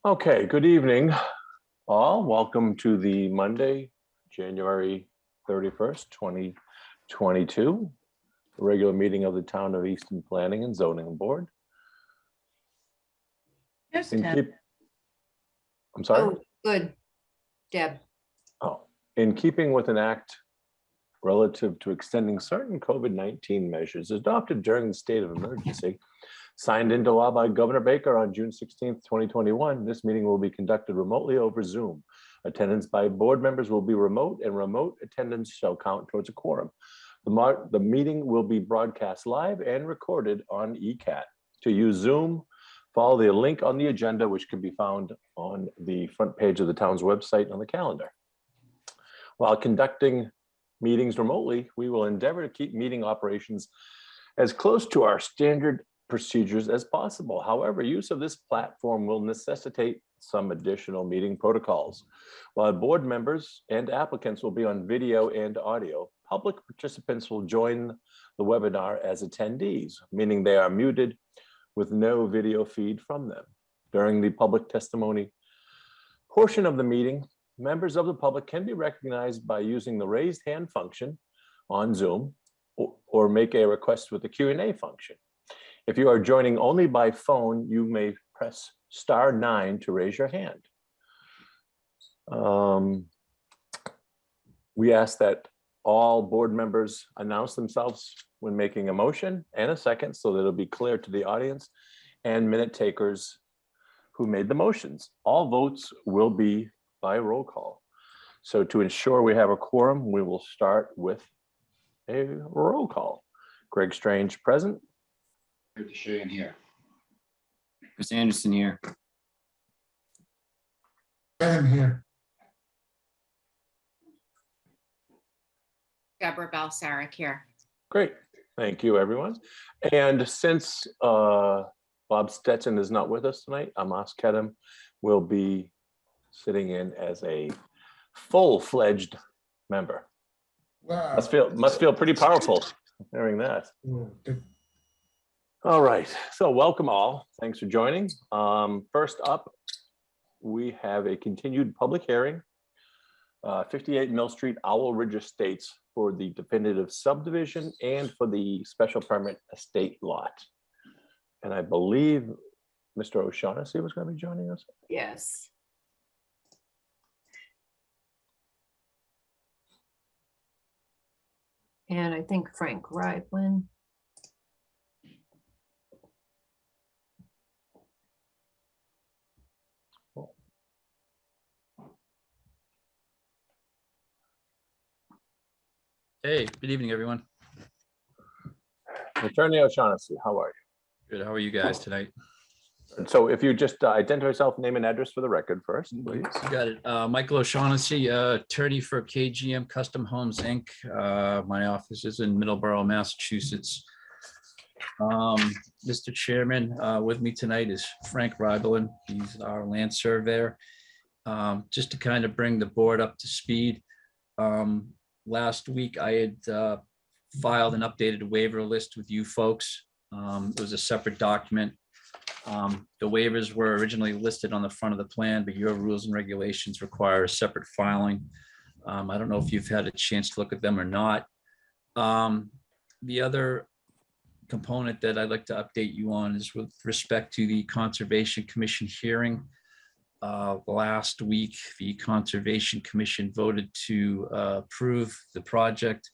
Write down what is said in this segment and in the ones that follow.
Okay, good evening, all. Welcome to the Monday, January 31st, 2022, regular meeting of the Town of Easton Planning and Zoning Board. There's In Deb. keep, I'm sorry? Oh, good. Deb. Oh, in keeping with an act relative to extending certain COVID-19 measures adopted during the state of emergency, signed into law by Governor Baker on June 16th, 2021, this meeting will be conducted remotely over Zoom. Attendance by board members will be remote, and remote attendance shall count towards a quorum. The meeting will be broadcast live and recorded on ECAT. To use Zoom, follow the link on the agenda, which can be found on the front page of the town's website on the calendar. While conducting meetings remotely, we will endeavor to keep meeting operations as close to our standard procedures as possible. However, use of this platform will necessitate some additional meeting protocols. While board members and applicants will be on video and audio, public participants will join the webinar as attendees, meaning they are muted with no video feed from them. During the public testimony portion of the meeting, members of the public can be recognized by using the raised hand function on Zoom or make a request with the Q&A function. If you are joining only by phone, you may press *9 to raise your hand. We ask that all board members announce themselves when making a motion and a second so that it'll be clear to the audience and minute takers who made the motions. All votes will be by roll call. So to ensure we have a quorum, we will start with a roll call. Greg Strange present. Good to show you in here. Chris Anderson here. I am here. Deborah Balsaric here. Great, thank you, everyone. And since Bob Stetson is not with us tonight, Amos Kedem will be sitting in as a full-fledged member. Wow. Must feel pretty powerful hearing that. All right, so welcome all. Thanks for joining. First up, we have a continued public hearing, 58 Mill Street, Owl Ridge Estates, for the definitive subdivision and for the special permit estate lot. And I believe Mr. O'Shaughnessy was going to be joining us. Yes. And I think Frank Rivlin. Hey, good evening, everyone. Attorney O'Shaughnessy, how are Good. How are you guys tonight? you? So if you just identify yourself, name and address for the record first, please. You got it. Michael O'Shaughnessy, attorney for KGM Custom Homes, Inc. My office is in Middleborough, Massachusetts. Mr. Chairman, with me tonight is Frank Rivlin. He's our land surveyor. Just to kind of bring the board up to speed. Last week, I had filed an updated waiver list with you folks. It was a separate document. The waivers were originally listed on the front of the plan, but your rules and regulations require a separate filing. I don't know if you've had a chance to look at them or not. The other component that I'd like to update you on is with respect to the Conservation Commission hearing. Last week, the Conservation Commission voted to approve the project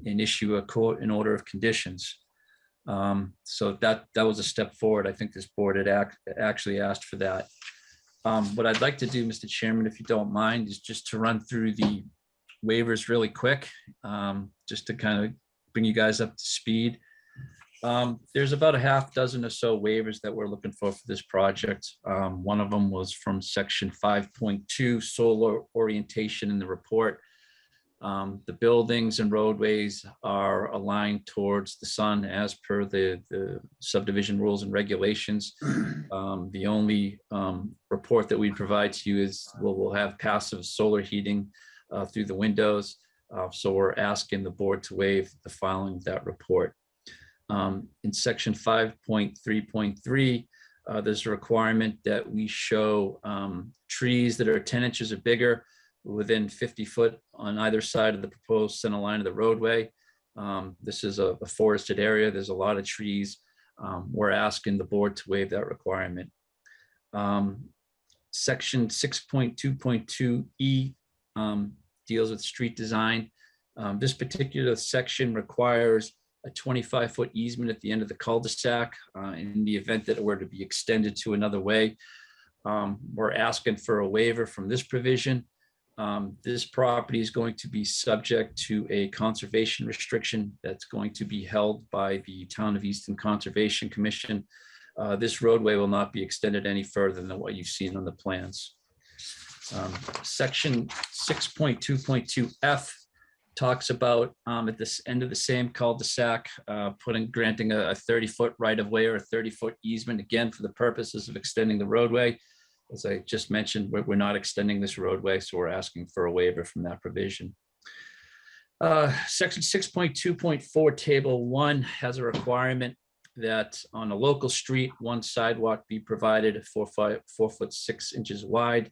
and issue an order of conditions. So that was a step forward. I think this board had actually asked for that. What I'd like to do, Mr. Chairman, if you don't mind, is just to run through the waivers really quick, just to kind of bring you guys up to speed. There's about a half dozen or so waivers that we're looking for this project. One of them was from section 5.2, solar orientation in the report. The buildings and roadways are aligned towards the sun as per the subdivision rules and regulations. The only report that we provide to you is we'll have passive solar heating through the windows. So we're asking the board to waive the filing of that report. In section 5.3.3, There's a requirement that we show trees that are 10 inches or bigger within 50 foot on either side of the proposed center line of the roadway. This is a forested area. There's a lot of trees. We're asking the board to waive that requirement. Section 6.2.2E deals with street design. This particular section requires a 25-foot easement at the end of the cul-de-sac in the event that it were to be extended to another way. We're asking for a waiver from this provision. This property is going to be subject to a conservation restriction that's going to be held by the Town of Easton Conservation Commission. This roadway will not be extended any further than what you've seen on the plans. Section 6.2.2F talks about at this end of the same cul-de-sac, granting a 30-foot right-of-way or a 30-foot easement, again, for the purposes of extending the roadway. As I just mentioned, we're not extending this roadway, so we're asking for a waiver from that provision. Section 6.2.4 Table 1 has a requirement that on a local street, one sidewalk be provided 4 foot 6 inches wide.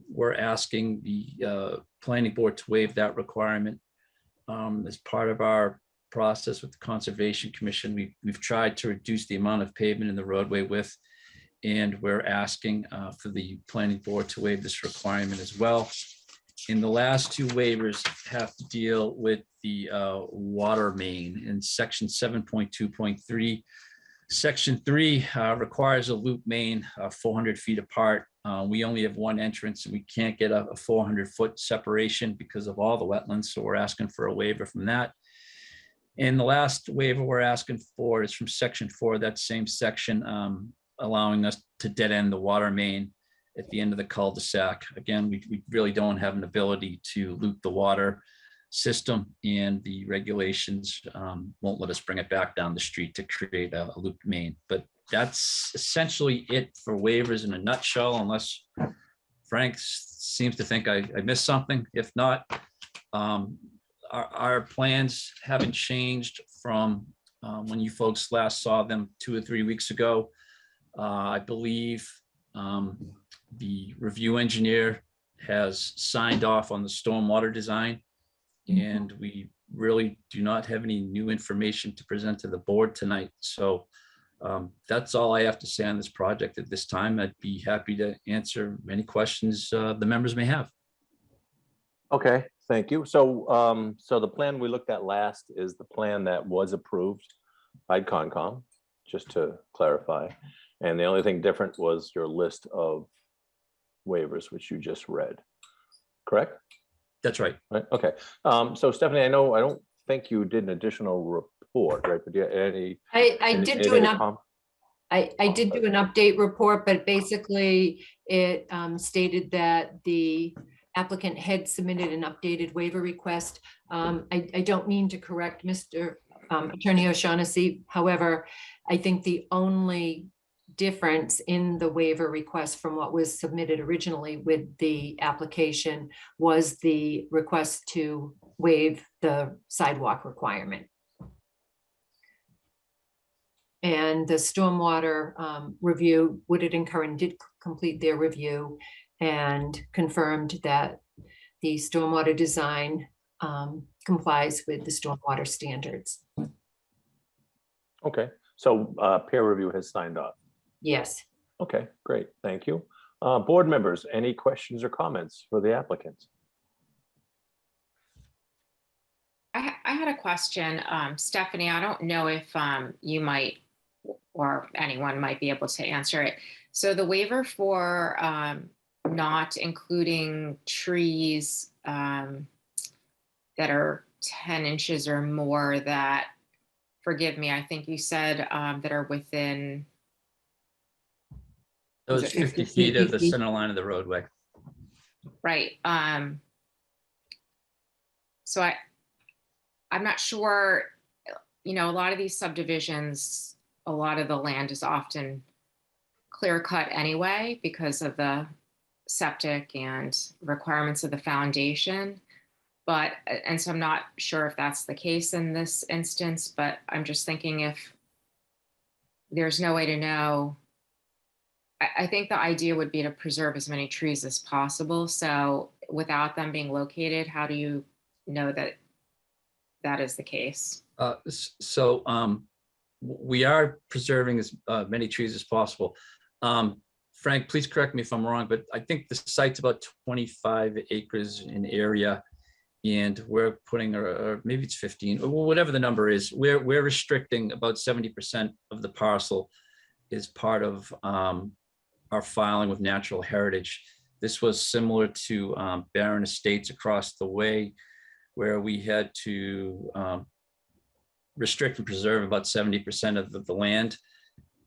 We're asking the planning board to waive that requirement. As part of our process with the Conservation Commission, we've tried to reduce the amount of pavement in the roadway width, and we're asking for the planning board to waive this requirement as well. And the last two waivers have to deal with the water main in section 7.2.3. Section 3 requires a loop main 400 feet apart. We only have one entrance and we can't get a 400-foot separation because of all the wetlands. So we're asking for a waiver from that. And the last waiver we're asking for is from section 4, that same section, allowing us to dead end the water main at the end of the cul-de-sac. Again, we really don't have an ability to loop the water system, and the regulations won't let us bring it back down the street to create a looped main. But that's essentially it for waivers in a nutshell, unless Frank seems to think I missed something. If not, our plans haven't changed from when you folks last saw them 2 or 3 weeks ago. I believe the review engineer has signed off on the stormwater design, and we really do not have any new information to present to the board tonight. So that's all I have to say on this project at this time. I'd be happy to answer any questions the members may have. Okay, thank you. So, so the plan we looked at last is the plan that was approved by Concom, just to clarify. And the only thing different was your list of waivers, which you just read, correct? That's right. Right, okay. So Stephanie, I don't think you did an additional report, right? But do you have any? I did do an update report, but basically it stated that the applicant had submitted an updated waiver request. I don't mean to correct Mr. Attorney O'Shaughnessy. However, I think the only difference in the waiver request from what was submitted originally with the application was the request to waive the sidewalk requirement. And the stormwater review, Woodard and Curran did complete their review and confirmed that the stormwater design complies with the stormwater standards. Okay, so peer review has signed off. Yes. Okay, great, thank you. Board members, any questions or comments for the applicant? I had a question, Stephanie. I don't know if you might or anyone might be able to answer it. So the waiver for not including trees that are 10 inches or more that, forgive me, I think you said that are within. Those 50 feet of the center line of the roadway. Right. So I'm not sure, a lot of these subdivisions, a lot of the land is often clear cut anyway because of the septic and requirements of the foundation. And so I'm not sure if that's the case in this instance, but I'm just thinking if there's no way to know I think the idea would be to preserve as many trees as possible. So without them being located, how do you know that that is the case? We are preserving as many trees as possible. Frank, please correct me if I'm wrong, but I think the site's about 25 acres in area. And we're putting, or maybe it's 15, or whatever the number is, we're restricting about 70% of the parcel is part of our filing with Natural Heritage. This was similar to Barren Estates across the way, where we had to restrict and preserve about 70% of the land.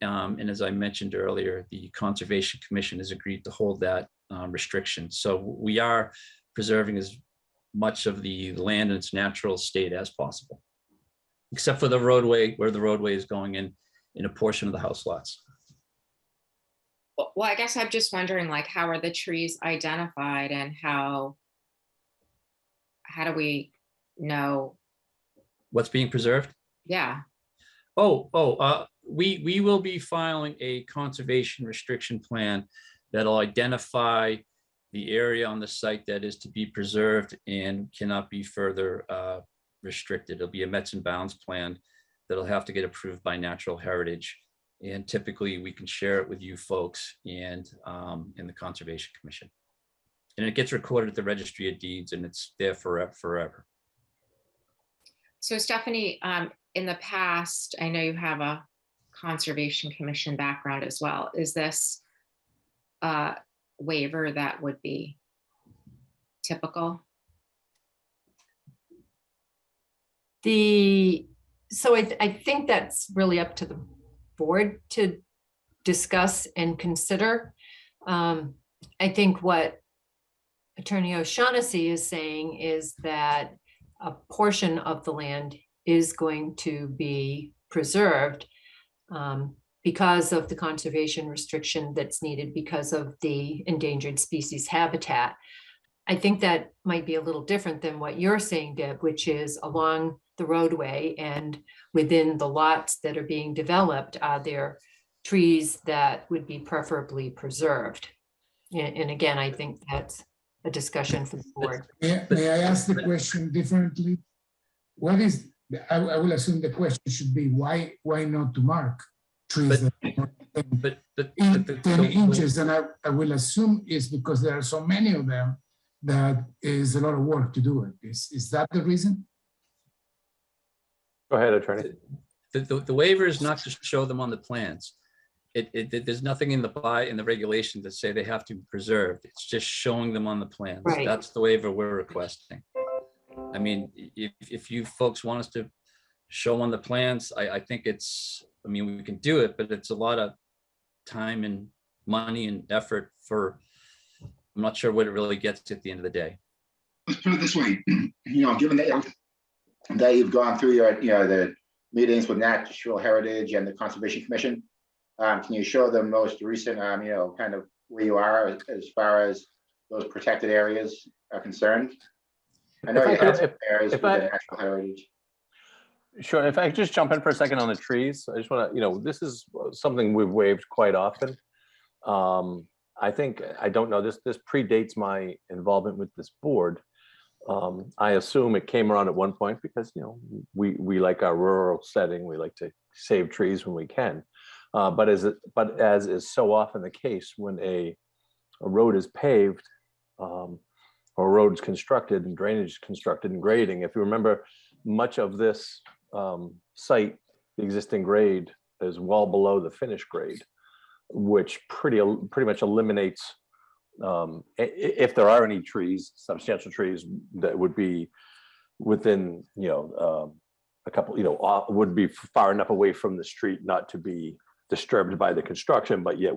And as I mentioned earlier, the Conservation Commission has agreed to hold that restriction. So we are preserving as much of the land in its natural state as possible, except for the roadway, where the roadway is going in a portion of the house lots. Well, I guess I'm just wondering, like, how are the trees identified, and how do we know? What's being preserved? Yeah. We will be filing a conservation restriction plan that'll identify the area on the site that is to be preserved and cannot be further restricted. It'll be a Mets and Bounds plan that'll have to get approved by Natural Heritage. And typically we can share it with you folks and in the Conservation Commission. And it gets recorded at the Registry of Deeds, and it's there forever. So Stephanie, in the past, I know you have a Conservation Commission background as well. Is this a waiver that would be typical? So I think that's really up to the board to discuss and consider. I think what Attorney O'Shaughnessy is saying is that a portion of the land is going to be preserved because of the conservation restriction that's needed because of the endangered species habitat. I think that might be a little different than what you're saying, Deb, which is along the roadway and within the lots that are being developed, are there trees that would be preferably preserved? And again, I think that's a discussion for the board. May I ask the question differently? What is, I will assume the question should be, why not to mark trees that are 10 inches? And I will assume it's because there are so many of them that is a lot of work to do it. Is that the reason? Go ahead, attorney. The waiver is not to show them on the plans. There's nothing in the regulation that say they have to be preserved. It's just showing them on the plans. Right. That's the waiver we're requesting. I mean, if you folks want us to show on the plans, I think I mean, we can do it, but it's a lot of time and money and effort for, I'm not sure what it really gets at the end of the day. Let's put it this way, given that you've gone through the meetings with Natural Heritage and the Conservation Commission, can you show the most recent, kind of where you are as far as those protected areas are concerned? I know you have some areas with Natural Heritage. Sure. If I could just jump in for a second on the trees, I just want to, this is something we've waived quite often. I think, I don't know, this predates my involvement with this board. I assume it came around at one point because, we like our rural setting. We like to save trees when we can. But as is so often the case, when a road is paved, or a road is constructed and drainage is constructed and grading, if you remember, much of this site, the existing grade is well below the finished grade, which pretty much eliminates, if there are any trees, substantial trees that would be within, a couple, would be far enough away from the street not to be disturbed by the construction, but yet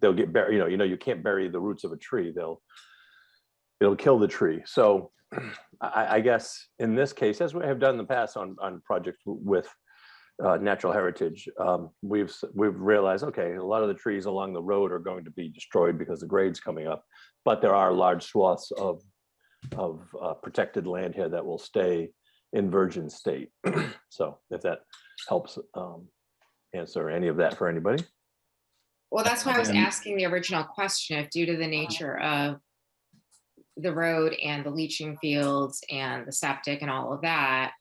they'll get buried. You can't bury the roots of a tree. It'll kill the tree. So I guess in this case, as we have done in the past on projects with Natural Heritage, we've realized, okay, a lot of the trees along the road are going to be destroyed because the grade's coming up, but there are large swaths of protected land here that will stay in virgin state. So if that helps answer any of that for anybody. Well, that's why I was And- asking the original question, if due to the nature of the road and the leaching fields and the septic and all of that,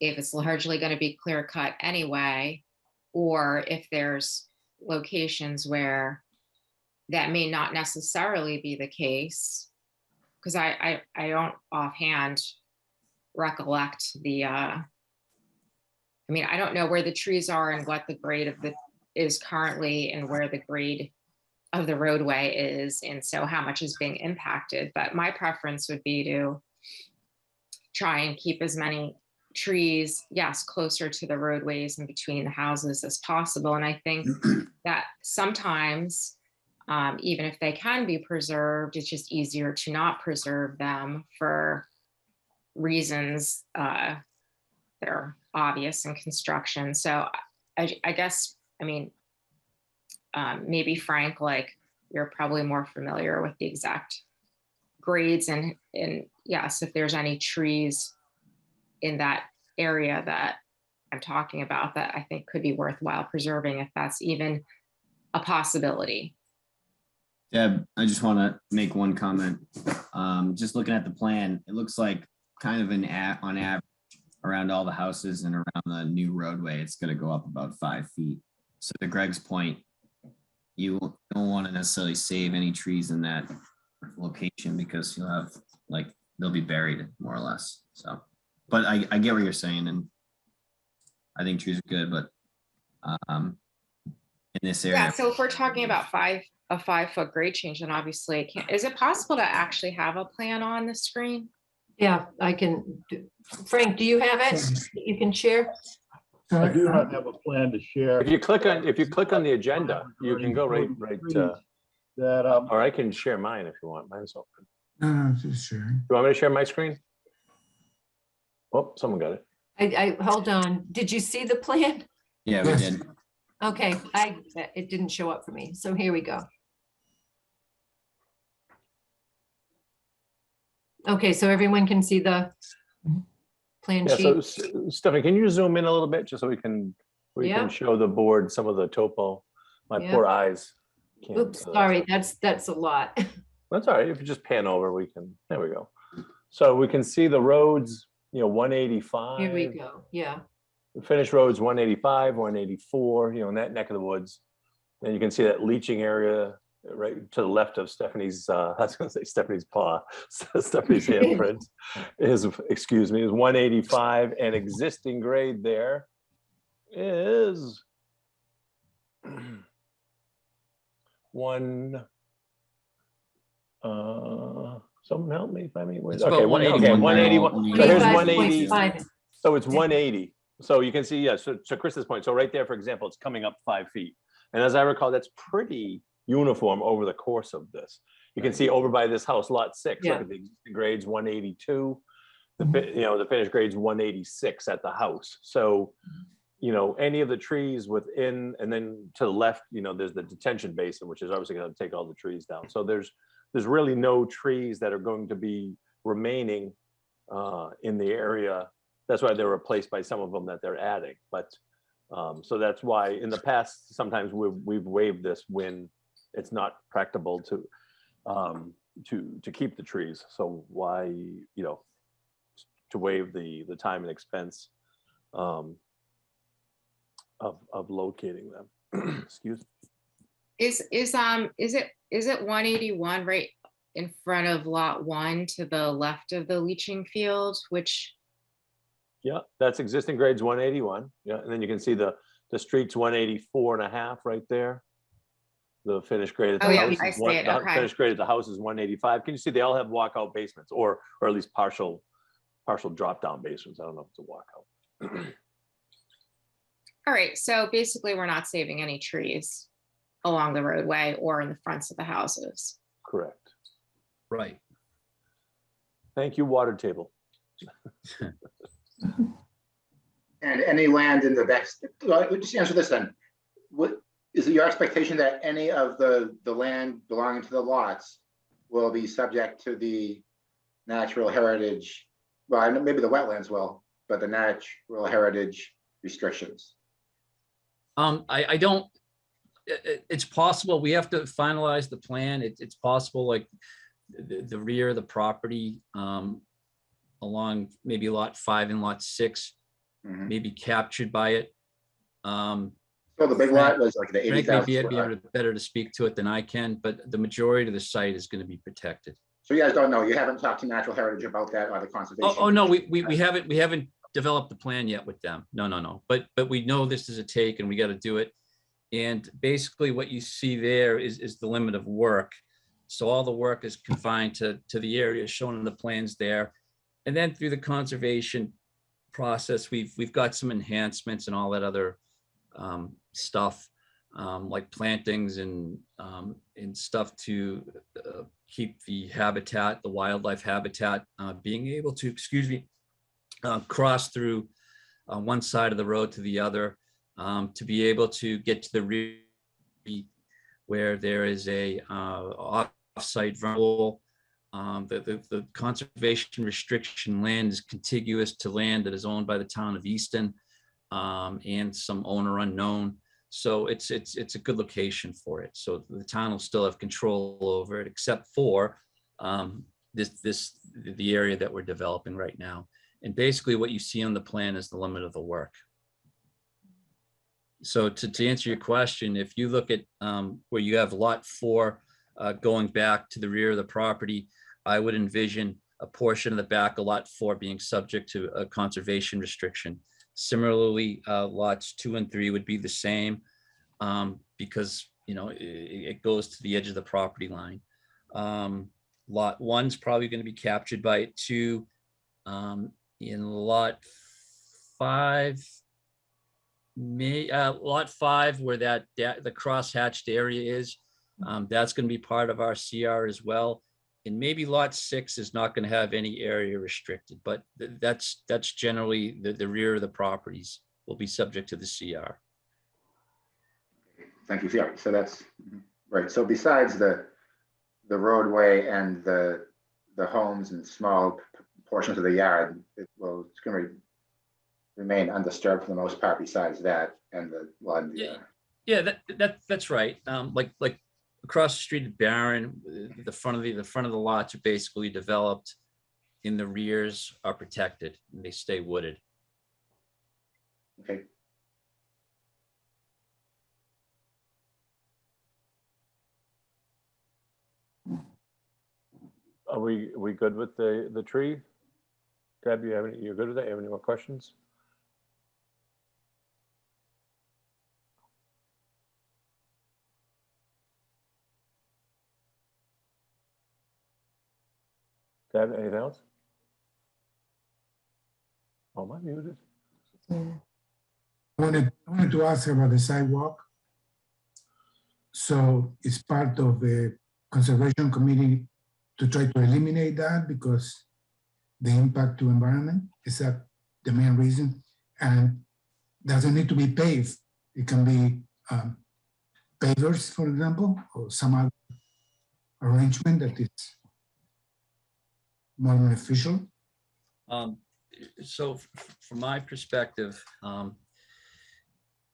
if it's largely going to be clear cut anyway, or if there's locations where that may not necessarily be the case, because I don't offhand recollect the, I mean, I don't know where the trees are and what the grade of the is currently and where the grade of the roadway is, and so how much is being impacted. But my preference would be to try and keep as many trees, yes, closer to the roadways and between the houses as possible. And I think that sometimes, even if they can be preserved, it's just easier to not preserve them for reasons that are obvious in construction. So I guess, I mean, maybe Frank, like, you're probably more familiar with the exact grades and yes, if there's any trees in that area that I'm talking about that I think could be worthwhile preserving, if that's even a possibility. Deb, I just want to make one comment. Just looking at the plan, it looks like kind of on average around all the houses and around the new roadway, it's going to go up about 5 feet. So to Greg's point, you don't want to necessarily save any trees in that location because you'll have, like, they'll be buried more or less. So, but I get what you're saying, and I think trees are good, but in this area. Yeah, so if we're talking about a 5 foot grade change, then obviously it can't, is it possible to actually have a plan on the screen? Yeah, I can. Frank, do you have it? that You can share? So I do not have a plan to share. If you click on the agenda, you can go right, That, or I can share mine if you want. Mine's open. no, just sharing. You want me to share my screen? Oh, someone got it. I hold on. Did you see the plan? Yeah, we Yes. did. Okay, it didn't show up for me. So here we go. Okay, so everyone can see the plan Yeah, so sheet. Stephanie, can you zoom in a little bit just so we can Yeah. show the board some of the topo? My Yeah. poor eyes. can't, Oops, sorry, that's a lot. That's all right. If you just pan over, we can, there we go. So we can see the roads, 185. Here we go. Yeah, The finished roads, 185, 184, in that neck of the woods. And you can see that leaching area right to the left of Stephanie's, I was gonna say Stephanie's paw, Stephanie's handprint is 185, and existing grade there is someone help me, find me. It's Okay, about 181. 181. So here's 180. 25.5. So it's 180. So you can see, yeah, so Chris's point, so right there, for example, it's coming up 5 feet. And as I recall, that's pretty uniform over the course of this. You can see over by this house, lot 6, Yeah. look at the existing grades, 182. The finished grades 186 at the house. So, any of the trees within, and then to the left, there's the detention basin, which is obviously going to take all the trees down. So there's really no trees that are going to be remaining in the area. That's why they're replaced by some of them that they're adding. But so that's why in the past, sometimes we've waived this when it's not practicable to keep the trees. So why, to waive the time and expense of locating them. Excuse me. Is it 181 right in front of lot 1 to the left of the leaching field, which? Yeah, that's existing grades 181. Yeah, and then you can see the street's 184.5 right there. The finished grade at the Oh, yeah, house I is see it, okay. finished grade at the house is 185. Can you see they all have walkout basements, or at least partial drop down basements? I don't know if it's a walkout. All right, so basically we're not saving any trees along the roadway or in the fronts of the houses. Correct. Right. Thank you, water table. And any land in the next, just answer this then. Is it your expectation that any of the land belonging to the lots will be subject to the natural heritage? Well, I know maybe the wetlands will, but the natural heritage restrictions. I don't, It's possible. We have to finalize the plan. It's possible, like the rear of the property along maybe lot 5 and lot 6 Mhm. may be captured by it. So the big lot was like the Frank may 80,000. be square- able to better to speak to it than I can, but the majority of the site is going to be protected. So you guys don't know, you haven't talked to Natural Heritage about that or the conservation? Oh, no, we haven't developed the plan yet with them. No. But we know this is a take and we got to do it. And basically what you see there is the limit of work. So all the work is confined to the area shown in the plans there. And then through the conservation process, we've got some enhancements and all that other stuff, like plantings and stuff to keep the habitat, the wildlife habitat, being able to, cross through one side of the road to the other, to be able to get to the rear where there is a off-site vernal. The conservation restriction land is contiguous to land that is owned by the town of Easton and some owner unknown. So it's a good location for it. So the town will still have control over it, except for the area that we're developing right now. And basically what you see on the plan is the limit of the work. So to answer your question, if you look at where you have lot 4 going back to the rear of the property, I would envision a portion of the back of lot 4 being subject to a conservation restriction. Similarly, lots 2 and 3 would be the same because, it goes to the edge of the property line. Lot 1's probably going to be captured by it too. In lot 5, lot 5, where the cross-hatched area is, that's going to be part of our CR as well. And maybe lot 6 is not going to have any area restricted, but that's generally the rear of the properties will be subject to the CR. Thank you. Yeah, so that's right. So besides the roadway and the homes and small portions of the yard, it's going to remain undisturbed for the most part besides that and the one. Yeah, that's right. Like across the street at Barron, the front of the lots are basically developed, in the rears are protected and they stay wooded. Okay. Are we good with the tree? Deb, you're good with that? You have any more questions? Deb, anything else? Oh, am I muted? I wanted to ask about the sidewalk. So it's part of the conservation committee to try to eliminate that because the impact to environment, is that the main reason? And doesn't need to be paved. It can be pavers, for example, or some other arrangement that is more beneficial. So from my perspective,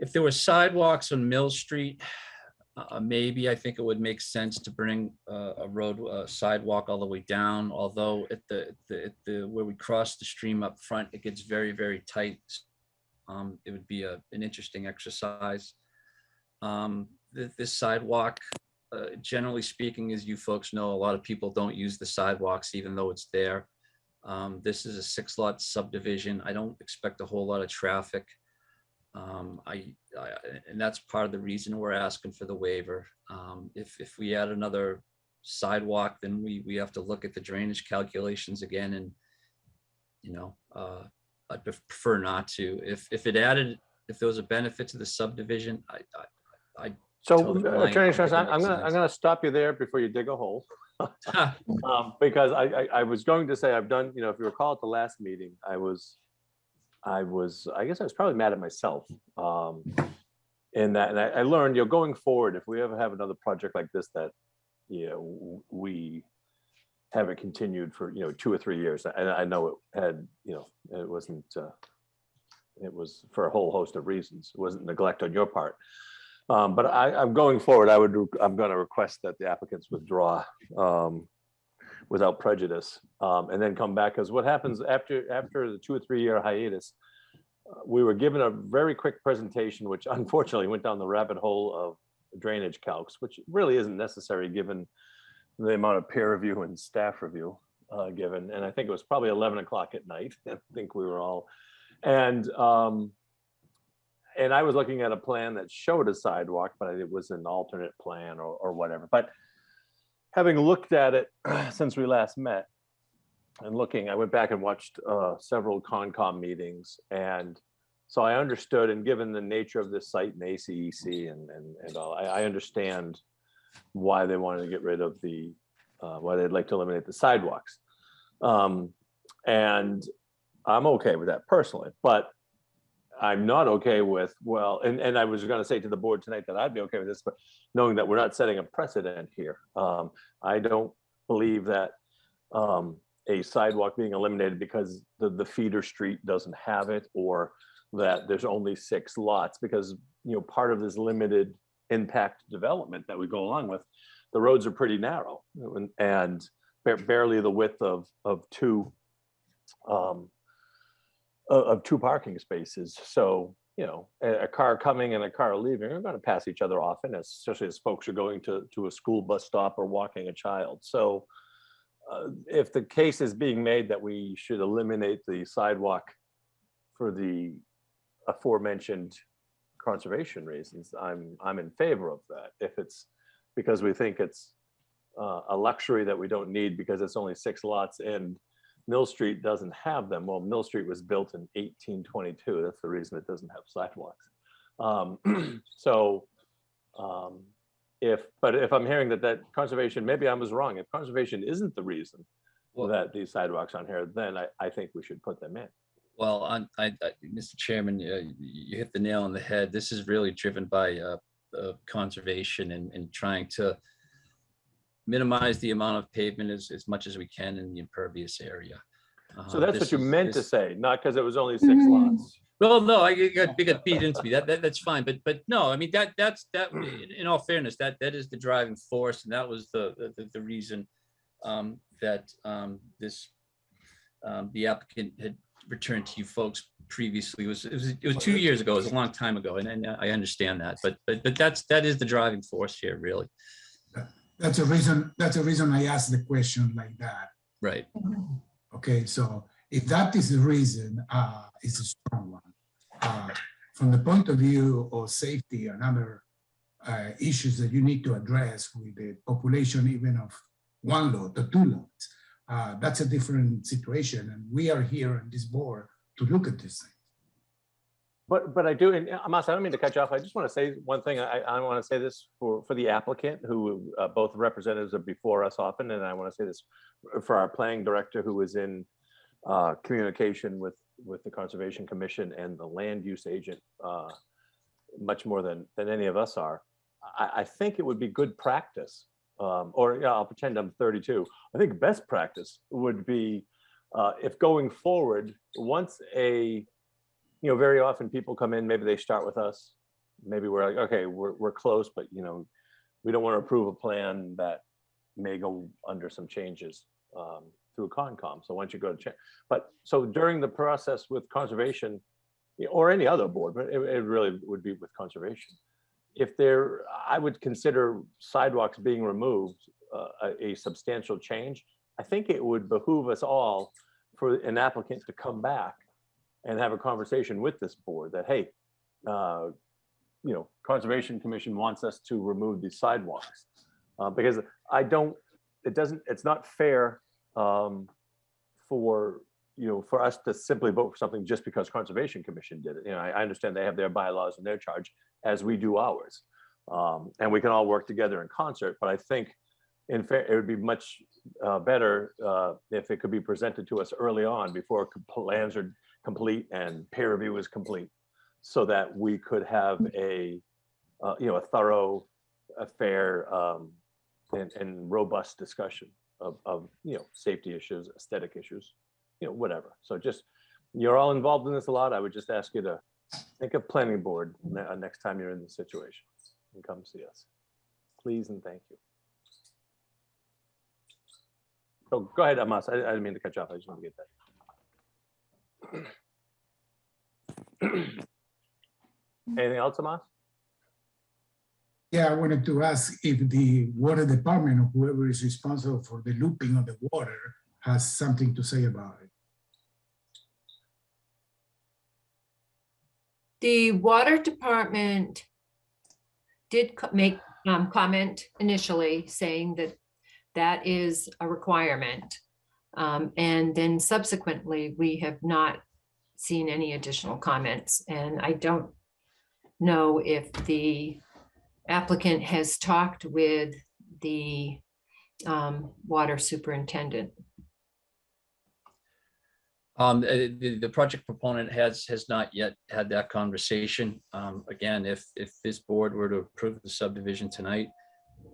if there were sidewalks on Mill Street, maybe I think it would make sense to bring a sidewalk all the way down. Although at the where we cross the stream up front, it gets very, very tight. It would be an interesting exercise. This sidewalk, generally speaking, as you folks know, a lot of people don't use the sidewalks even though it's there. This is a 6-lot subdivision. I don't expect a whole lot of traffic. And that's part of the reason we're asking for the waiver. If we add another sidewalk, then we have to look at the drainage calculations again. And, I'd prefer not to. If there was a benefit to the subdivision, So, Tell the client Attorney if it Strauss, I'm makes gonna sense. stop you there before you dig a hole. Because I was going to say, I've done, if you recall at the last meeting, I guess I was probably mad at myself. In that, and I learned, going forward, if we ever have another project like this that, we haven't continued for, 2 or 3 years, and I know it had, it wasn't, it was for a whole host of reasons. It wasn't neglect on your part. But I'm going forward, I'm going to request that the applicants withdraw without prejudice, and then come back, because what happens after the 2 or 3 year hiatus, we were given a very quick presentation, which unfortunately went down the rabbit hole of drainage calcs, which really isn't necessary given the amount of peer review and staff review given. And I think it was probably 11 o'clock at night. I think we were all, and I was looking at a plan that showed a sidewalk, but it was an alternate plan or whatever. But having looked at it since we last met and I went back and watched several Concom meetings. And so I understood, and given the nature of this site and ACEC and all, I understand why they wanted to get rid of why they'd like to eliminate the sidewalks. And I'm okay with that personally, but I'm not okay with, and I was going to say to the board tonight that I'd be okay with this, but knowing that we're not setting a precedent here. I don't believe that a sidewalk being eliminated because the feeder street doesn't have it, or that there's only 6 lots, because part of this limited impact development that we go along with, the roads are pretty narrow and barely the width of 2 parking spaces. So, a car coming and a car leaving are going to pass each other often, especially as folks are going to a school bus stop or walking a child. So if the case is being made that we should eliminate the sidewalk for the aforementioned conservation reasons, I'm in favor of that. If it's because we think it's a luxury that we don't need because it's only 6 lots and Mill Street doesn't have them. Well, Mill Street was built in 1822. That's the reason it doesn't have sidewalks. If I'm hearing that conservation, maybe I was wrong. If conservation isn't the reason that these sidewalks aren't here, then I think we should put them in. Well, Mr. Chairman, you hit the nail on the head. This is really driven by conservation and trying to minimize the amount of pavement as much as we can in the impervious area. So that's what you meant to say, not because it was only 6 lots. Well, no, I got beat into me. That's fine, but no, I mean that's in all fairness, that is the driving force, and that was the reason that the applicant had returned to you folks previously. It was 2 years ago. It was a long time ago, and I understand that, but that is the driving force here, really. That's a reason I asked the question like that. Right. Okay, so if that is the reason, it's a strong one. From the point of view of safety and other issues that you need to address with the population, even of 1 lot or 2 lots, that's a different situation. And we are here on this board to look at this thing. But I do, and Amas, I don't mean to cut you off. I just want to say one thing. I want to say this for the applicant, who both representatives are before us often, and I want to say this for our planning director, who is in communication with the Conservation Commission and the land use agent much more than any of us are. I think it would be good practice, I'll pretend I'm 32. I think best practice would be if going forward, once very often people come in, maybe they start with us, maybe we're like, okay, we're close, but we don't want to approve a plan that may go under some changes through Concom. So once you go to check, so during the process with conservation or any other board, but it really would be with conservation. I would consider sidewalks being removed a substantial change. I think it would behoove us all for an applicant to come back and have a conversation with this board that, hey, Conservation Commission wants us to remove these sidewalks because it's not fair for us to simply vote for something just because Conservation Commission did it. I understand they have their bylaws and their charge as we do ours, and we can all work together in concert. But I think it would be much better if it could be presented to us early on before plans are complete and peer review is complete, so that we could have a thorough, fair, and robust discussion of safety issues, aesthetic issues, whatever. So you're all involved in this a lot. I would just ask you to think of planning board next time you're in this situation. and come see us. Please and thank you. So go ahead, Amos. I didn't mean to cut you off. I just want to get that. Anything else, Amos? Yeah, I wanted to ask if the water department or whoever is responsible for the looping of the water has something to say about it. The water department did make comment initially saying that that is a requirement. And then subsequently, we have not seen any additional comments. And I don't know if the applicant has talked with the water superintendent. The project proponent has not yet had that conversation. Again, if this board were to approve the subdivision tonight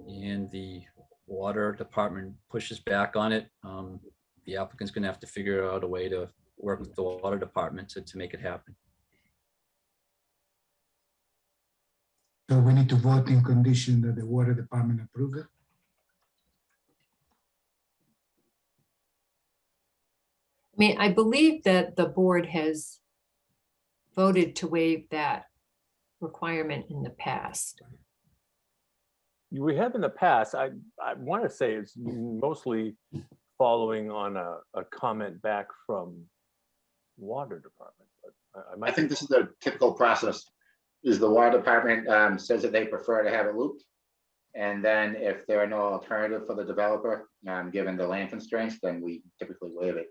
and the water department pushes back on it, the applicant's gonna have to figure out a way to work with the water department to make it happen. So we need to vote in condition that the water department approve it? I mean, I believe that the board has voted to waive that requirement in the past. We have in the past. I want to say it's mostly following on a comment back from water department. But I think this is the typical process, is the water department says that they prefer to have it looped. And then if there are no alternative for the developer, given the land constraints, then we typically waive it.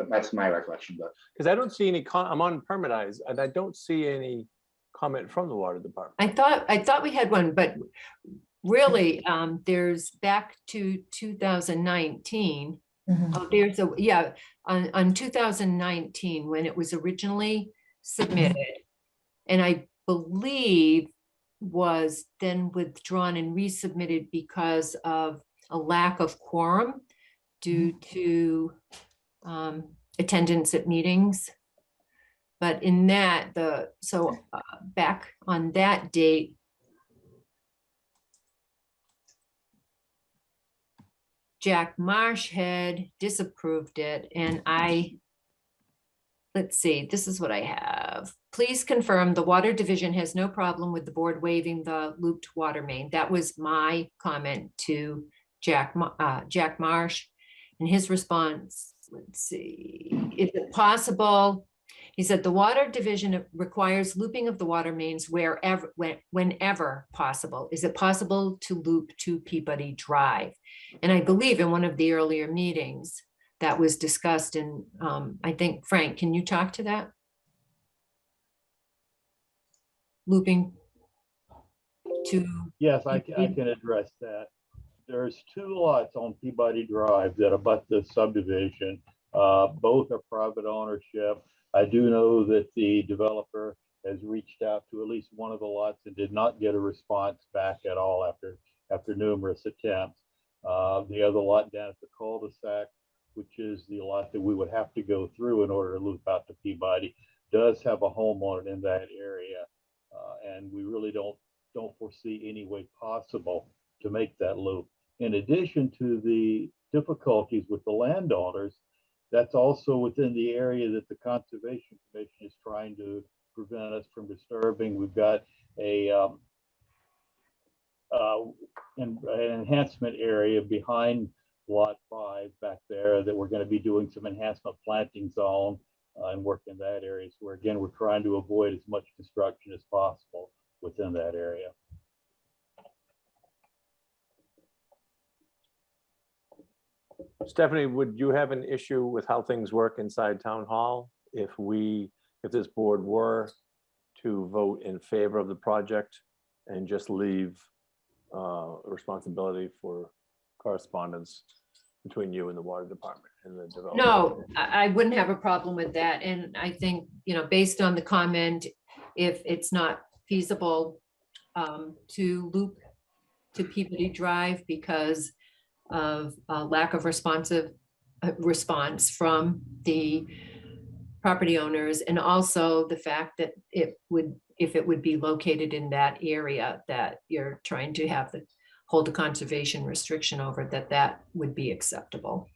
That's my recollection, but. because I don't see any, I'm on permit eyes, and I don't see any comment from the water department. I thought we had one, but really, there's back to 2019. Oh, there's a, yeah, on 2019, when it was originally submitted, and I believe was then withdrawn and resubmitted because of a lack of quorum due to attendance at meetings. But in that, back on that date, Jack Marsh had disapproved it, and let's see, this is what I have. Please confirm the water division has no problem with the board waiving the looped water main. That was my comment to Jack Marsh. And his response, let's see, is it possible? He said the water division requires looping of the water mains whenever possible. Is it possible to loop to Peabody Drive? And I believe in one of the earlier meetings that was discussed, and I think, Frank, can you talk to that? Looping to. Yes, I can address that. There's two lots on Peabody Drive that abut the subdivision. Both are private ownership. I do know that the developer has reached out to at least one of the lots and did not get a response back at all after numerous attempts. The other lot down at the cul-de-sac, which is the lot that we would have to go through in order to loop out to Peabody, does have a homeowner in that area. And we really don't foresee any way possible to make that loop. In addition to the difficulties with the landowners, that's also within the area that the Conservation Commission is trying to prevent us from disturbing. We've got an enhancement area behind Lot 5 back there that we're going to be doing some enhancement plantings on and work in that area. So again, we're trying to avoid as much construction as possible within that area. Stephanie, would you have an issue with how things work inside town hall if this board were to vote in favor of the project and just leave responsibility for correspondence between you and the water department and the developer? No, I wouldn't have a problem with that. And I think, based on the comment, if it's not feasible to loop to Peabody Drive because of a lack of response from the property owners, and also the fact that it would, if it would be located in that area that you're trying to have the, hold a conservation restriction over, that would be acceptable.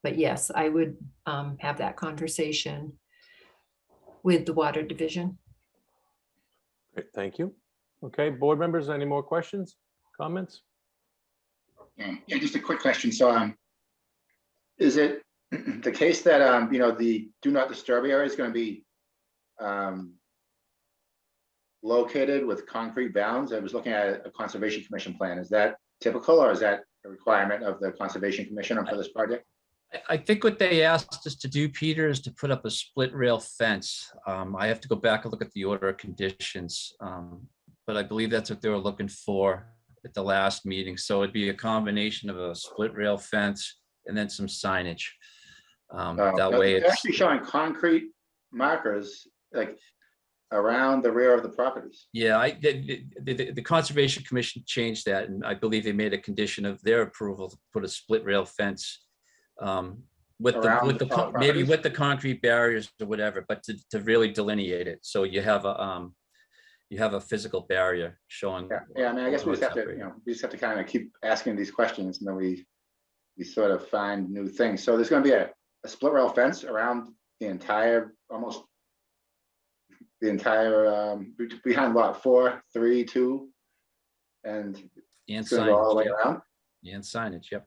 But yes, I would have that conversation with the water division. Great, thank you. Okay, board members, any more questions, comments? Yeah, just a quick question. So, is it the case that, you know, the do not disturb area is going to be located with concrete bounds? I was looking at a Conservation Commission plan. Is that typical, or is that a requirement of the Conservation Commission for this project? I think what they asked us to do, Peter, is to put up a split rail fence. I have to go back and look at the order of conditions. But I believe that's what they were looking for at the last meeting. So it'd be a combination of a split rail fence and then some signage. That way It's it's actually showing concrete markers like around the rear of the properties. yeah, the Conservation Commission changed that, and I believe they made a condition of their approval to put a split rail fence with Around the all maybe properties? with the concrete barriers or whatever, but to really delineate it. So you have a physical barrier showing. Yeah, I mean, I guess we what's just have to, separated. you know, we just have to kind of keep asking these questions, and then we sort of find new things. So there's going to be a split rail fence around the entire, almost the entire, behind lot 4, 3, 2, and And it's going to go all the signage, way yep. around. And signage, yep.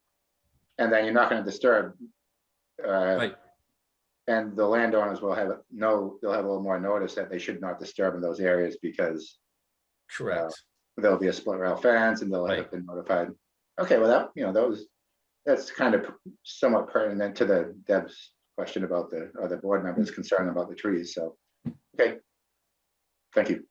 And then you're not going to disturb. Right. And the landowners will have they'll have a little more notice that they should not disturb in those areas, because Correct. there'll be a split rail fence and they'll have Right. been notified. Okay, well, that, you know, that's kind of somewhat pertinent to the Deb's question about the other board members' concern about the trees. So, okay. Thank you.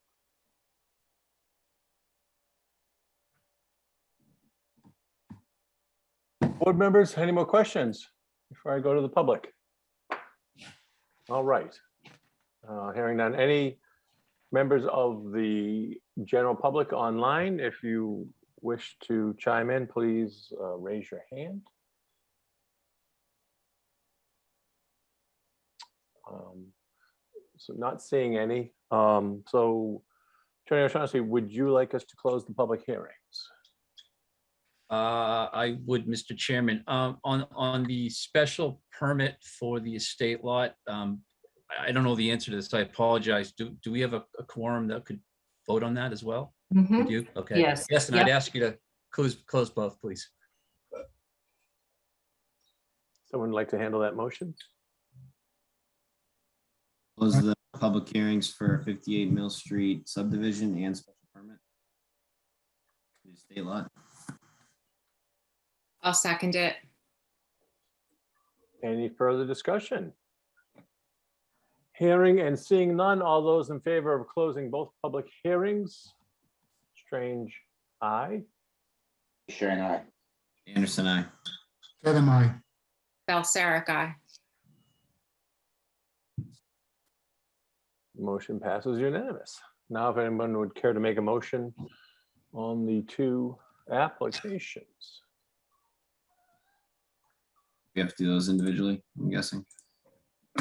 Board members, any more questions before I go to the public? All right. Hearing none, any members of the general public online, if you wish to chime in, please raise your hand. So not seeing any. So Attorney O'Shaughnessy, would you like us to close the public hearings? I would, Mr. Chairman, on the special permit for the estate lot. I don't know the answer to this. I apologize. Do we have a quorum that could vote on that as well? We Mhm. do? Okay. Yes. Yes, and I'd Yep. ask you to close both, please. Someone like to handle that motion? Close the public hearings for 58 Mill Street subdivision and special permit. The estate lot. I'll second it. Any further discussion? Hearing and seeing none, all those in favor of closing both public hearings? Strange, aye. Sharon, aye. Anderson, I. Kevin, I. Balsaric, aye. Motion passes unanimous. Now, if anyone would care to make a motion on the two applications. We have to do those individually, I'm guessing.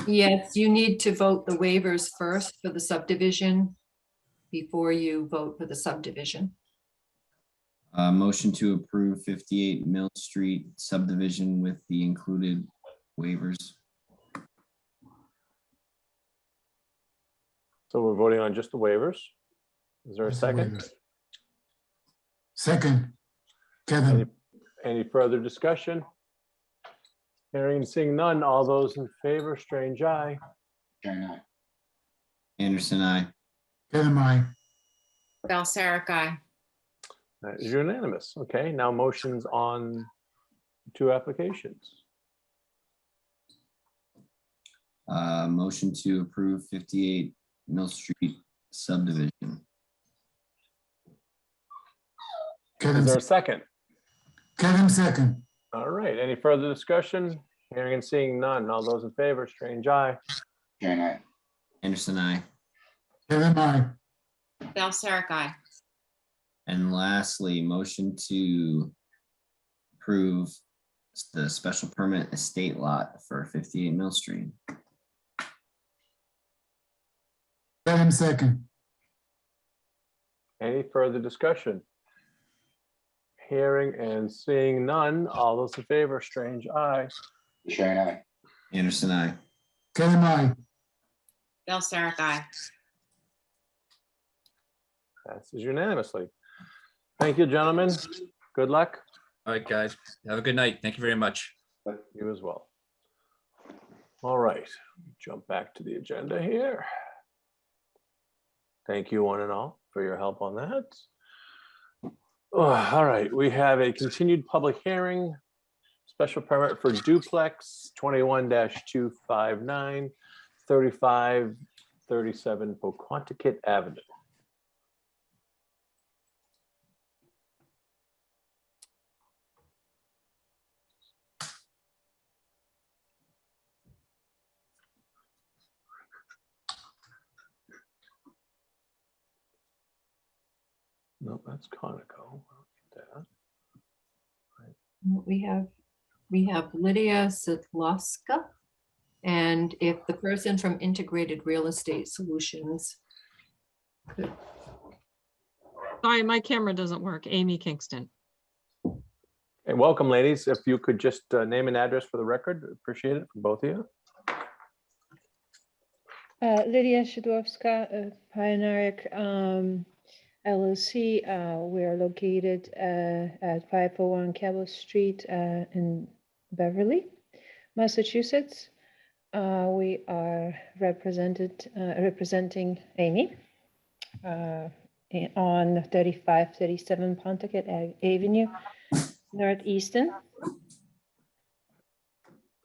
Yes, you need to vote the waivers first for the subdivision before you vote for the subdivision. Motion to approve 58 Mill Street subdivision with the included waivers. So we're voting on just the waivers. Is there a Just the second? waivers. Second, Kevin, Any further discussion? Hearing and seeing none, all those in favor, Strange, aye. Sharon, aye. Anderson, I. Kevin, I. Balsaric, aye. That is unanimous. Okay, now motions on two applications. Motion to approve 58 Mill Street subdivision. Is Kevin, there a second? Kevin, second. All right, any further discussion? Hearing and seeing none, all those in favor, Strange, aye. Sharon, aye. Anderson, I. Kevin, I. Balsaric, aye. And lastly, motion to approve the special permit estate lot for 58 Mill Street. Sam second. Any further discussion? Hearing and seeing none, all those in favor, Strange, aye. Shane, aye. Anderson, I. Kevin, I. Bill Sarah, aye. Passes unanimously. Thank you, gentlemen. Good luck. All right, guys. Have a good night. Thank you very much. You as well. All right, jump back to the agenda here. Thank you one and all for your help on that. Oh, all right, we have a continued public hearing, special permit for duplex 21-259, 3537 Poquonticut Avenue. No, that's Conoco. That. We have Lydia Sidlowska. And if the person from Integrated Real Estate Solutions. Sorry, my camera doesn't work. Amy Kingston. And welcome, ladies. If you could just name and address for the record, appreciate it from both of you. Lydia Shidłowska of Pioneeric LLC. We're located at 501 Cabot Street in Beverly, Massachusetts. We are representing Amy on 3537 Pontiac Avenue, North Easton.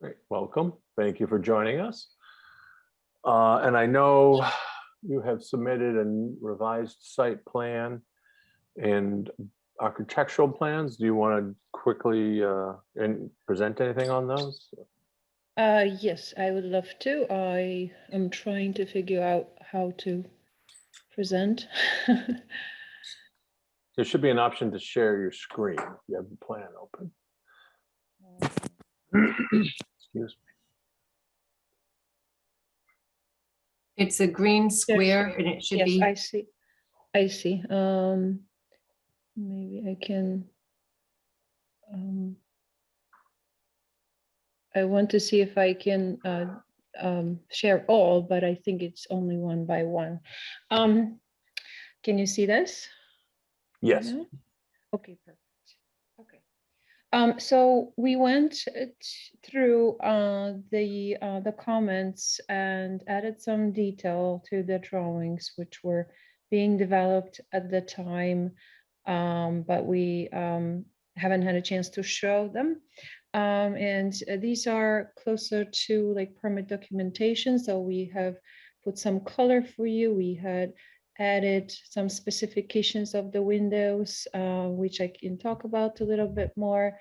Great, welcome. Thank you for joining us. And I know you have submitted a revised site plan and architectural plans. Do you want to quickly present anything on those? Yes, I would love to. I am trying to figure out how to present. There should be an option to share your screen if you have the plan open. Excuse me. It's a green square and it should Yes, be. I see. I see. Maybe I can. I want to see if I can share all, but I think it's only one by one. Can you see this? Yes. No? Okay, perfect. Okay. So we went through the comments and added some detail to the drawings, which were being developed at the time, but we haven't had a chance to show them. And these are closer to like permit documentation. So we have put some color for you. We had added some specifications of the windows, which I can talk about a little bit more.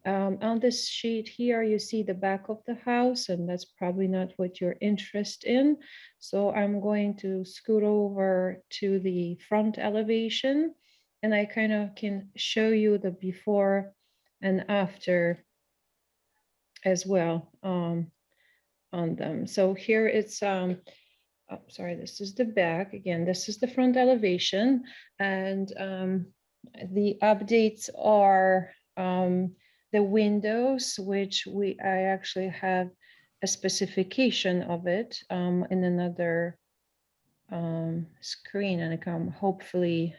On this sheet here, you see the back of the house, and that's probably not what you're interested in. So I'm going to scoot over to the front elevation, and I kind of can show you the before and after as well on them. So here it's, oh, sorry, this is the back. Again, this is the front elevation, and the updates are the windows, which I actually have a specification of it in another screen, and I can hopefully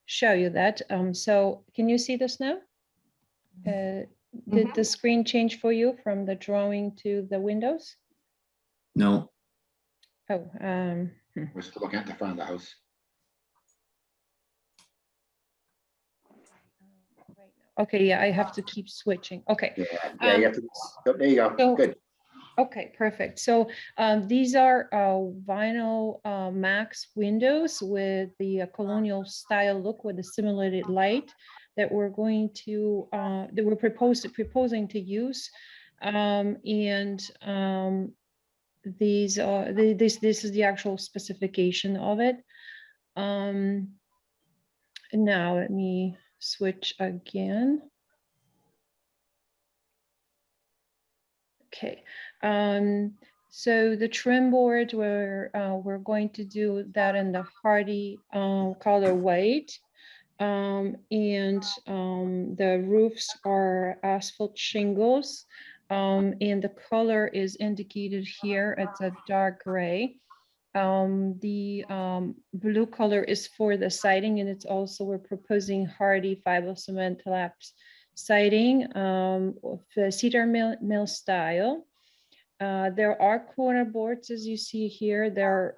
show you that. So can you see this now? Did the screen change for you from the drawing to the windows? No. Oh, We're still looking at the front of the house. okay, yeah, I have to keep switching. Okay. Yeah, you have to, oh, there you go, so- good. Okay, perfect. So these are vinyl max windows with the colonial style look with the simulated light that we're going to, that we're proposing to use. These are, this is the actual specification of it. Now let me switch again. Okay, So the trim board, we're going to do that in the hardy color white. And the roofs are asphalt shingles. And the color is indicated here. It's a dark gray. The blue color is for the siding, and it's also, we're proposing hardy fiber cement collapse siding of the cedar mill style. There are corner boards, as you see here.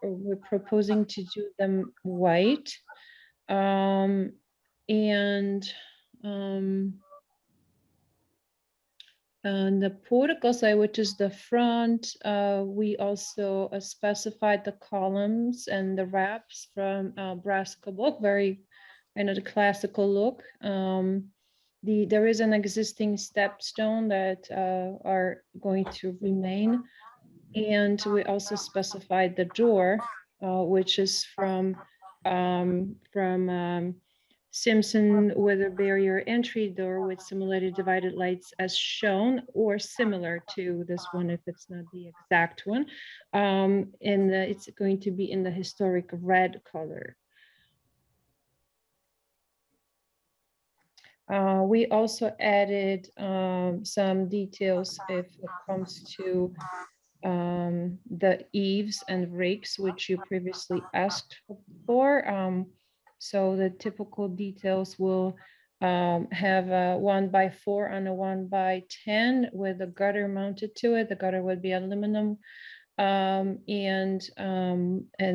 We're proposing to do them white. And the portico side, which is the front, we also specified the columns and the wraps from Brasco book, very kind of the classical look. There is an existing stepstone that are going to remain. And we also specified the door, which is from Simpson with a barrier entry door with similarly divided lights as shown, or similar to this one if it's not the exact one. And it's going to be in the historic red color. We also added some details if it comes to the eaves and rakes, which you previously asked for. So the typical details will have a 1x4 and a 1x10 with a gutter mounted to it. The gutter would be aluminum. And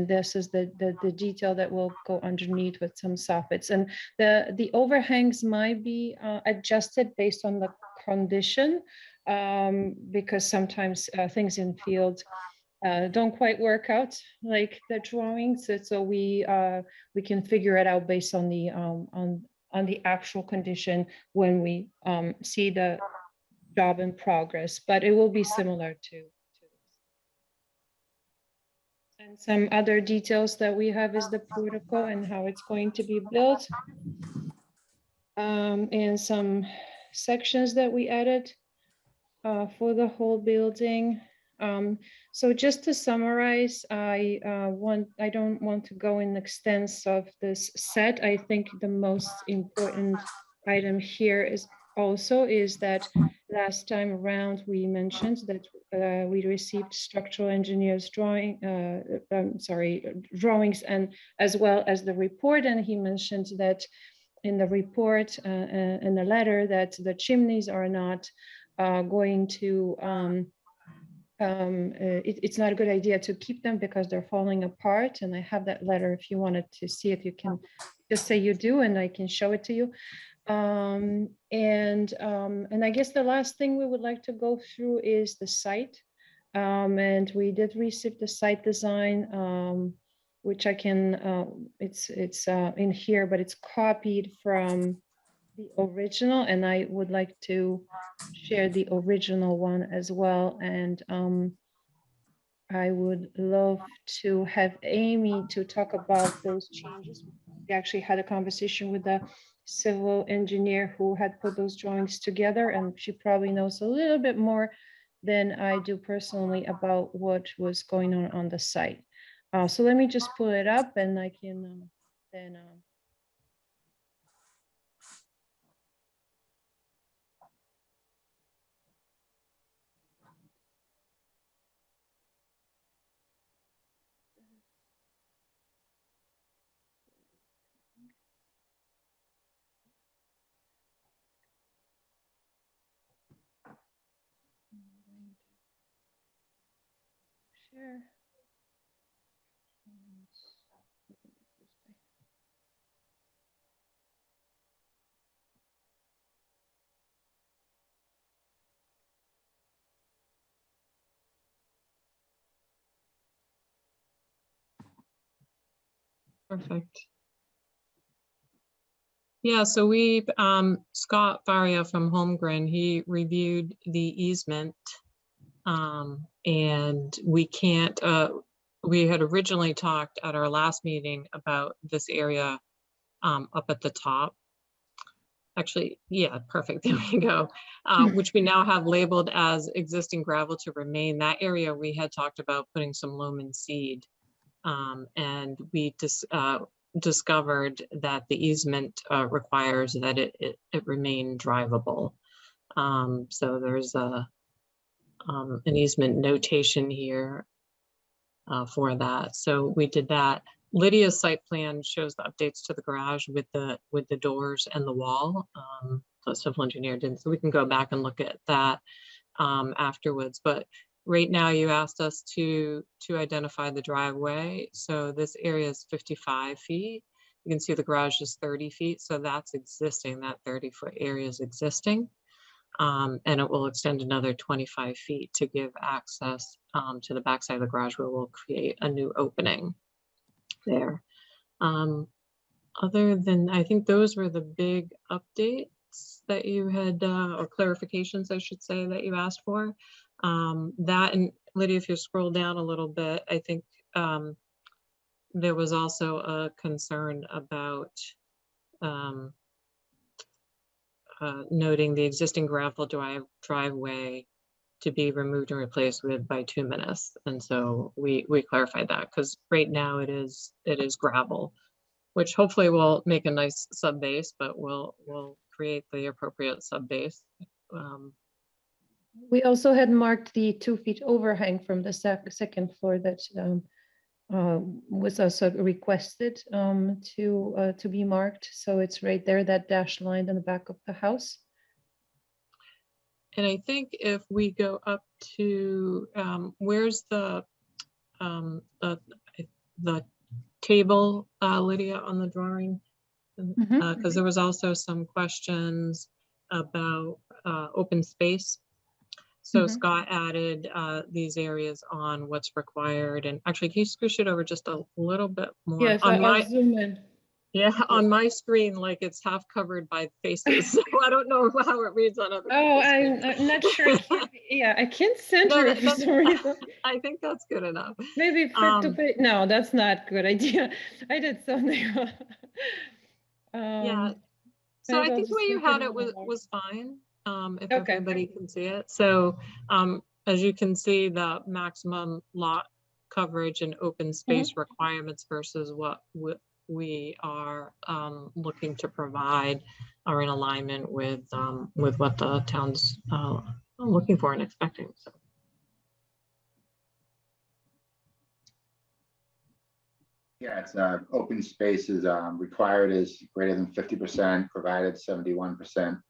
this is the detail that will go underneath with some soffits. And the overhangs might be adjusted based on the condition, because sometimes things in field don't quite work out like the drawings. So we can figure it out based on the actual condition when we see the job in progress, but it will be similar to this. And some other details that we have is the portico and how it's going to be built. And some sections that we added for the whole building. So just to summarize, I don't want to go in extents of this set. I think the most important item here is that last time around we mentioned that we received structural engineers drawings and as well as the report, and he mentioned that in the report in the letter that the chimneys are not going to it's not a good idea to keep them because they're falling apart. And I have that letter if you wanted to see it, you can just say you do and I can show it to you. And I guess the last thing we would like to go through is the site. And we did receive the site design, which I can, it's in here, but it's copied from the original, and I would like to share the original one as well. And I would love to have Amy to talk about those changes. We actually had a conversation with the civil engineer who had put those drawings together, and she probably knows a little bit more than I do personally about what was going on the site. So let me just pull it up and I can then share. Perfect. Yeah, so we, Scott Faria from Holmgren, he reviewed the easement. And we can't, we had originally talked at our last meeting about this area up at the top. actually, yeah, perfect. There we go. Which we now have labeled as existing gravel to remain. That area we had talked about putting some loam and seed. And we discovered that the easement requires that it remain drivable. So there's an easement notation here for that. So we did that. Lydia's site plan shows the updates to the garage with the doors and the wall. The civil engineer didn't, so we can go back and look at that afterwards. But right now you asked us to identify the driveway. So this area is 55 feet. You can see the garage is 30 feet. So that's existing, that 30-foot area is existing. And it will extend another 25 feet to give access to the backside of the garage where we'll create a new opening there. Other than, I think those were the big updates that you had, or clarifications, I should say, that you asked for. That, and Lydia, if you scroll down a little bit, I think there was also a concern about noting the existing gravel driveway to be removed and replaced with bituminous. And so we clarified that because right now it is gravel, which hopefully will make a nice sub base, but we'll create the appropriate sub base. We also had marked the 2 feet overhang from the second floor that was also requested to be marked. So it's right there, that dashed line in the back of the house. And I think if we go up to, where's the table, Lydia, on the drawing? Because there was also some questions about open space. So Scott added these areas on what's required. And actually, can you squish it over just a little bit more? Yes, I'll zoom in. Yeah, on my screen, like it's half covered by faces. So I don't know how it reads on other. Oh, I'm not sure. Yeah, I can't center it for some reason. I think that's good enough. Maybe flip to page. No, that's not a good idea. I did something. Yeah. So I think the way you had it was fine. If everybody can see it. So as you can see, the maximum lot coverage and open space requirements versus what we are looking to provide are in alignment with what the town's looking for and expecting. So. Yeah, it's open space is required is greater than 50%, provided 71%.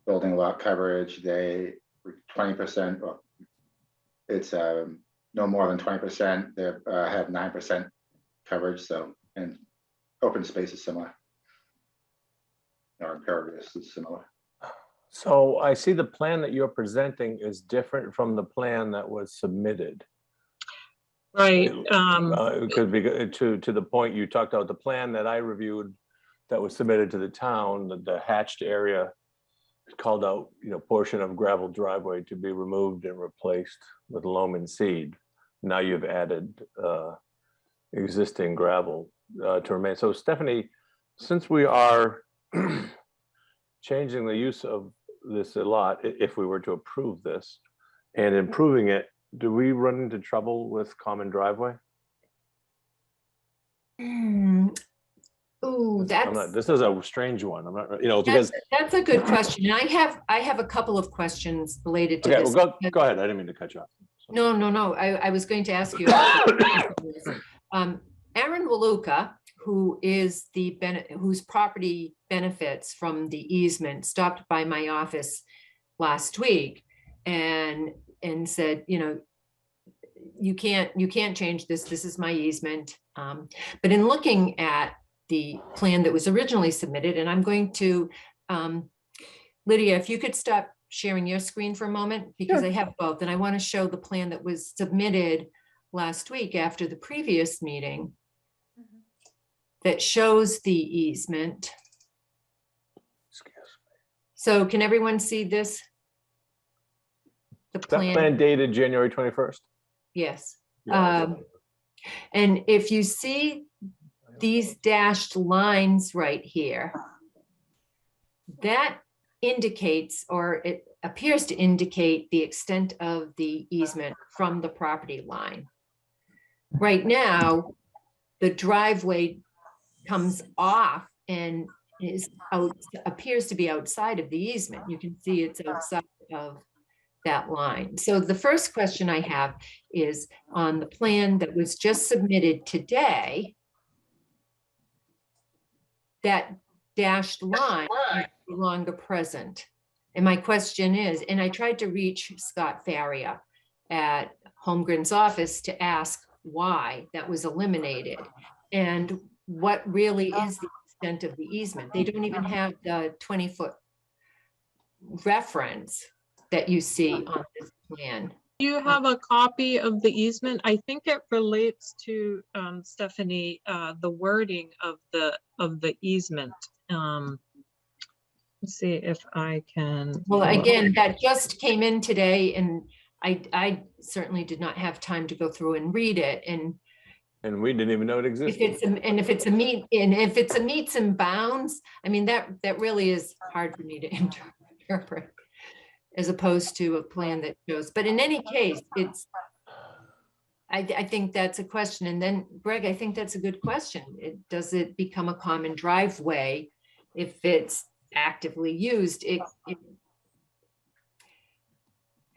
Building lot coverage, they 20%. Well, it's no more than 20%. They have 9% coverage. So, and open space is similar. Or impervious is similar. So I see the plan that you're presenting is different from the plan that was submitted. Right. Because to the point you talked about, the plan that I reviewed that was submitted to the town, the hatched area called out, portion of gravel driveway to be removed and replaced with loam and seed. Now you've added existing gravel to remain. So Stephanie, since we are changing the use of this a lot, if we were to approve this and improving it, do we run into trouble with common driveway? Ooh, this is a strange one. I'm not, because that's a good question. And I have a couple of questions related to this. Well, go ahead. I didn't mean to cut you off. No. I was going to ask you. Aaron Waluka, whose property benefits from the easement, stopped by my office last week and said, you can't change this. This is my easement. But in looking at the plan that was originally submitted, and I'm going to, Lydia, if you could stop sharing your screen for a moment, because I have both, and I want to show the plan that was submitted last week after the previous meeting that shows the easement. So can everyone see this? The plan. That plan dated January 21st? Yes. And if you see these dashed lines right here, that indicates, or it appears to indicate, the extent of the easement from the property line. Right now, the driveway comes off and is out, appears to be outside of the easement. You can see it's outside of that line. So the first question I have is on the plan that was just submitted today, that dashed line is no longer present. And my question is, and I tried to reach Scott Faria at Holmgren's office to ask why that was eliminated and what really is the extent of the easement. They don't even have the 20-foot reference that you see on this plan. Do you have a copy of the easement? I think it relates to, Stephanie, the wording of the easement. Let's see if I can. Well, again, that just came in today, and I certainly did not have time to go through and read it. And we didn't even know it If existed. it's a meets and bounds, I mean, that really is hard for me to interpret, as opposed to a plan that shows. But in any case, I think that's a question. And then Greg, I think that's a good question. Does it become a common driveway if it's actively used?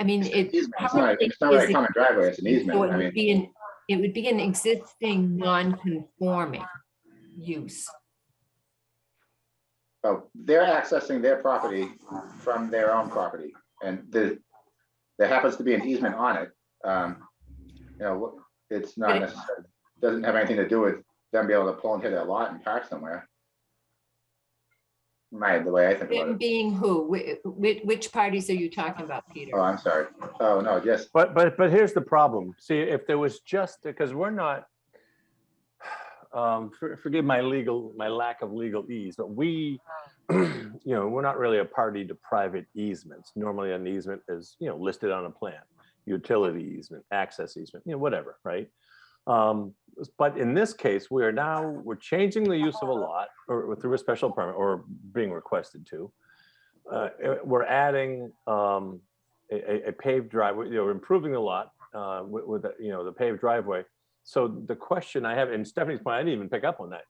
I mean, It's not really a common driveway, it's an easement. So I mean, it would be an existing non-conforming use. well, they're accessing their property from their own property, and there happens to be an easement on it. You know, it's not necessarily, doesn't have anything to do with them being able to pull into their lot and park somewhere. The way I think about Them it. being who? Which parties are you talking about, Peter? Oh, I'm sorry. Oh, no, just, But here's the problem. See, if there was just, because we're not, forgive my lack of legal ease, but we, you know, we're not really a party to private easements. Normally an easement is, you know, listed on a plan, utility easement, access easement, you know, whatever, right? But in this case, we're changing the use of a lot or through a special permit or being requested to. We're adding a paved driveway, you know, improving the lot with you know, the paved driveway. So the question I have, and Stephanie's point, I didn't even pick up on that.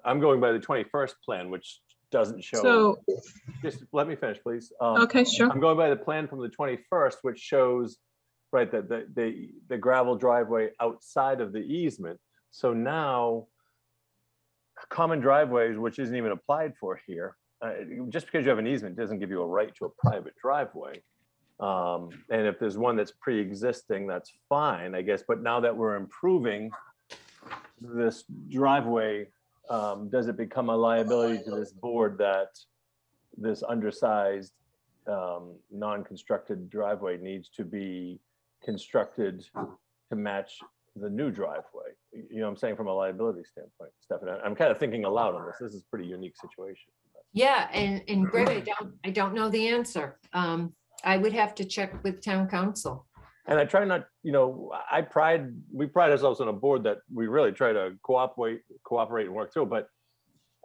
I'm going by the 21st plan, which doesn't show. So, just let me finish, please. okay, sure. I'm going by the plan from the 21st, which shows, right, that the gravel driveway outside of the easement. So now common driveways, which isn't even applied for here, just because you have an easement doesn't give you a right to a private driveway. And if there's one that's pre-existing, that's fine, I guess. But now that we're improving this driveway, does it become a liability to this board that this undersized non-constructed driveway needs to be constructed to match the new driveway? You know what I'm saying, from a liability standpoint, Stephanie? I'm kind of thinking aloud on this. This is a pretty unique situation. Yeah, and Greg, I don't know the answer. I would have to check with town council. And I try not, you know, we pride ourselves on a board that we really try to cooperate and work through. But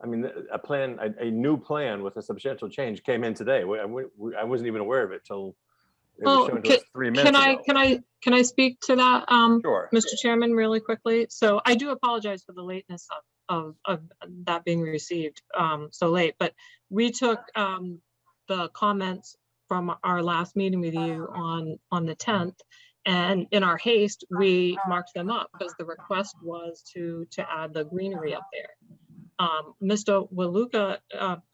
I mean, a new plan with a substantial change came in today. I wasn't even aware of it till it was shown to us 3 minutes ago. Can I speak to that, Sure. Mr. Chairman, really quickly? So I do apologize for the lateness of that being received so late, but we took the comments from our last meeting with you on the 10th, and in our haste, we marked them up because the request was to add the greenery up there. Mr. Waluka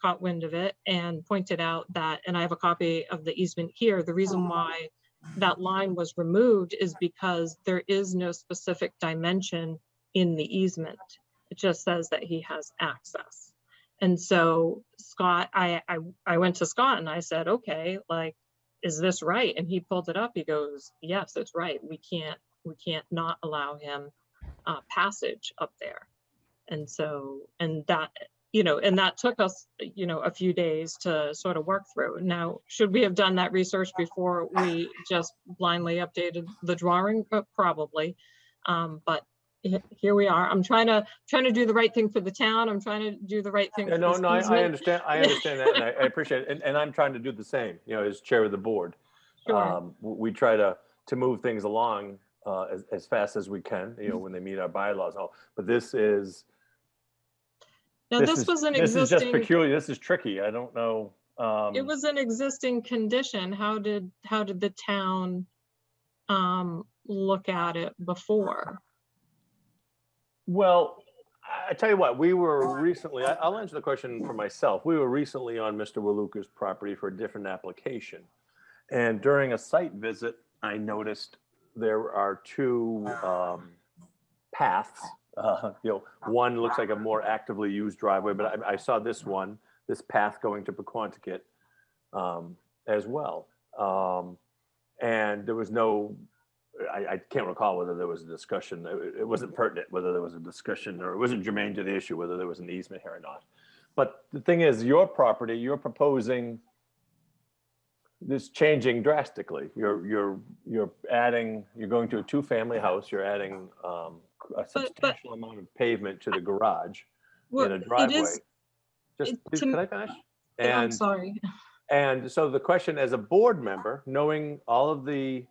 caught wind of it and pointed out that, and I have a copy of the easement here, the reason why that line was removed is because there is no specific dimension in the easement. It just says that he has access. And so Scott, I went to Scott and I said, okay, like, is this right? And he pulled it up. He goes, yes, it's right. We can't not allow him passage up there. And so, and that, you know, and that took us, you know, a few days to sort of work through. Now, should we have done that research before we just blindly updated the drawing? Probably. But here we are. I'm trying to do the right thing for the town. I'm trying to do the right thing. Yeah, for no, this no, I easement. understand. I understand that, and I appreciate it. And I'm trying to do the same, as chair of the board. Sure. We try to move things along as fast as we can, when they meet our bylaws. And all. But this is Now, this was an this is just existing, peculiar. This is tricky. I don't know. it was an existing condition. How did the town look at it before? Well, I tell you what, we were recently, I'll answer the question for myself. We were recently on Mr. Waluka's property for a different application. And during a site visit, I noticed there are two paths. One looks like a more actively used driveway, but I saw this path going to Pequantucket as well. And there was no, I can't recall whether there was a discussion. It wasn't pertinent whether there was a discussion, or it wasn't germane to the issue whether there was an easement here or not. But the thing is, your property, you're proposing this changing drastically. You're going to a two-family house. You're adding a substantial amount of pavement to the garage in a driveway. Please, can I finish? I'm sorry. And so the question, as a board member, knowing all of the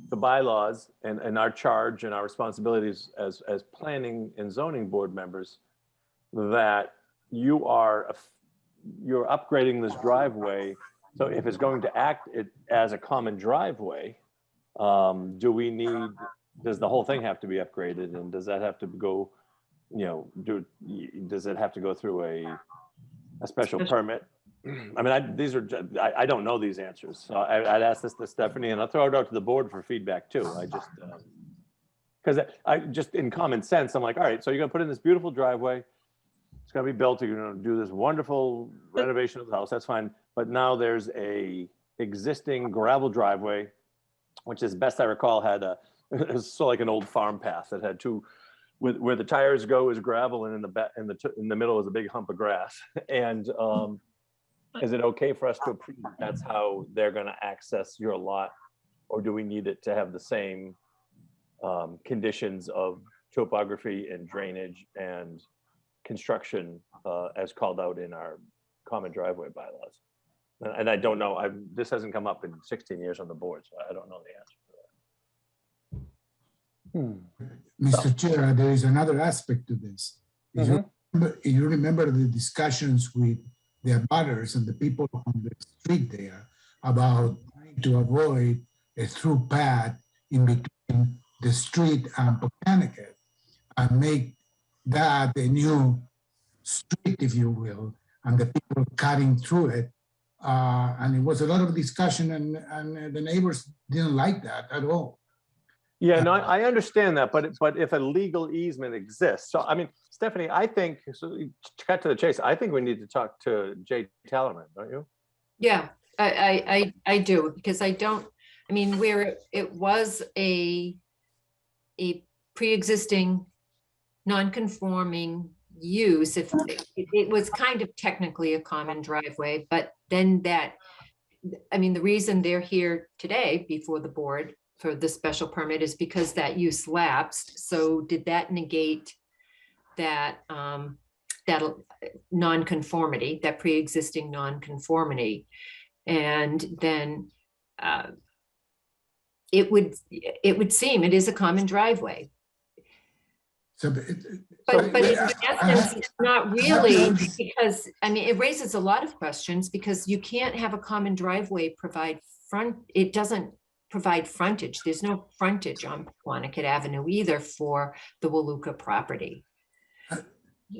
bylaws and our charge and our responsibilities as planning and zoning board members, that you're upgrading this driveway. So if it's going to act as a common driveway, does the whole thing have to be upgraded? And does that have to go, does it have to go through a special permit? I mean, I don't know these answers. So I'd ask this to Stephanie, and I'll throw it out to the board for feedback too. Because I just in common sense, I'm like, all right, so you're gonna put in this beautiful driveway. It's gonna be built. You're gonna do this wonderful renovation of the house. That's fine. But now there's a existing gravel driveway, which, as best I recall, had it was sort of like an old farm path that had two. Where the tires go is gravel, and in the middle is a big hump of grass. And is it okay for us to approve that's how they're going to access your lot, or do we need it to have the same conditions of topography and drainage and construction as called out in our common driveway bylaws? And I don't know. This hasn't come up in 16 years on the board, so I don't know the answer to that. Mr. Chair, there is another aspect to this. You remember the discussions with the abutters and the people on the street there about trying to avoid a through path in between the street and Pequantucket and make that a new street, if you will, and the people cutting through it. And it was a lot of discussion, and the neighbors didn't like that at all. Yeah, no, I understand that, but if a legal easement exists, so I mean, Stephanie, I think, so to cut to the chase, I think we need to talk to Jay Tallerman, don't you? Yeah, I do, because where it was a pre-existing non-conforming use, if it was kind of technically a common driveway, but then the reason they're here today before the board for the special permit is because that use lapsed. So did that negate that non-conformity, that pre-existing non-conformity? And then it would seem it is a common driveway. So, but in essence, it's not really, because it raises a lot of questions, because you can't have a common driveway provide front. It doesn't provide frontage. There's no frontage on Pequantucket Avenue either for the Waluka property.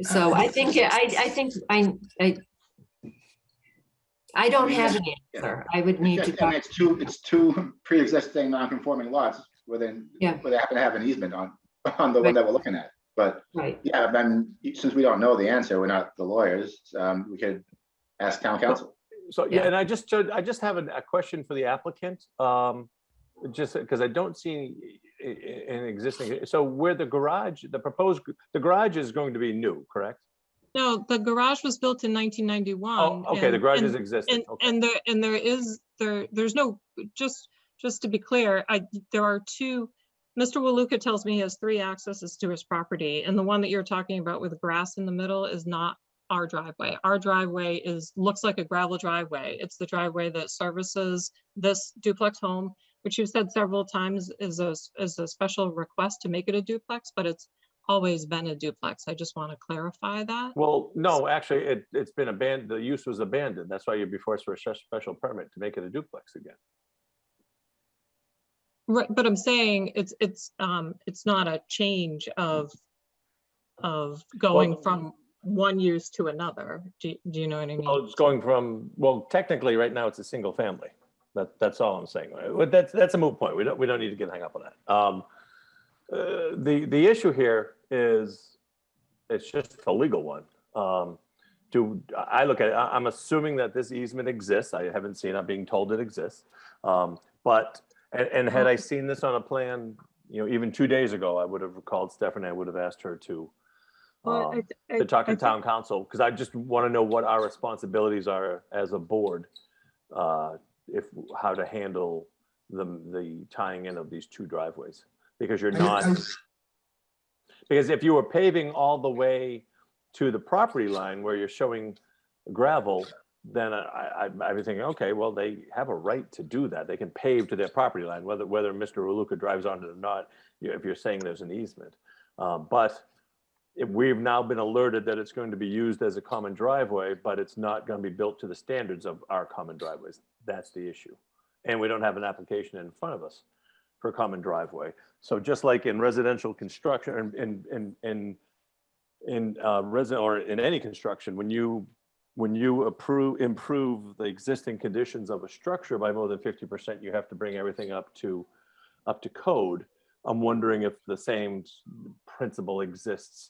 So I don't have an answer. I would need to talk. It's two pre-existing non-conforming lots where they happen to have an easement on the one that we're looking at. But yeah, since we don't know the answer, we're not the lawyers. We could ask town council. So and I just have a question for the applicant. Just because I don't see an existing. So where the garage is going to be new, correct? No, the garage was built in 1991. Oh, okay. The garage is existing. There's no, just to be clear, there are two Mr. Waluka tells me he has 3 accesses to his property, and the one that you're talking about with grass in the middle is not our driveway. Our driveway looks like a gravel driveway. It's the driveway that services this duplex home, which you've said several times is a special request to make it a duplex, but it's always been a duplex. I just want to clarify that. Well, no, actually, it's been abandoned. The use was abandoned. That's why you'd be forced for a special permit to make it a duplex again. Right, but I'm saying it's not a change of going Well, from one use to another. Do you know what I mean? Well, it's going from, well, technically, right now, it's a single family. That's all I'm saying. But that's a moot point. We don't need to get hung up on that. The issue here is, it's just a legal one. I look at it, I'm assuming that this easement exists. I haven't seen it. I'm being told it exists. But had I seen this on a plan, even 2 days ago, I would have called Stephanie. I would have asked her to talk to town council, because I just want to know what our responsibilities are as a board, how to handle the tying in of these 2 driveways, because you're not. Because if you were paving all the way to the property line where you're showing gravel, then I'd be thinking, okay, well, they have a right to do that. They can pave to their property line, whether Mr. Waluka drives on it or not, if you're saying there's an easement. But we've now been alerted that it's going to be used as a common driveway, but it's not going to be built to the standards of our common driveways. That's the issue. And we don't have an application in front of us for a common driveway. So just like in residential construction, or in any construction, when you improve the existing conditions of a structure by more than 50%, you have to bring everything up to code. I'm wondering if the same principle exists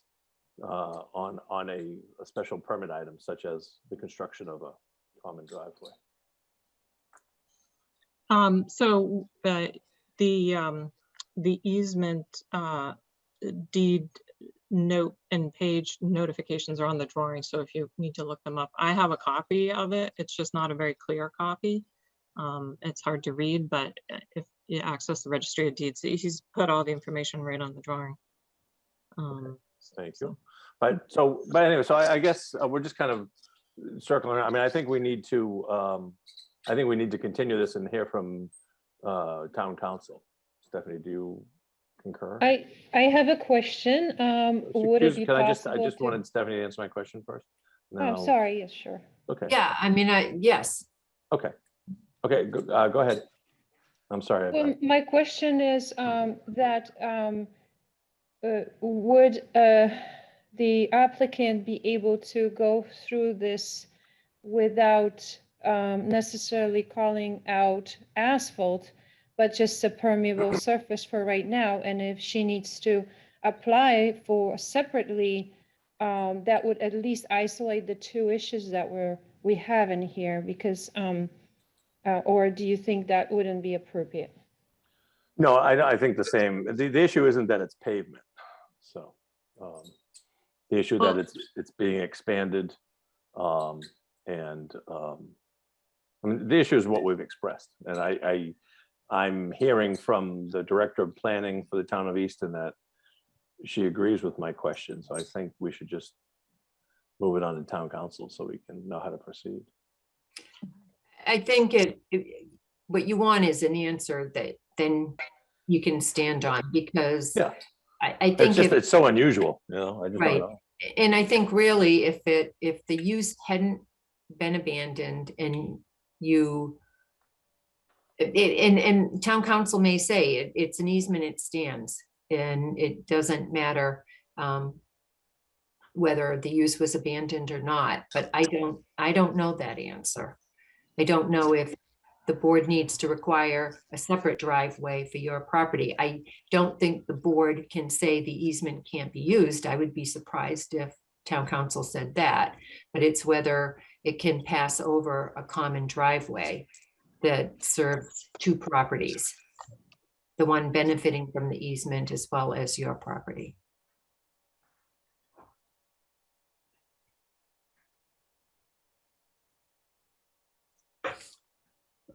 on a special permit item, such as the construction of a common driveway. So the easement deed note and page notifications are on the drawing, so if you need to look them up, I have a copy of it. It's just not a very clear copy. It's hard to read, but if you access the registry of deeds, he's put all the information right on the drawing. Thank you. But anyway, so I guess we're just kind of circling around. I mean, I think we need to continue this and hear from town council. Stephanie, do you concur? I have a question. Would it be possible I just wanted Stephanie to answer my question first. Oh, I'm sorry. Yes, sure. Okay. Yeah, I mean, yes. Okay. Go ahead. I'm sorry. Well, my question is would the applicant be able to go through this without necessarily calling out asphalt, but just a permeable surface for right now? And if she needs to apply for separately, that would at least isolate the 2 issues that we have in here, because or do you think that wouldn't be appropriate? No, I think the same. The issue isn't that it's pavement. So the issue that it's being expanded, I mean, the issue is what we've expressed. And I'm hearing from the director of planning for the town of Easton that she agrees with my question. So I think we should just move it on to town council so we can know how to proceed. I think what you want is an answer that then you can stand on, because Yeah. I think it's so unusual, I just right. don't know. And I think really if the use hadn't been abandoned and and town council may say it's an easement, it stands, and it doesn't matter whether the use was abandoned or not. But I don't know that answer. I don't know if the board needs to require a separate driveway for your property. I don't think the board can say the easement can't be used. I would be surprised if town council said that, but it's whether it can pass over a common driveway that serves 2 properties, the one benefiting from the easement as well as your property.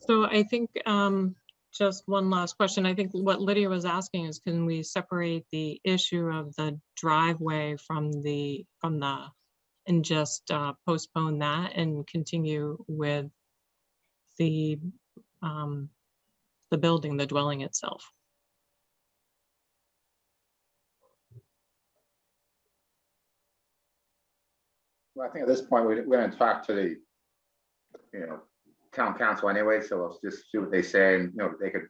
So I think Just one last question. I think what Lydia was asking is, can we separate the issue of the driveway from the, and just postpone that and continue with the building, the dwelling itself? Well, I think at this point, we're going to talk to the, town council anyway, so let's just see what they say, and, they could,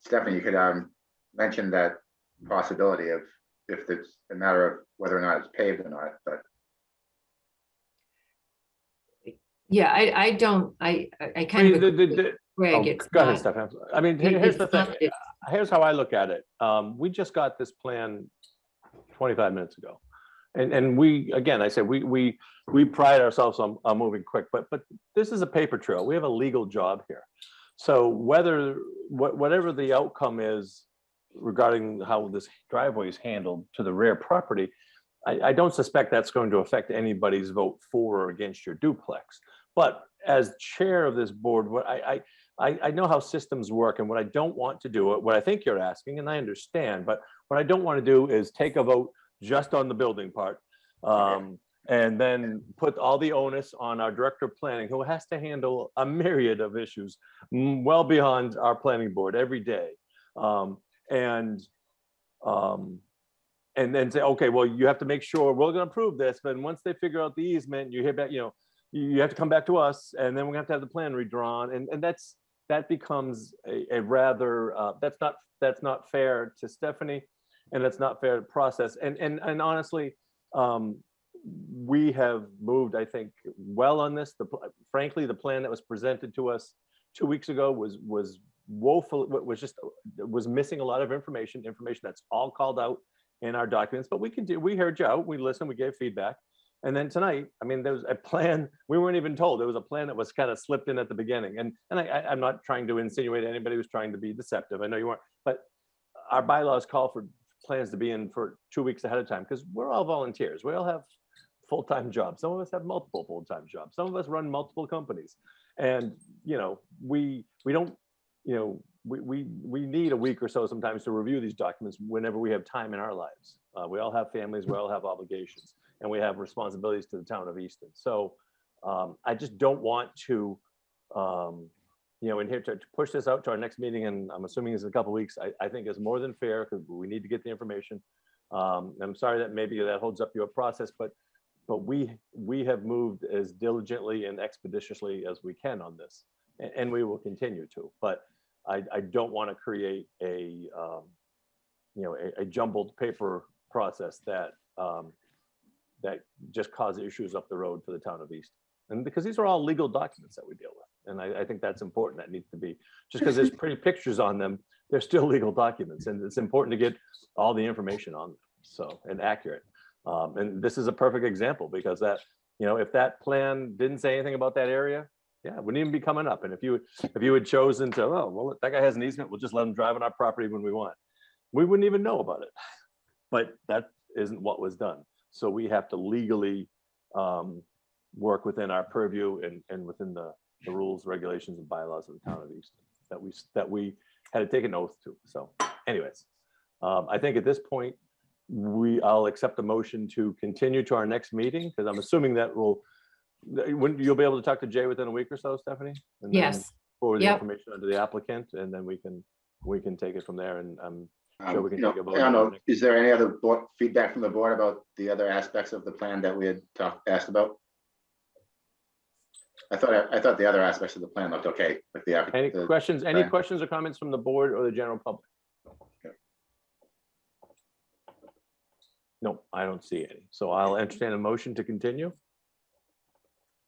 Stephanie, you could mention that possibility of if it's a matter of whether or not it's paved or not, but. Yeah, I kind of agree with Greg. It's Go ahead, not- Stephanie. I mean, it- here's the it's thing. not- Here's how I look at it. We just got this plan 25 minutes ago. And we, again, I said, we pride ourselves on moving quick, but this is a paper trail. We have a legal job here. So whatever the outcome is regarding how this driveway is handled to the rear property, I don't suspect that's going to affect anybody's vote for or against your duplex. But as chair of this board, what I know how systems work, and what I don't want to do, what I think you're asking, and I understand, but what I don't want to do is take a vote just on the building part, and then put all the onus on our director of planning, who has to handle a myriad of issues well beyond our planning board every day. And then say, okay, well, you have to make sure we're going to approve this, but once they figure out the easement, you hear back, you have to come back to us, and then we're going to have the plan redrawn, and that becomes a rather that's not fair to Stephanie, and that's not fair to process. And honestly, we have moved, I think, well on this. Frankly, the plan that was presented to us 2 weeks ago was woeful. Was missing a lot of information that's all called out in our documents. But we heard you out, we listened, we gave feedback. And then tonight, I mean, there was a plan, we weren't even told. There was a plan that was kind of slipped in at the beginning. And I'm not trying to insinuate anybody was trying to be deceptive. I know you weren't, but our bylaws call for plans to be in for 2 weeks ahead of time, because we're all volunteers. We all have full-time jobs. Some of us have multiple full-time jobs. Some of us run multiple companies. And, we don't, we need a week or so sometimes to review these documents whenever we have time in our lives. We all have families, we all have obligations, and we have responsibilities to the town of Easton. So I just don't want to, and here to push this out to our next meeting, and I'm assuming it's in a couple of weeks, I think is more than fair, because we need to get the information. I'm sorry that maybe that holds up your process, but we have moved as diligently and expeditiously as we can on this, and we will continue to. But I don't want to create a jumbled paper process that just causes issues up the road for the town of Easton. And because these are all legal documents that we deal with. And I think that's important. That needs to be, just because there's pretty pictures on them, they're still legal documents. And it's important to get all the information on them, and accurate. And this is a perfect example, because that, if that plan didn't say anything about that area, yeah, it wouldn't even be coming up. And if you had chosen to, oh, well, that guy has an easement, we'll just let him drive on our property when we want, we wouldn't even know about it. But that isn't what was done. So we have to legally work within our purview and within the rules, regulations, and bylaws of the town of Easton that we had to take an oath to. So anyways, I think at this point, I'll accept a motion to continue to our next meeting, because I'm assuming that you'll be able to talk to Jay within a week or so, Stephanie? And then Yes. forward the information onto the applicant, and then we can take it from there. And I'm sure we can take a vote. I don't know, is there any other feedback from the board about the other aspects of the plan that we had asked about? I thought the other aspects of the plan looked okay with the applicant. Any questions? Any questions or comments from the board or the general public? No, I don't see any. So I'll entertain a motion to continue.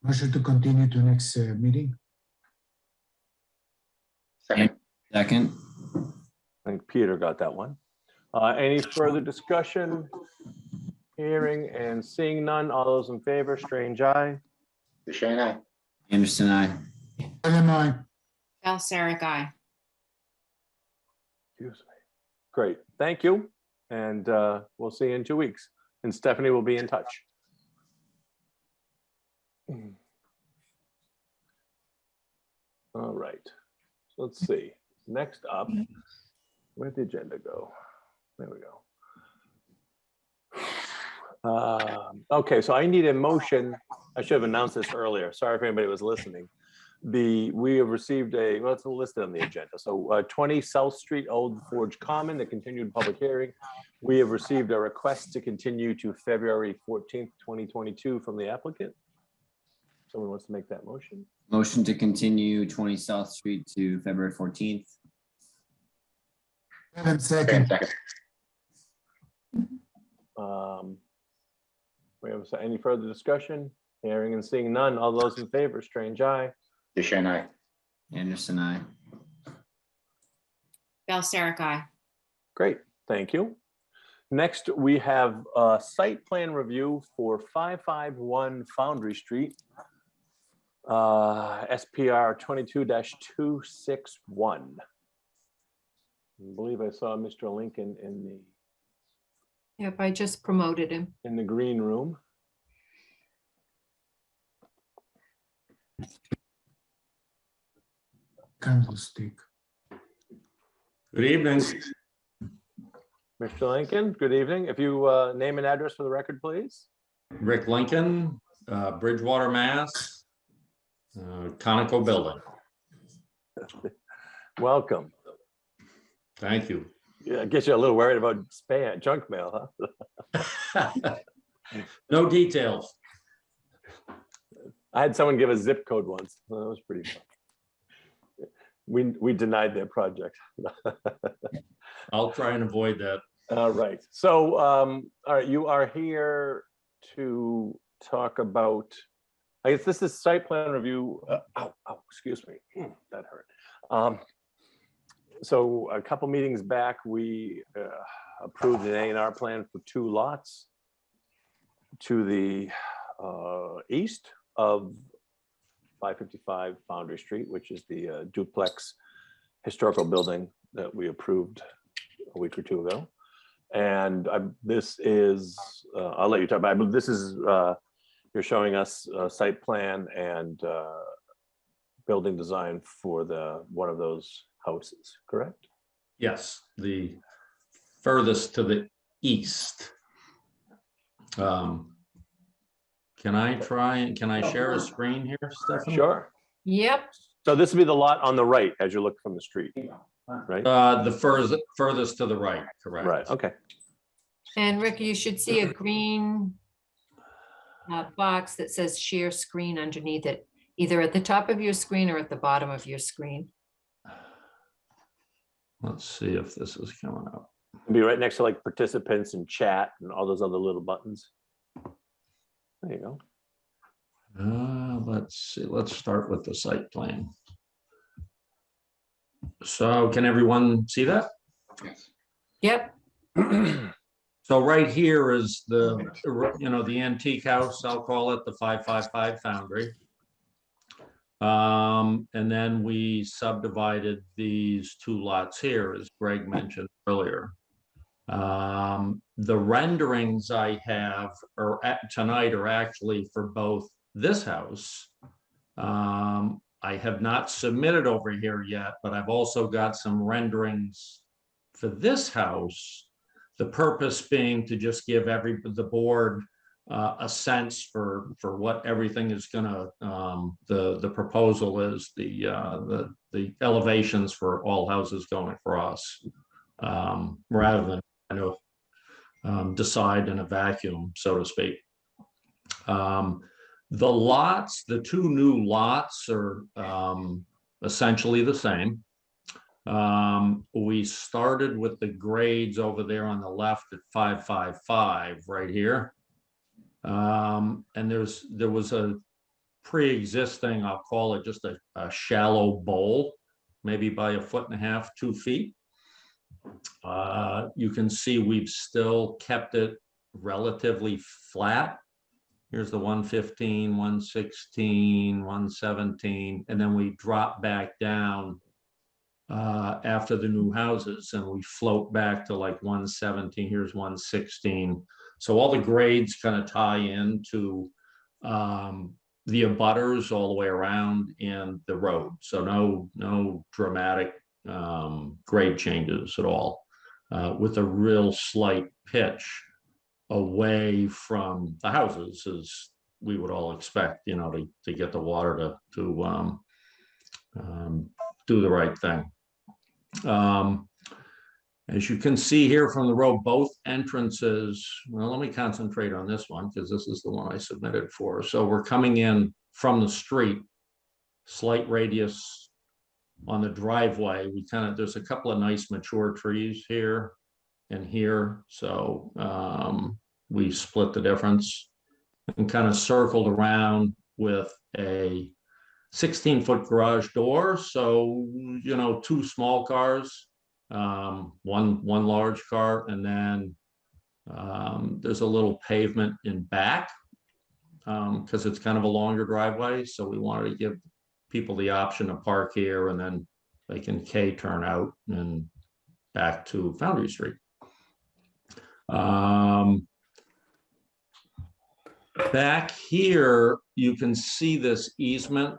Motion to continue to next meeting. Second. Second. I think Peter got that one. Any further discussion? Hearing and seeing none. All those in favor, Strange eye. Shane, aye. Anderson, aye. Balsaric, aye. Excuse me. Great, thank you. And we'll see you in 2 weeks. And Stephanie will be in touch. All right, so let's see. next up, where'd the agenda go? There we go. Okay, so I need a motion. I should have announced this earlier. Sorry if anybody was listening. We have received well, it's listed on the agenda. So 20 South Street, Old Forge Common, the continued public hearing. We have received a request to continue to February 14th, 2022 from the applicant. Someone wants to make that motion? Motion to continue 20 South Street to February 14th. Kevin, second. We have any further discussion? Hearing and seeing none. All those in favor, Strange eye. DeShane, aye. Anderson, I. Balsaric, aye. Great, thank you. Next, we have a site plan review for 551 Foundry Street. SPR 22-261. I believe I saw Mr. Lincoln Yep, I just promoted him. in the green room. Candlestick. Good evening. Mr. Lincoln, good evening. If you name and address for the record, please. Rick Lincoln, Bridgewater, Mass. Conoco building. Welcome. Thank you. Yeah, I guess you're a little worried about spam, junk mail, huh? No details. I had someone give a zip code once. That was pretty fun. We denied their project. I'll try and avoid that. All right. So, all right, you are here to talk about, I guess this is site plan review. Excuse me. That hurt. So a couple meetings back, we approved an A&R plan for 2 lots to the east of 555 Foundry Street, which is the duplex historical building that we approved a week or 2 ago. And this is, I'll let you talk about it, but this is, you're showing us a site plan and building design for one of those houses, correct? Yes, the furthest to the east. Can I share a screen here, Stephanie? Sure. Yep, So this would be the lot on the right as you look from the street, right? The furthest to the right, correct. Right, okay. and Rick, you should see a green box that says share screen underneath it, either at the top of your screen or at the bottom of your screen. Let's see if this is coming up. It'll be right next to like participants and chat and all those other little buttons. There you go. Let's see, let's start with the site plan. So can everyone see that? Yes. Yep, So right here is the antique house, I'll call it the 555 Foundry. And then we subdivided these 2 lots here, as Greg mentioned earlier. The renderings I have tonight are actually for both this house. I have not submitted over here yet, but I've also got some renderings for this house. The purpose being to just give the board a sense for what everything is gonna, the proposal is, the elevations for all houses going across, rather than decide in a vacuum, so to speak. The lots, the 2 new lots are essentially the same. We started with the grades over there on the left at 555 right here. And there was a pre-existing, I'll call it just a shallow bowl, maybe by 1.5 feet, 2 feet. You can see we've still kept it relatively flat. Here's the 115, 116, 117, and then we drop back down after the new houses, and we float back to like 117. Here's 116. So all the grades kind of tie into the abutters all the way around in the road. So no dramatic grade changes at all, with a real slight pitch away from the houses, as we would all expect, you know, to get the water to do the right thing. As you can see here from the road, both entrances, well, let me concentrate on this one because this is the one I submitted for. So we're coming in from the street, slight radius on the driveway. There's a couple of nice mature trees here and here. So we split the difference and kind of circled around with a 16-foot garage door. So, you know, 2 small cars, one large car, and then there's a little pavement in back because it's kind of a longer driveway. So we wanted to give people the option to park here, and then they can K-turn out and back to Foundry Street. Back here, you can see this easement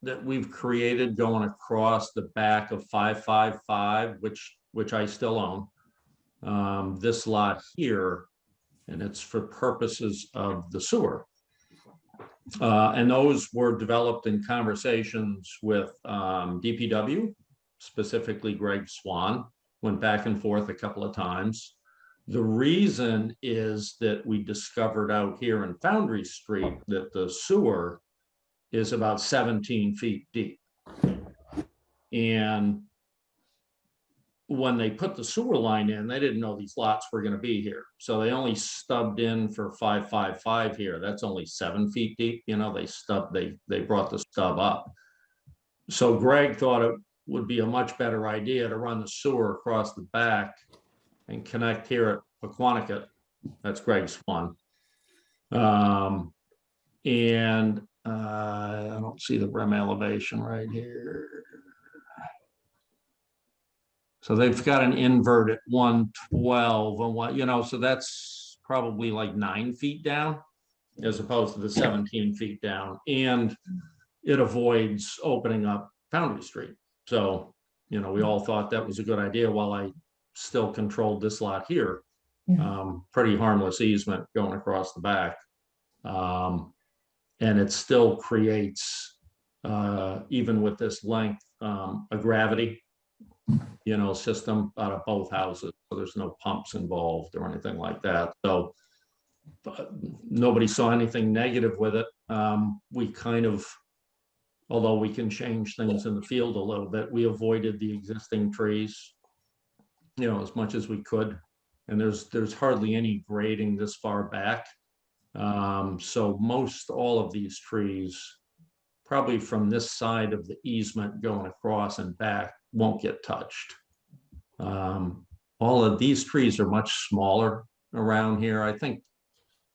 that we've created going across the back of 555, which I still own. This lot here, and it's for purposes of the sewer. And those were developed in conversations with DPW, specifically Greg Swan, went back and forth a couple of times. The reason is that we discovered out here in Foundry Street that the sewer is about 17 feet deep. And when they put the sewer line in, they didn't know these lots were going to be here. So they only stubbed in for 555 here. That's only 7 feet deep. You know, they brought the stub up. So Greg thought it would be a much better idea to run the sewer across the back and connect here at Pequannock. That's Greg Swan. And I don't see the rim elevation right here. So they've got an invert at 112 and what, you know, so that's probably like 9 feet down as opposed to the 17 feet down. And it avoids opening up Foundry Street. So, you know, we all thought that was a good idea while I still controlled this lot here. Pretty harmless easement going across the back. And it still creates, even with this length, a gravity, you know, system out of both houses. So there's no pumps involved or anything like that. So nobody saw anything negative with it. We kind of, although we can change things in the field a little bit, we avoided the existing trees, you know, as much as we could. And there's hardly any grading this far back. So most all of these trees, probably from this side of the easement going across and back, won't get touched. All of these trees are much smaller around here. I think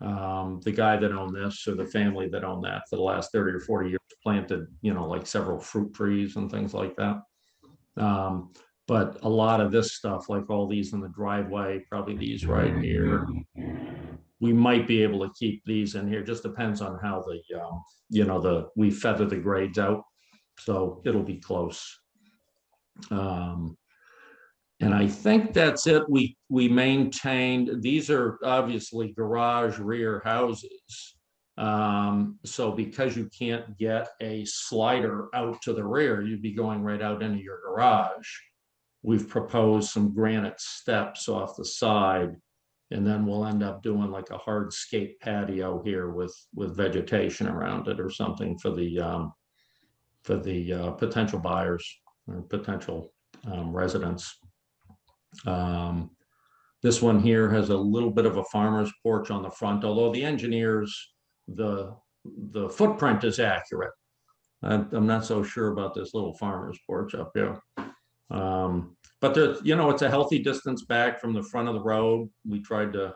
the guy that owned this, or the family that owned that for the last 30 or 40 years, planted, you know, like several fruit trees and things like that. But a lot of this stuff, like all these in the driveway, probably these right here, we might be able to keep these in here. Just depends on how the, you know, we feather the grades out. So it'll be close. And I think that's it. We maintained, these are obviously garage rear houses. So because you can't get a slider out to the rear, you'd be going right out into your garage. We've proposed some granite steps off the side, and then we'll end up doing like a hardscape patio here with vegetation around it or something for the potential buyers or potential residents. This one here has a little bit of a farmer's porch on the front, although the engineers, the footprint is accurate. I'm not so sure about this little farmer's porch up here. But there, you know, it's a healthy distance back from the front of the road. We tried to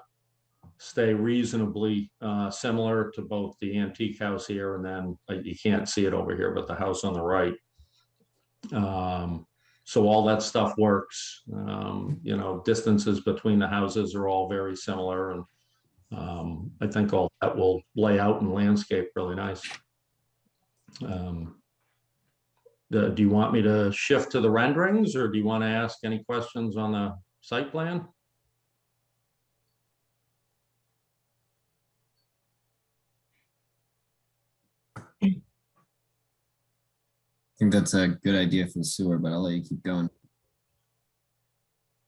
stay reasonably similar to both the antique house here and then you can't see it over here, but the house on the right. So all that stuff works. You know, distances between the houses are all very similar, and I think all that will lay out and landscape really nice. Do you want me to shift to the renderings, or do you want to ask any questions on the site plan? I think that's a good idea for the sewer, but I'll let you keep going.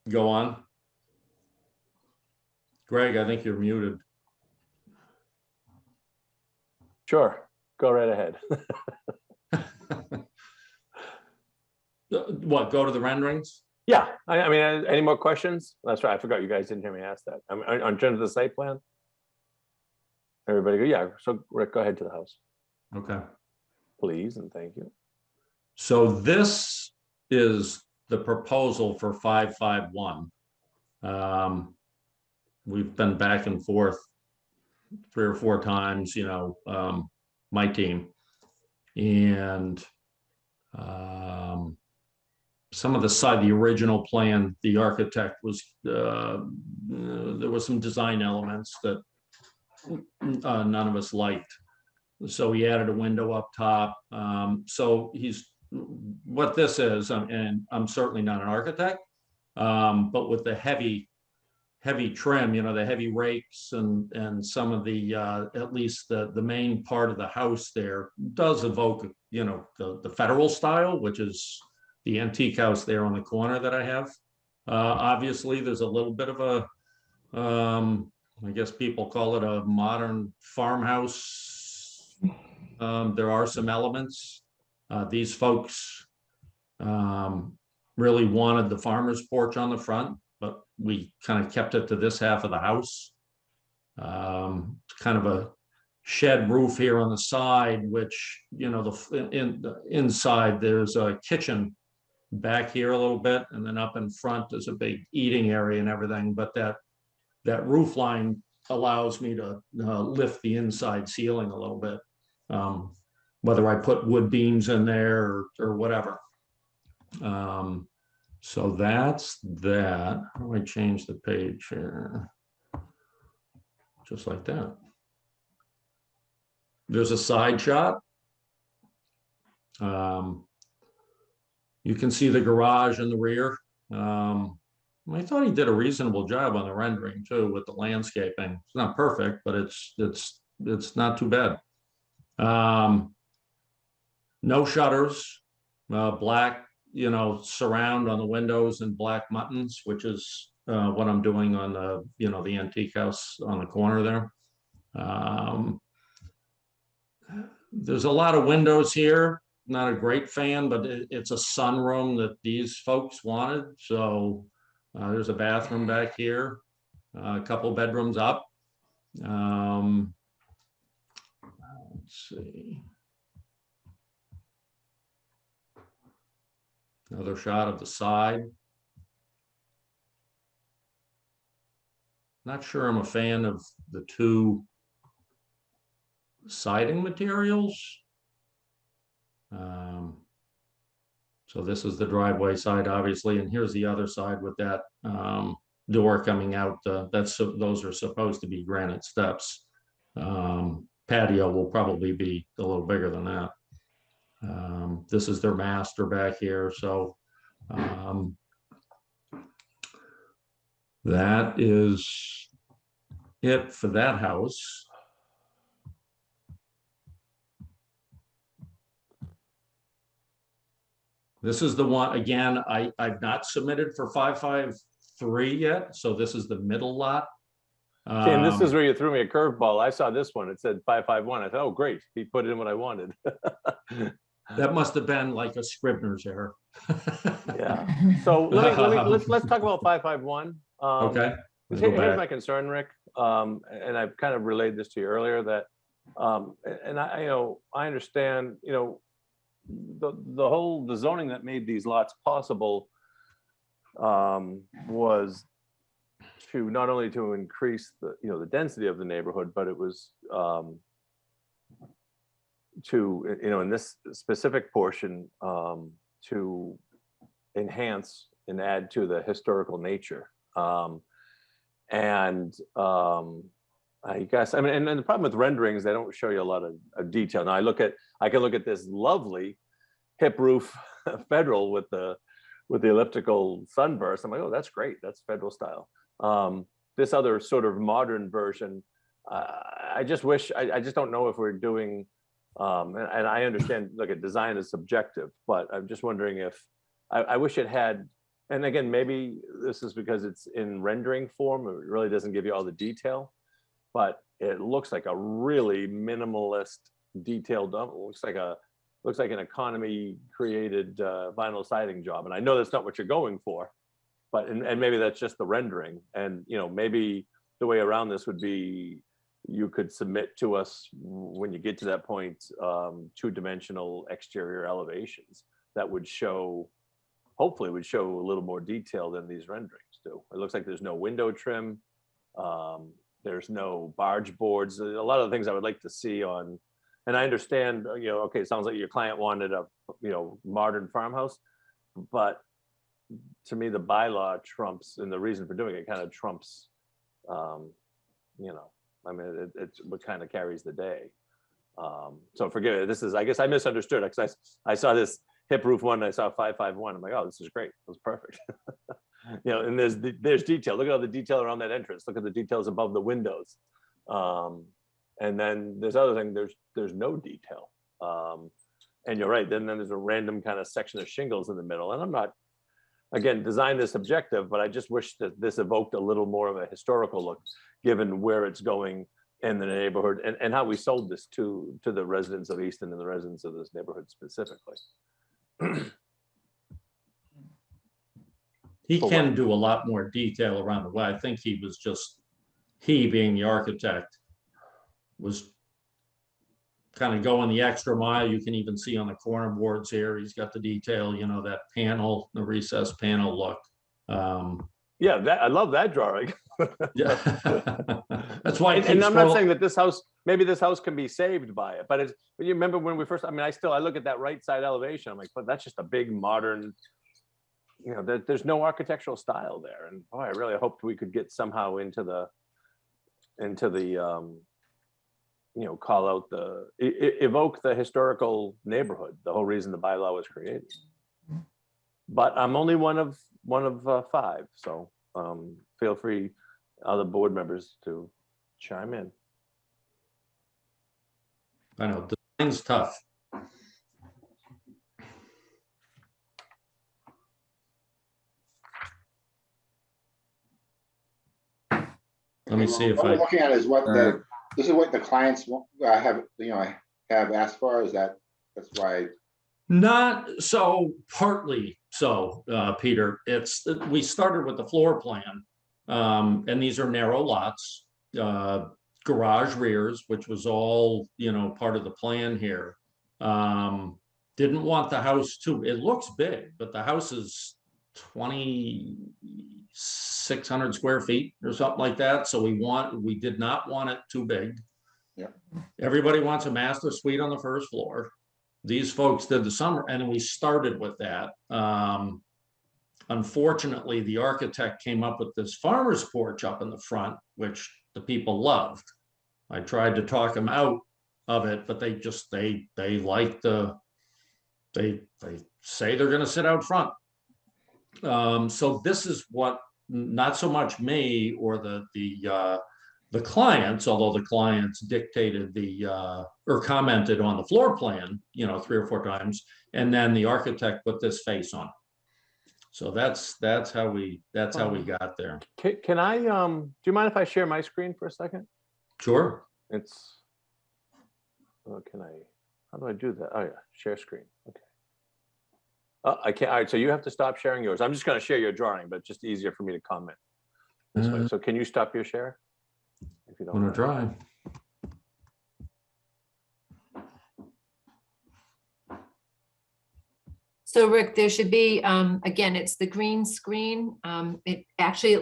Go on. Greg, I think you're muted. Sure, go right ahead. What, go to the renderings? Yeah, I mean, any more questions? That's right, I forgot you guys didn't hear me ask that. On terms of the site plan? Everybody go, yeah, so Rick, go ahead to the house, Okay. please, and thank you. So this is the proposal for 551. We've been back and forth 3 or 4 times, you know, my team. And some of the original plan, the architect was, there was some design elements that none of us liked. So he added a window up top. So what this is, and I'm certainly not an architect, but with the heavy trim, you know, the heavy rakes and some of the, at least the main part of the house there does evoke, you know, the federal style, which is the antique house there on the corner that I have. Obviously, there's a little bit of a, I guess people call it a modern farmhouse. There are some elements. These folks really wanted the farmer's porch on the front, but we kind of kept it to this half of the house. It's kind of a shed roof here on the side, which, you know, the inside there's a kitchen back here a little bit, and then up in front there's a big eating area and everything. But that roof line allows me to lift the inside ceiling a little bit, whether I put wood beams in there or whatever. So that's that. How do I change the page here? Just like that. There's a side shot. You can see the garage in the rear. I thought he did a reasonable job on the rendering too with the landscaping. It's not perfect, but it's not too bad. No shutters, black, you know, surround on the windows and black muttons, which is what I'm doing on the, you know, the antique house on the corner there. There's a lot of windows here. Not a great fan, but it's a sunroom that these folks wanted. So there's a bathroom back here, a couple bedrooms up. Let's see. Another shot of the side. Not sure I'm a fan of the 2 siding materials. So this is the driveway side, obviously, and here's the other side with that door coming out. Those are supposed to be granite steps. Patio will probably be a little bigger than that. This is their master back here. So that is it for that house. This is the one, again, I've not submitted for 553 yet. So this is the middle lot. And this is where you threw me a curveball. I saw this one. It said 551. I thought, oh, great. He put in what I wanted. That must have been like a Scribner's error. Yeah. So let's talk about 551. Okay. Here's my concern, Rick. And I've kind of relayed this to you earlier that, and I understand, you know, the zoning that made these lots possible was to not only to increase the density of the neighborhood, but it was to, in this specific portion, to enhance and add to the historical nature. I guess, I mean, and the problem with renderings, they don't show you a lot of detail. Now I can look at this lovely hip roof federal with the elliptical sunburst. I'm like, oh, that's great. That's federal style. This other sort of modern version, I just wish, I just don't know if we're doing, and I understand, look, at design is subjective, but I'm just wondering if, I wish it had, and again, maybe this is because it's in rendering form, it really doesn't give you all the detail, but it looks like a really minimalist detailed, looks like an economy created vinyl siding job. And I know that's not what you're going for, but, and maybe that's just the rendering. And, you know, maybe the way around this would be, you could submit to us when you get to that point, 2-dimensional exterior elevations that would show, hopefully would show a little more detail than these renderings do. It looks like there's no window trim. There's no barge boards. A lot of the things I would like to see on, and I understand, you know, okay, it sounds like your client wanted a, you know, modern farmhouse, but to me, the bylaw trumps, and the reason for doing it kind of trumps, you know, I mean, it's what kind of carries the day. So forgive me, this is, I guess I misunderstood, because I saw this hip roof one, and I saw 551. I'm like, oh, this is great. It was perfect. You know, and there's detail. Look at all the detail around that entrance. Look at the details above the windows. And then there's other thing, there's no detail. And you're right, then there's a random kind of section of shingles in the middle. And I'm not, again, design is subjective, but I just wish that this evoked a little more of a historical look, given where it's going in the neighborhood, and how we sold this to the residents of Easton and the residents of this neighborhood specifically. He can do a lot more detail around the way. I think he was just, he being the architect, was kind of going the extra mile. You can even see on the corner boards here, he's got the detail, you know, that panel, the recessed panel look. Yeah, that, I love that drawing. Yeah, that's why. And I'm not saying that this house, maybe this house can be saved by it, but it's, but you remember when we first, I mean, I look at that right side elevation, I'm like, but that's just a big modern, you know, there's no architectural style there. And boy, I really hoped we could get somehow into the, you know, call out the, evoke the historical neighborhood, the whole reason the bylaw was created. But I'm only one of 5, so feel free, other board members, to chime in. I know, design's tough. Let me see if what I. we're looking at is what the, this is what the clients have, you know, have asked for. Is that's why? Not so, partly so, Peter. It's, we started with the floor plan, and these are narrow lots, garage rears, which was all, you know, part of the plan here. Didn't want the house too, it looks big, but the house is 2,600 square feet or something like that. So we did not want it too big. Yeah. Everybody wants a master suite on the first floor. These folks did the summer, and we started with that. Unfortunately, the architect came up with this farmer's porch up in the front, which the people loved. I tried to talk them out of it, but they just, they like the, they say they're going to sit out front. So this is what, not so much me or the clients, although the clients dictated the, or commented on the floor plan, you know, 3 or 4 times, and then the architect put this face on. So that's how we got there. Can I, do you mind if I share my screen for a second? Sure. It's, oh, how do I do that? Oh yeah, share screen, okay. I can't, all right, so you have to stop sharing yours. I'm just gonna share your drawing, but it's just easier for me to comment this way. So can you stop your share? If you don't I'm gonna mind. try. So Rick, there should be, again, it's the green screen. It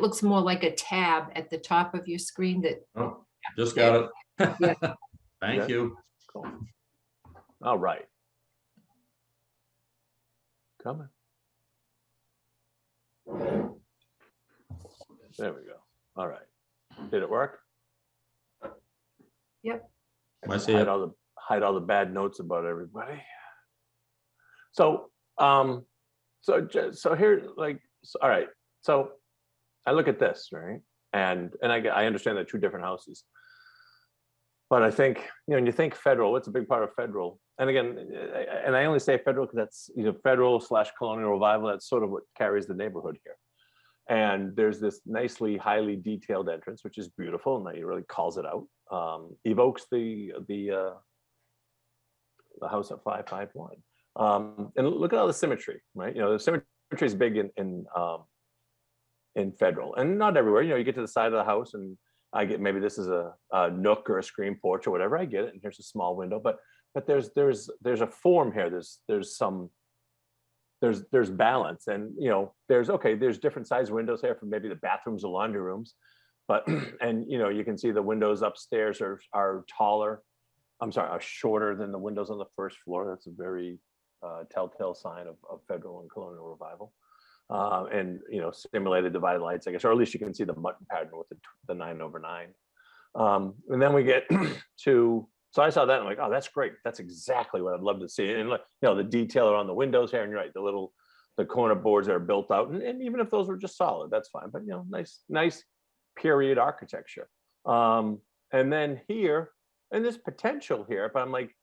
looks more like a tab at the top of your screen that. Oh, just got it. Yeah. Thank you. Cool. All right. Coming. There we go. All right. Did it work? Yep. I see it. Hide all the bad notes about everybody. So, so here, like, all right, so I look at this, right? And I understand they're two different houses. But I think, when you think federal, what's a big part of federal? And again, and I only say federal because that's, federal / colonial revival, that's sort of what carries the neighborhood here. And there's this nicely, highly detailed entrance, which is beautiful, and that really calls it out. Evokes the house at 551. And look at all the symmetry, right? The symmetry is big in federal, and not everywhere. You get to the side of the house, and I get, maybe this is a nook or a screen porch or whatever. I get it, and here's a small window, but there's a form here. There's balance, and there's different size windows here for maybe the bathrooms or laundry rooms, but and you can see the windows upstairs are taller. I'm sorry, are shorter than the windows on the first floor. That's a very telltale sign of federal and colonial revival. And simulated divided lights, I guess, or at least you can see the mutton pattern with the 9/9. And then we get to, so I saw that and I'm like, oh, that's great. That's exactly what I'd love to see. And the detail around the windows here, and you're right, the corner boards that are built out, and even if those were just solid, that's fine. But nice period architecture. And then here, and there's potential here, but I'm like,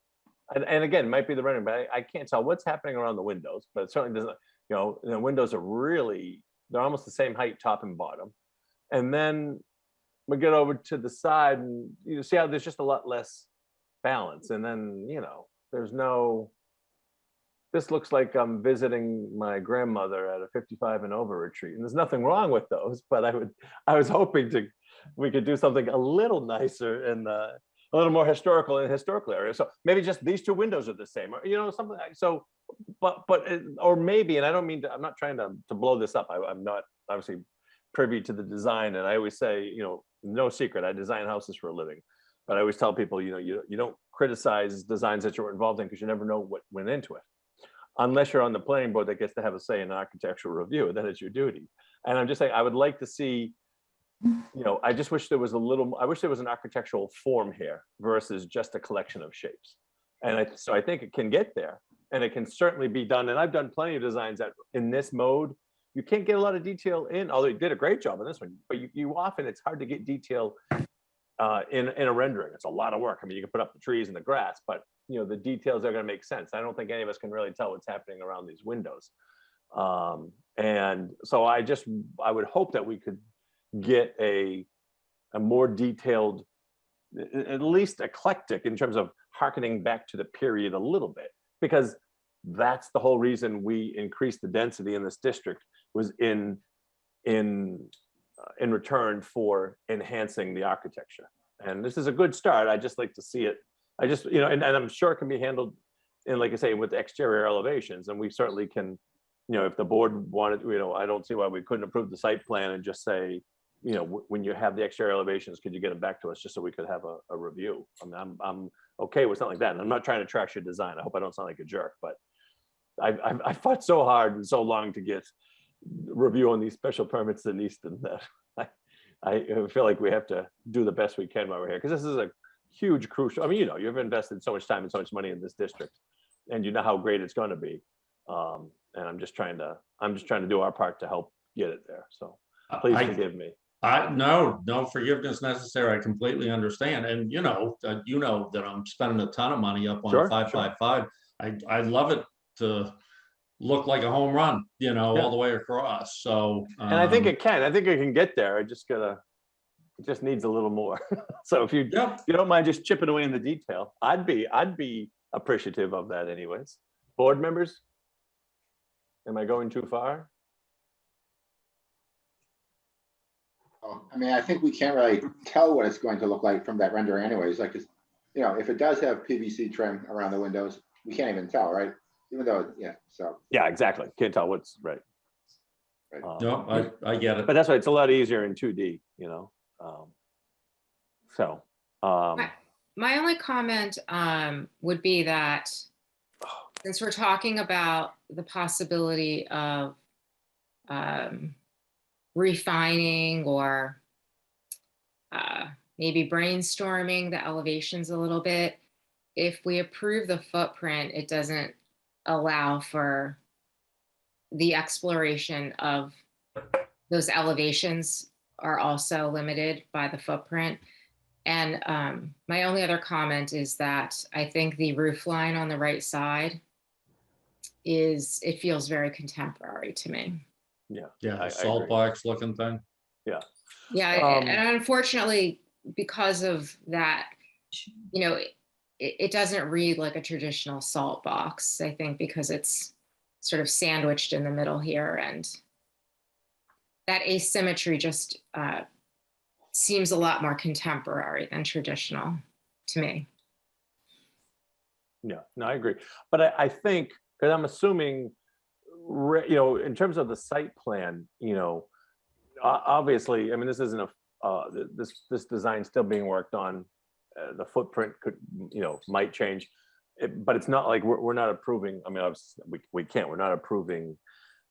and again, it might be the rendering, but I can't tell what's happening around the windows, but it certainly doesn't. The windows are they're almost the same height, top and bottom. And then we get over to the side, and you see how there's just a lot less balance. And then, this looks like I'm visiting my grandmother at a 55 and over retreat. And there's nothing wrong with those, but I was hoping we could do something a little nicer and a little more historical in historical area. So maybe just these two windows are the same, or something like so. But or maybe, and I don't mean to, I'm not trying to blow this up. I'm not obviously privy to the design, and I always say, no secret, I design houses for a living. But I always tell people, you don't criticize designs that you're involved in because you never know what went into it, unless you're on the planning board that gets to have a say in an architectural review. Then it's your duty. And I'm just saying, I would like to see. I just wish there was I wish there was an architectural form here versus just a collection of shapes. And so I think it can get there, and it can certainly be done. And I've done plenty of designs that in this mode, you can't get a lot of detail in, although you did a great job on this one, but you often, it's hard to get detail in a rendering. It's a lot of work. I mean, you can put up the trees and the grass, but the details are going to make sense. I don't think any of us can really tell what's happening around these windows. And so I would hope that we could get a more detailed, at least eclectic in terms of harkening back to the period a little bit, because that's the whole reason we increased the density in this district, was in return for enhancing the architecture. And this is a good start. I just like to see it. I just, and I'm sure it can be handled in, like I say, with exterior elevations, and we certainly can, if the board wanted, I don't see why we couldn't approve the site plan and just say, when you have the exterior elevations, could you get them back to us just so we could have a review? I mean, I'm okay with something like that. And I'm not trying to trash your design. I hope I don't sound like a jerk, but I fought so hard and so long to get review on these special permits in Easton that I feel like we have to do the best we can while we're here, because this is a huge, crucial, I mean, you've invested so much time and so much money in this district, and you know how great it's going to be. And I'm just trying to do our part to help get it there. So please forgive me. No forgiveness necessary. I completely understand. And that I'm spending a ton of money up on 555. I love it to look like a home run, all the way across. So and I think it can get there. It just needs a little more. So if you don't mind just chipping away in the detail, I'd be appreciative of that anyways. Board members, am I going too far? I mean, I think we can't really tell what it's going to look like from that rendering anyways. Like, if it does have PVC trim around the windows, we can't even tell, right? Even though, so. Yeah, exactly. Can't tell what's right. No, I get it. But that's why it's a lot easier in 2D, My only comment would be that since we're talking about the possibility of refining or maybe brainstorming the elevations a little bit, if we approve the footprint, it doesn't allow for the exploration of those elevations are also limited by the footprint. And my only other comment is that I think the roof line on the right side it feels very contemporary to me. Yeah, I the salt agree. box looking thing. Yeah. Yeah, and unfortunately, because of that, you know, it doesn't read like a traditional salt box, I think, because it's sort of sandwiched in the middle here. And that asymmetry just seems a lot more contemporary than traditional to me. Yeah, no, I agree. But I think, because I'm assuming, you know, in terms of the site plan, you know, obviously, I mean, this isn't this design still being worked on. The footprint could, you know, might change, but it's not like we're not approving. I mean, obviously, we can't. We're not approving,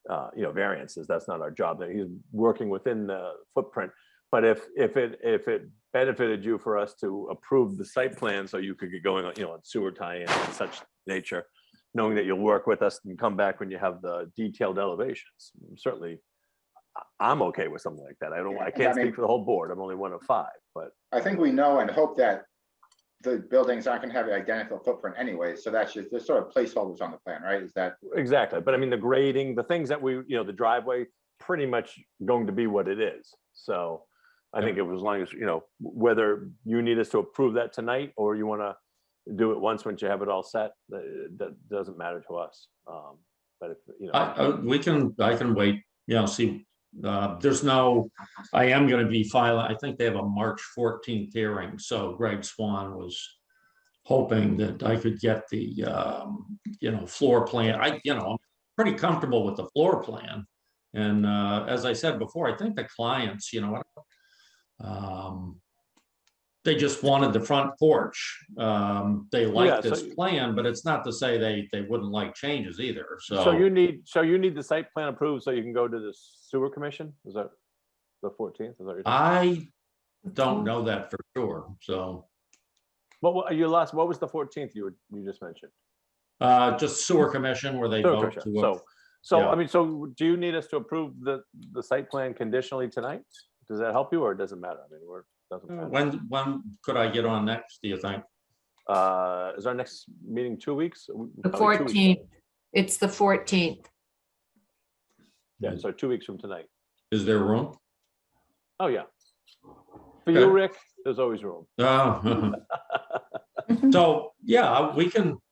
you know, variances. That's not our job. He's working within the footprint. But if it benefited you for us to approve the site plan, so you could get going on, you know, on sewer tie-in and such nature, knowing that you'll work with us and come back when you have the detailed elevations, certainly. I'm okay with something like that. I can't speak for the whole board. I'm only one of 5, but I think we know and hope that the buildings aren't gonna have an identical footprint anyway, so that's just, there's sort of placeholders on the plan, right? Is that? exactly. But I mean, the grading, the things that we, you know, the driveway, pretty much going to be what it is. So I think it was, as long as, you know, whether you need us to approve that tonight or you want to do it once you have it all set, that doesn't matter to us. But if, you know, I can wait, you know, see, there's no, I am going to be filing, I think they have a March 14th hearing. So Greg Swan was hoping that I could get the, you know, floor plan. You know, I'm pretty comfortable with the floor plan. And as I said before, I think the clients, you know, they just wanted the front porch. They like this plan, but it's not to say they wouldn't like changes either. So you need the site plan approved so you can go to the sewer commission? Is that the 14th? Is that what you're I don't know that for sure. So what was the 14th you just mentioned? Just sewer commission where they Sewer vote commission. to. So yeah. I mean, so do you need us to approve the site plan conditionally tonight? Does that help you, or it doesn't matter? I mean, doesn't matter. When could I get on next, do you think? Is our next meeting 2 weeks? The 14th. It's the 14th. Yeah, so 2 weeks from tonight. Is there room? Oh, yeah. For you, Rick, there's always room. So, yeah,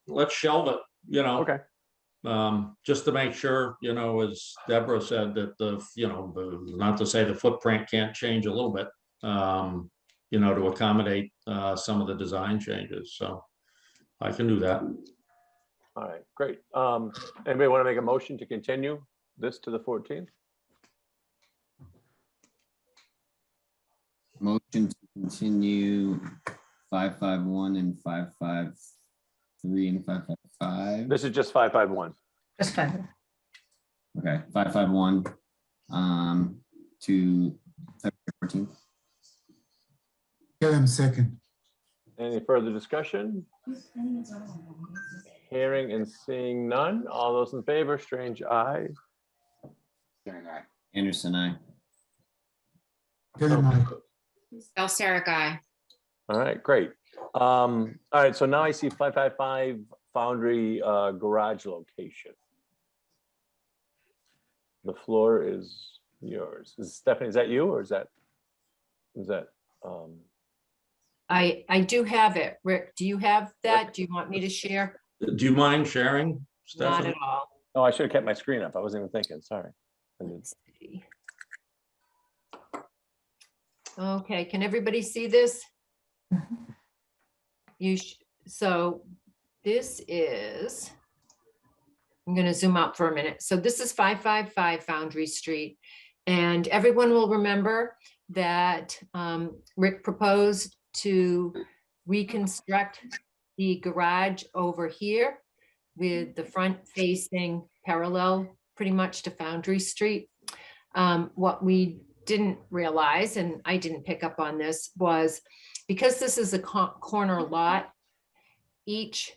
let's shelve it, you know. Okay. Just to make sure, you know, as Deborah said, that you know, not to say the footprint can't change a little bit, you know, to accommodate some of the design changes. So I can do that. All right, great. Anybody want to make a motion to continue this to the 14th? Motion to continue 551 and 553 and 555. This is just 551. That's fine. Okay, 551 to February 14th. Kevin, second. Any further discussion? Hearing and seeing none. All those in favor, Strange, aye. Anderson, aye. Kevin, aye. Elseric, aye. All right, great. All right, so now I see 555 Foundry garage location. The floor is yours. Stephanie, is that you, or is that? I do have it. Rick, do you have that? Do you want me to share? Do you mind sharing, Not Stephanie? at all. Oh, I should have kept my screen up. I wasn't even thinking, sorry. Let's see. Okay, can everybody see this? So this is, I'm going to zoom out for a minute. So this is 555 Foundry Street. And everyone will remember that Rick proposed to reconstruct the garage over here with the front facing parallel pretty much to Foundry Street. What we didn't realize, and I didn't pick up on this, was because this is a corner lot, each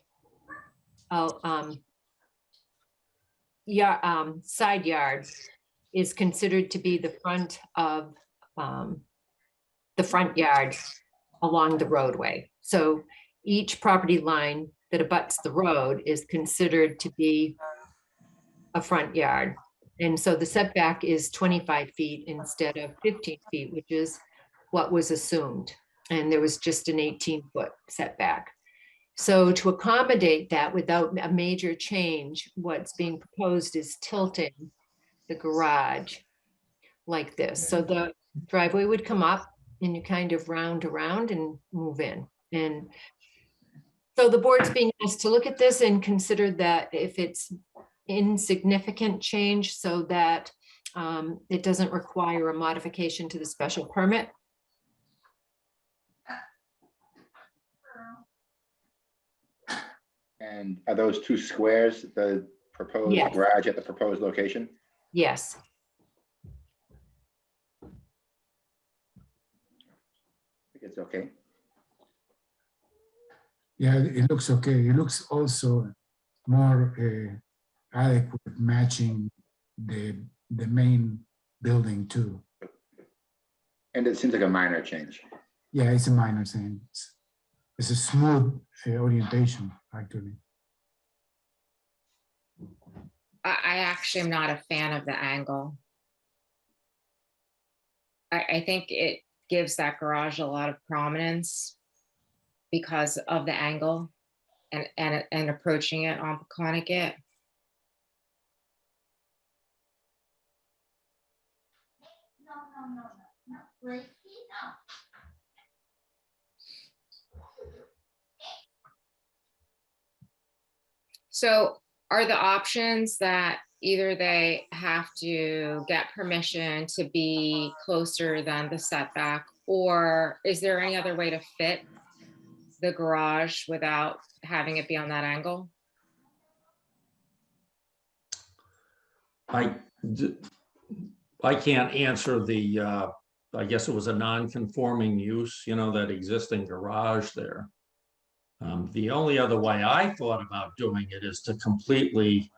side yard is considered to be the front of the front yard along the roadway. So each property line that abuts the road is considered to be a front yard. And so the setback is 25 feet instead of 15 feet, which is what was assumed. And there was just an 18-foot setback. So to accommodate that without a major change, what's being proposed is tilting the garage like this. So the driveway would come up and you kind of round around and move in. And so the board's being asked to look at this and consider that if it's insignificant change so that it doesn't require a modification to the special permit. And are those two squares the proposed Yes. garage at the proposed location? Yes. I think it's okay. Yeah, it looks okay. It looks also more adequate matching the main building too. And it seems like a minor change. Yeah, it's a minor thing. It's a smooth orientation, actually. I actually am not a fan of the angle. I think it gives that garage a lot of prominence because of the angle and approaching it on Peconic. So are the options that either they have to get permission to be closer than the setback, or is there any other way to fit the garage without having it be on that angle? I can't answer the, I guess it was a non-conforming use, that existing garage there. The only other way I thought about doing it is to completely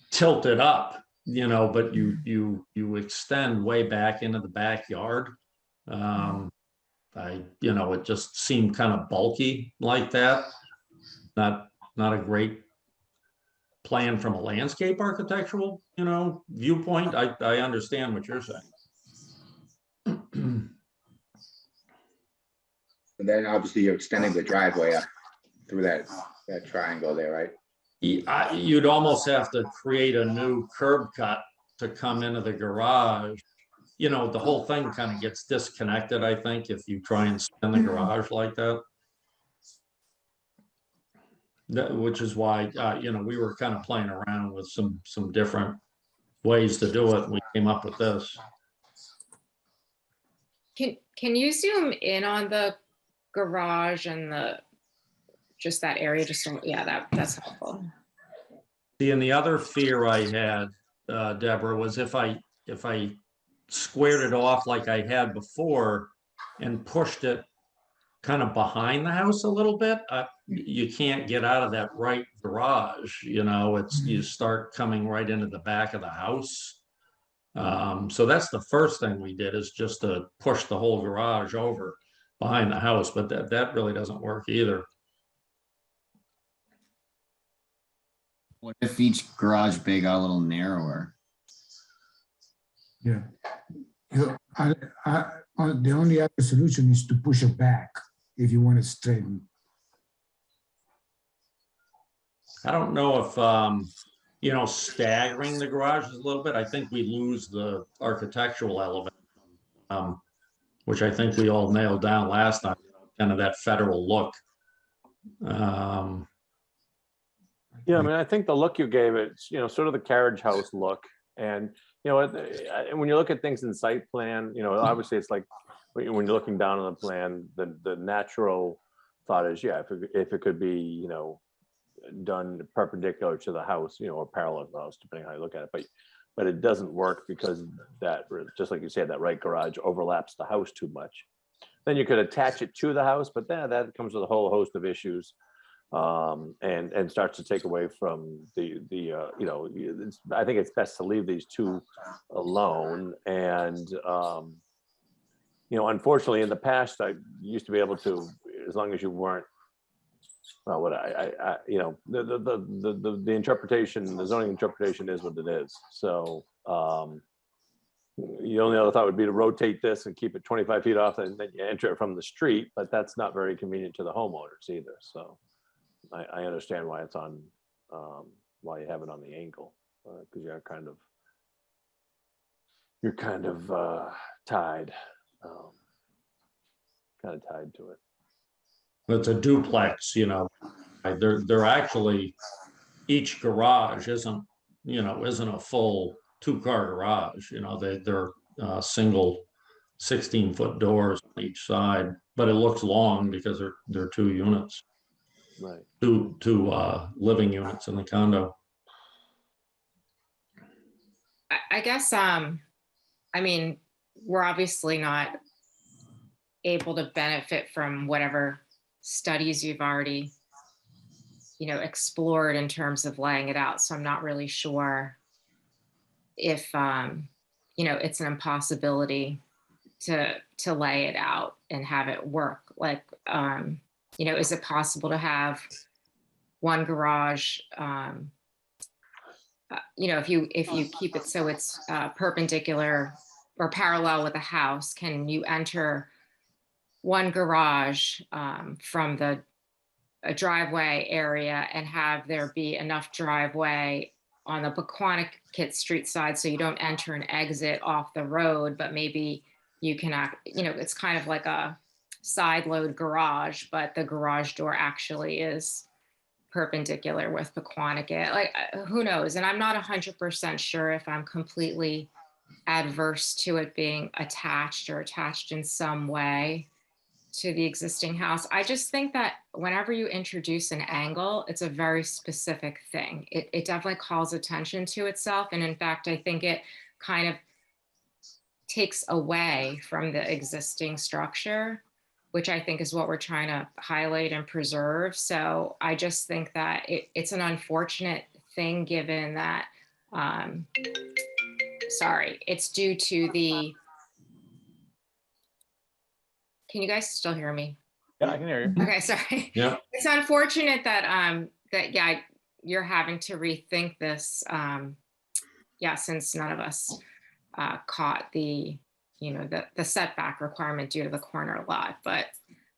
tilt it up, but you extend way back into the backyard. It just seemed kind of bulky like that. Not a great plan from a landscape architectural, viewpoint. I understand what you're saying. And then obviously you're extending the driveway up through that triangle there, right? You'd almost have to create a new curb cut to come into the garage. The whole thing kind of gets disconnected, I think, if you try and spin the garage like that. Which is why, we were kind of playing around with some different ways to do it. And we came up with this. Can you zoom in on the garage and just that area? That's helpful. See, and the other fear I had, Deborah, was if I squared it off like I had before and pushed it kind of behind the house a little bit, you can't get out of that right garage. You start coming right into the back of the house. So that's the first thing we did, is just to push the whole garage over behind the house, but that really doesn't work either. What if each garage bay got a little narrower? Yeah. The only other solution is to push it back if you want to straighten. I don't know if, staggering the garages a little bit, I think we lose the architectural element, which I think we all nailed down last time, kind of that federal look. Yeah, I mean, I think the look you gave it, sort of the carriage house look. And, when you look at things in site plan, obviously it's like when you're looking down on the plan, the natural thought is, yeah, if it could be, done perpendicular to the house, or parallel to the house, depending on how you look at it. But it doesn't work because that, just like you said, that right garage overlaps the house too much. Then you could attach it to the house, but that comes with a whole host of issues. and starts to take away from I think it's best to leave these two alone. And unfortunately, in the past, I used to be able to, as long as you weren't, well, what the interpretation, the zoning interpretation is what it is. So the only other thought would be to rotate this and keep it 25 feet off, and then you enter it from the street, but that's not very convenient to the homeowners either. So I understand why it's on, why you have it on the angle, because you're kind of tied to it. It's a duplex, they're actually, each garage isn't a full 2-car garage, they're single 16-foot doors on each side, but it looks long because they're 2 units. Right. Two living units in the condo. I guess, we're obviously not able to benefit from whatever studies you've already, explored in terms of laying it out. So I'm not really sure if, it's an impossibility to lay it out and have it work. Like, is it possible to have one garage, if you keep it so it's perpendicular or parallel with the house, can you enter one garage from a driveway area and have there be enough driveway on the Pequannock Street side so you don't enter and exit off the road, but maybe you can, it's kind of like a side load garage, but the garage door actually is perpendicular with Pequannock. Like, who knows? And I'm not 100% sure if I'm completely adverse to it being attached in some way to the existing house. I just think that whenever you introduce an angle, it's a very specific thing. It definitely calls attention to itself. And in fact, I think it kind of takes away from the existing structure, which I think is what we're trying to highlight and preserve. So I just think that it's an unfortunate thing given that, it's due to the, can you guys still hear me? Yeah, I can hear you. Okay, sorry. Yeah. It's unfortunate that you're having to rethink this. Since none of us caught the setback requirement due to the corner lot, but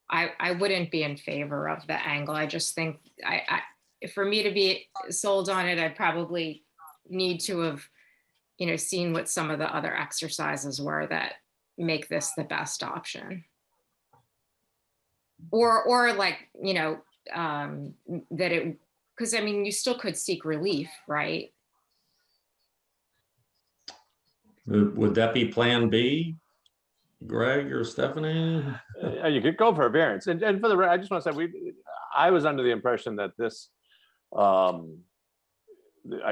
I wouldn't be in favor of the angle. I just think for me to be sold on it, I'd probably need to have seen what some of the other exercises were that make this the best option. Or like, that it, because you still could seek relief, right? Would that be plan B, Greg or Stephanie? You could go for a variance. And for the, I just want to say, I was under the impression that this, I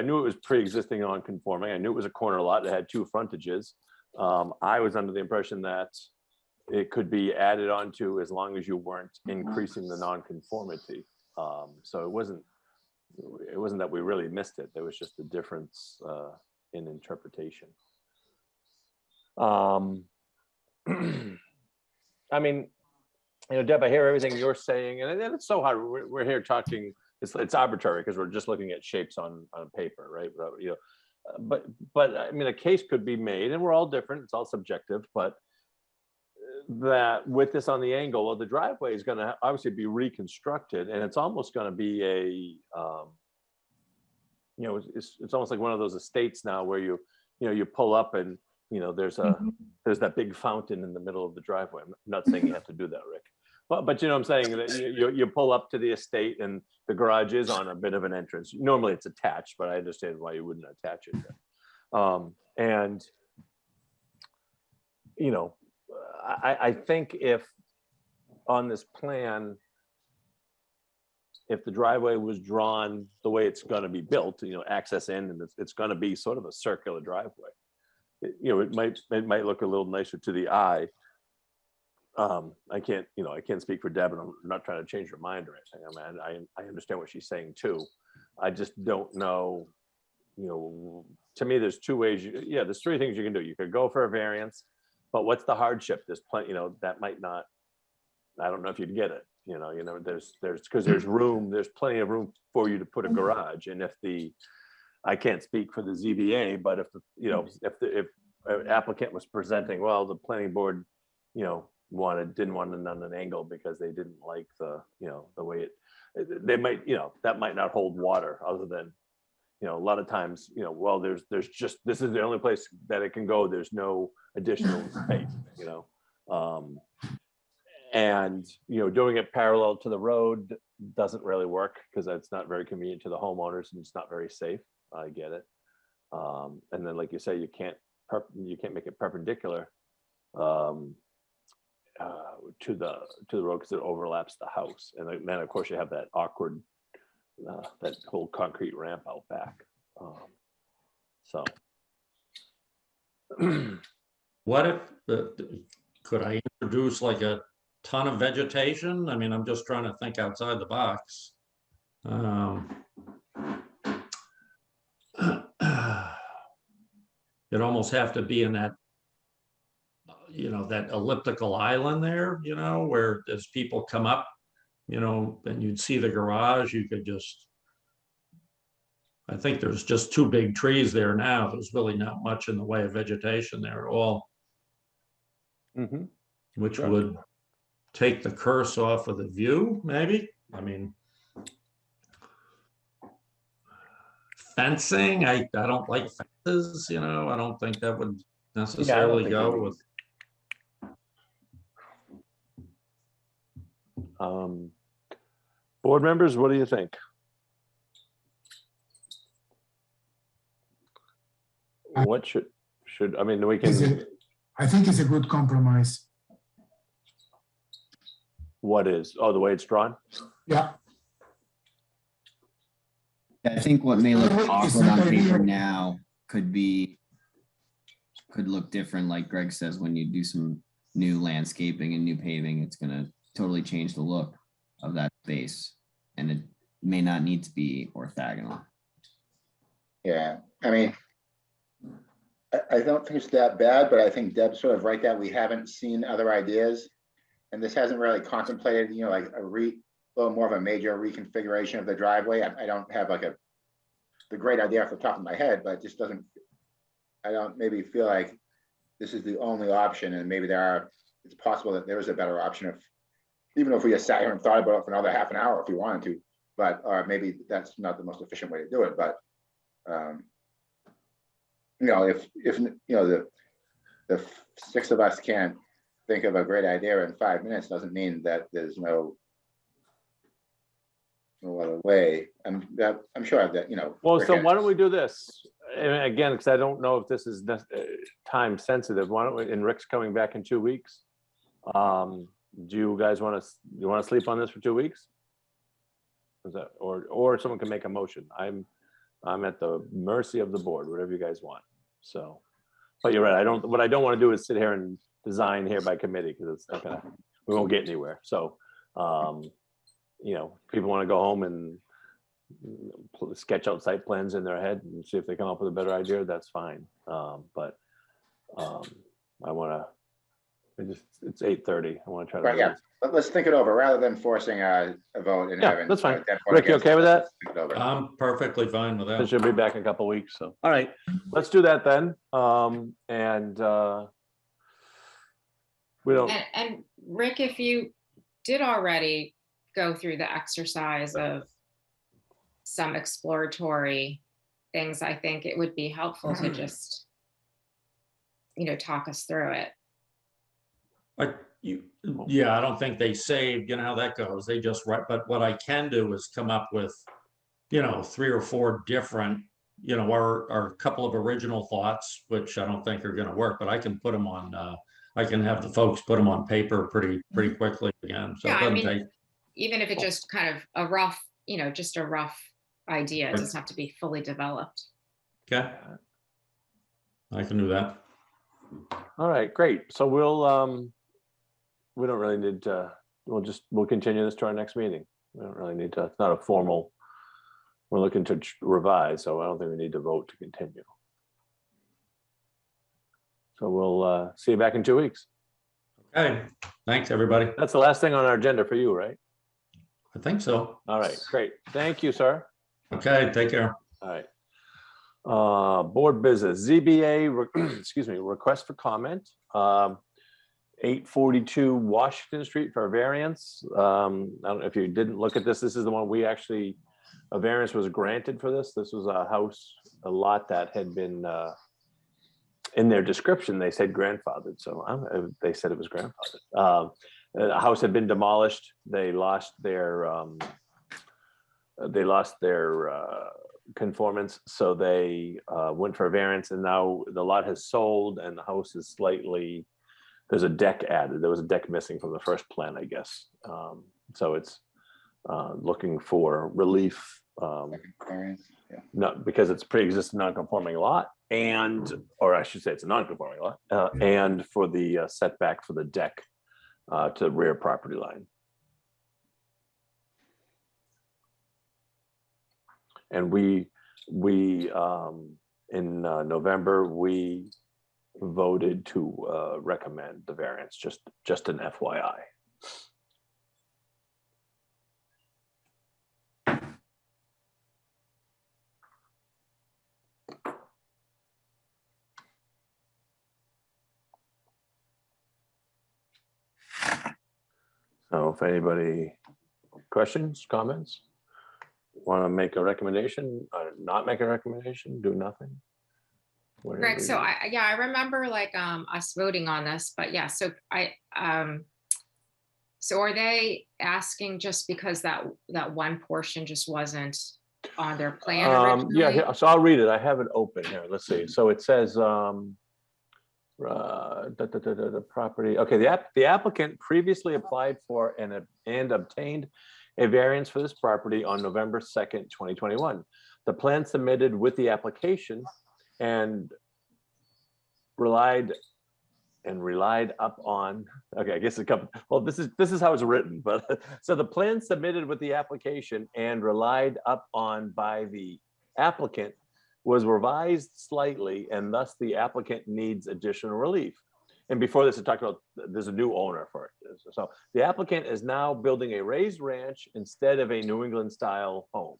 knew it was pre-existing non-conforming. I knew it was a corner lot that had 2 frontages. I was under the impression that it could be added onto as long as you weren't increasing the non-conformity. So it wasn't that we really missed it. There was just a difference in interpretation. Deb, I hear everything you're saying, and it's so hard. We're here talking. It's arbitrary because we're just looking at shapes on paper, right? But a case could be made, and we're all different. It's all subjective, but that with this on the angle, well, the driveway is going to obviously be reconstructed, and it's almost going to be a, it's almost like one of those estates now where you pull up and there's that big fountain in the middle of the driveway. I'm not saying you have to do that, Rick, but you know what I'm saying, that you pull up to the estate and the garage is on a bit of an entrance. Normally it's attached, but I understand why you wouldn't attach it there. I think if on this plan, if the driveway was drawn the way it's going to be built, access in, and it's going to be sort of a circular driveway, it might look a little nicer to the eye. I can't speak for Deb, and I'm not trying to change her mind or anything. I mean, I understand what she's saying too. I just don't know, to me, there's two ways. There's three things you can do. You could go for a variance, but what's the hardship? There's plenty, that might not, I don't know if you'd get it, because there's room, there's plenty of room for you to put a garage. And I can't speak for the ZBA, but if if an applicant was presenting, well, the planning board, didn't want it on an angle because they didn't like the way they might, that might not hold water, other than, a lot of times, well, there's just, this is the only place that it can go. There's no additional space, and, doing it parallel to the road doesn't really work because it's not very convenient to the homeowners and it's not very safe. I get it. And then, like you say, you can't make it perpendicular to the road because it overlaps the house. And then of course you have that awkward, that whole concrete ramp out back. So. What if, could I introduce like a ton of vegetation? I mean, I'm just trying to think outside the box. It'd almost have to be in that, that elliptical island there, where as people come up, and you'd see the garage, you could just, I think there's just two big trees there now. There's really not much in the way of vegetation there at all. Mm-hmm. Which Sure. would take the curse off of the view, maybe. I mean, fencing, I don't like fences, I don't think that would necessarily think go it with. Board members, what do you think? What should I mean, we can. I think it's a good compromise. What is? Oh, the way it's drawn? Yeah. I think what may look It's awkward not on paper ideal. now could look different, like Greg says, when you do some new landscaping and new paving, it's gonna totally change the look of that space. And it may not need to be orthogonal. Yeah, I mean, I don't think it's that bad, but I think Deb's sort of right that we haven't seen other ideas. And this hasn't really contemplated, like a little more of a major reconfiguration of the driveway. I don't have like the great idea off the top of my head, but it just doesn't, I don't maybe feel like this is the only option, and maybe it's possible that there is a better option even if we just sat here and thought about it for another half an hour if we wanted to, but maybe that's not the most efficient way to do it. But if the six of us can't think of a great idea in 5 minutes, doesn't mean that there's no other way. I'm sure that Well, so why don't we do this? And again, because I don't know if this is time sensitive. Why don't we? And Rick's coming back in 2 weeks. Do you guys want to sleep on this for 2 weeks? Is that or someone can make a motion? I'm at the mercy of the board, whatever you guys want. So, but you're right. What I don't want to do is sit here and design here by committee, because it's not gonna, we won't get anywhere. So, people want to go home and sketch out site plans in their head and see if they come up with a better idea, that's fine. But I want to, it's 8:30. I want to try to. Right, yeah. But let's think it over rather than forcing a vote and Yeah, having. that's fine. Deb vote Rick, you against okay it. with Let's that? think it over. I'm perfectly fine with I that. should be back in a couple of weeks. So, all right, let's do that then. We don't. And Rick, if you did already go through the exercise of some exploratory things, I think it would be helpful to just, talk us through it. Yeah, I don't think they saved, how that goes. They just write, but what I can do is come up with, 3 or 4 different, or a couple of original thoughts, which I don't think are going to work, but I can put them on, I can have the folks put them on paper pretty quickly again. So Yeah, it doesn't take. Even if it's just kind of a rough, just a rough idea, it Right. doesn't have to be fully developed. Okay. I can do that. All right, great. So we don't really need to, we'll continue this to our next meeting. We don't really need to, it's not a formal, we're looking to revise, so I don't think we need to vote to continue. So we'll see you back in 2 weeks. Okay, thanks, everybody. That's the last thing on our agenda for you, right? I think so. All right, great. Thank you, sir. Okay, take care. All right. Board business, ZBA, excuse me, request for comment. 842 Washington Street for a variance. I don't know if you didn't look at this. This is the one we actually, a variance was granted for this. This was a house, a lot that had been, in their description, they said grandfathered. So they said it was grandfathered. The house had been demolished. They lost their conformance, so they went for a variance, and now the lot has sold and the house is slightly, there's a deck added. There was a deck missing from the first plan, I guess. So it's looking for relief, not because it's pre-existing non-conforming lot, and, or I should say it's a non-conforming lot, and for the setback for the deck to the rear property line. And we in November, we voted to recommend the variance, just an FYI. So if anybody, questions, comments? Want to make a recommendation, not make a recommendation, do nothing? Greg, so I remember like us voting on this, but yeah, so so are they asking just because that one portion just wasn't on their plan originally? Yeah, so I'll read it. I have it open here. Let's see. So it says the property. Okay, the applicant previously applied for and obtained a variance for this property on November 2nd, 2021. The plan submitted with the application and relied up on, okay, I guess a couple, well, this is how it's written, but so the plan submitted with the application and relied up on by the applicant was revised slightly, and thus the applicant needs additional relief. And before this, it talked about there's a new owner for it. So the applicant is now building a raised ranch instead of a New England style home.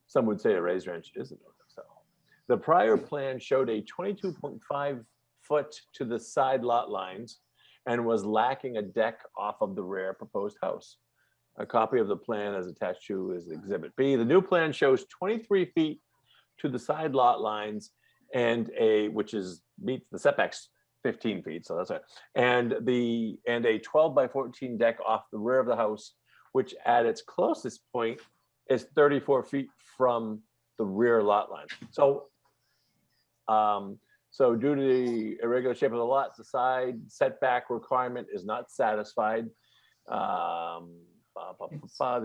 Some would say a raised ranch is a New England style home. The prior plan showed a 22.5 foot to the side lot lines and was lacking a deck off of the rear proposed house. A copy of the plan as attached to is Exhibit B. The new plan shows 23 feet to the side lot lines and which meets the setbacks 15 feet, so that's right. And a 12 by 14 deck off the rear of the house, which at its closest point is 34 feet from the rear lot line. So, so due to the irregular shape of the lot, the side setback requirement is not satisfied. The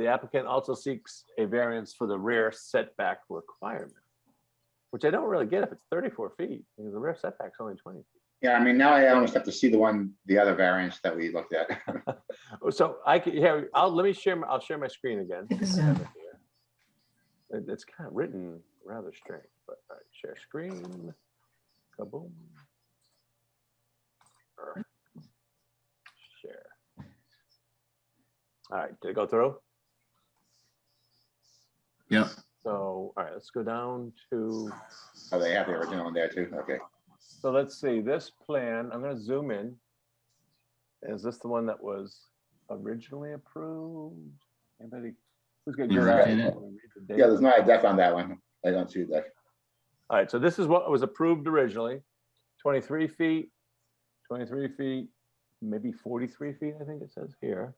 applicant also seeks a variance for the rear setback requirement, which I don't really get if it's 34 feet, because the rear setback's only 20 feet. Yeah, I mean, now I almost have to see the other variance that we looked at. So I can, here, I'll share my screen again. It's kind of written rather strange, but all right, share screen. Kaboom. Share. All right, did it go through? Yep. So, all right, let's go down to. Oh, they have the original in there too, okay. So let's see, this plan, I'm gonna zoom in. Is this the one that was originally approved? Anybody, who's got your eyes? Yeah, there's not a deck on that one. I don't see a deck. All right, so this is what was approved originally, 23 feet, maybe 43 feet, I think it says here.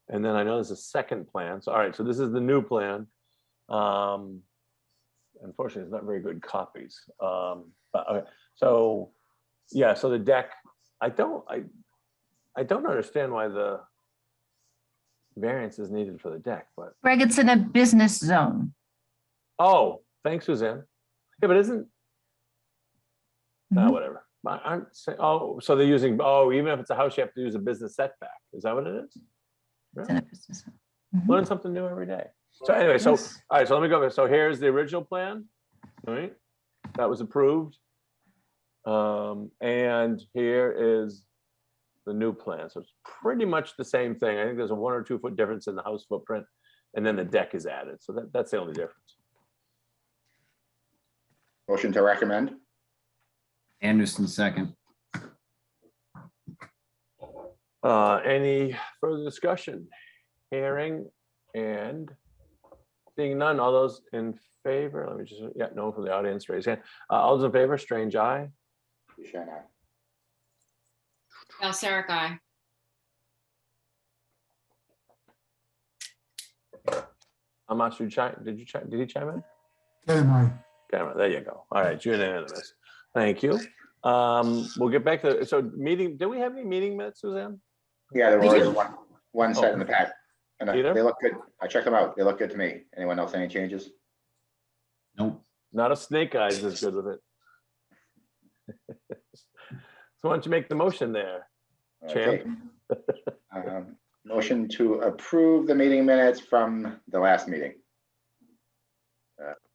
And then I know there's a second plan. So, all right, so this is the new plan. Unfortunately, it's not very good copies. But, okay. So, yeah, so the deck, I don't understand why the variance is needed for the deck, but. Greg, it's in a business zone. Oh, thanks, Suzanne. Yeah, but isn't, whatever. I'm saying, oh, so they're using, oh, even if it's a house, you have to use a business setback. Is that what it is? It's in a business. Mhm. Learn something new every day. So anyway, so, all Yes. right, so let me go. So here's the original plan, all right? That was approved. And here is the new plan. So it's pretty much the same thing. I think there's a 1 or 2 foot difference in the house footprint, and then the deck is added. So that's the only difference. Motion to recommend. Anderson, second. Any further discussion? Hearing and seeing none. All those in favor, let me just, yeah, no from the audience, raise hand. All those in favor, Strange eye. Duchesne, aye. Balsaric, aye. Amasu, did he chime in? Kevin, Camera, there you go. All right, unanimous. Thank you. We'll get back to, so meeting, did we have any meeting minutes, Suzanne? Yeah, there We was do. one set in the pack. And Peter? they look good. I checked them out. They look good to me. Anyone else, any changes? Nope. Not a snake eyes is good with it. So why don't you make the motion there? Okay. Motion to approve the meeting minutes from the last meeting.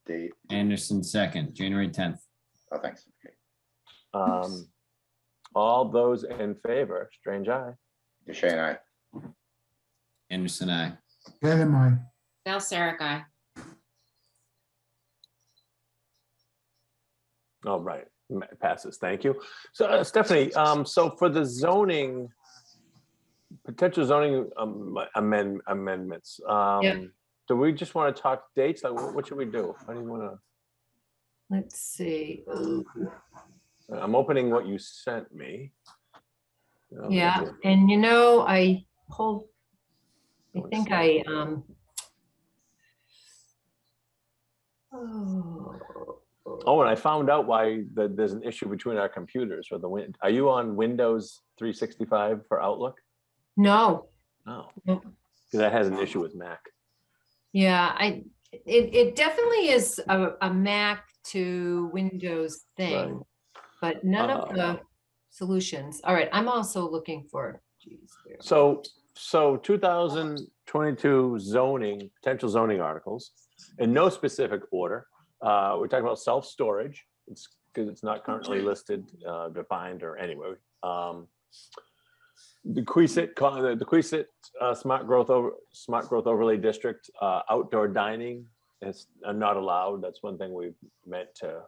Date, Anderson, second, January 10th. oh, thanks. Okay. All those in favor, Strange eye. Duchesne, aye. Anderson, I. Kevin, Balsaric, aye. All right, passes. Thank you. So Stephanie, so for the zoning, potential zoning amendments, do we just want to talk dates? Like, what should we do? How do you want to? Let's see. I'm opening what you sent me. Yeah, and you know, I pulled, I think I, Oh, and I found out why there's an issue between our computers or are you on Windows 365 for Outlook? no, No, Nope. because that has an issue with Mac. yeah, it definitely is a Mac to Windows thing, Right. but none of the solutions. All right, I'm also looking for, geez, where- So 2022 zoning, potential zoning articles, in no specific order. We're talking about self-storage. It's because it's not currently listed, defined or anywhere. The Queesit smart growth overlay district, outdoor dining is not allowed. That's one thing we've meant to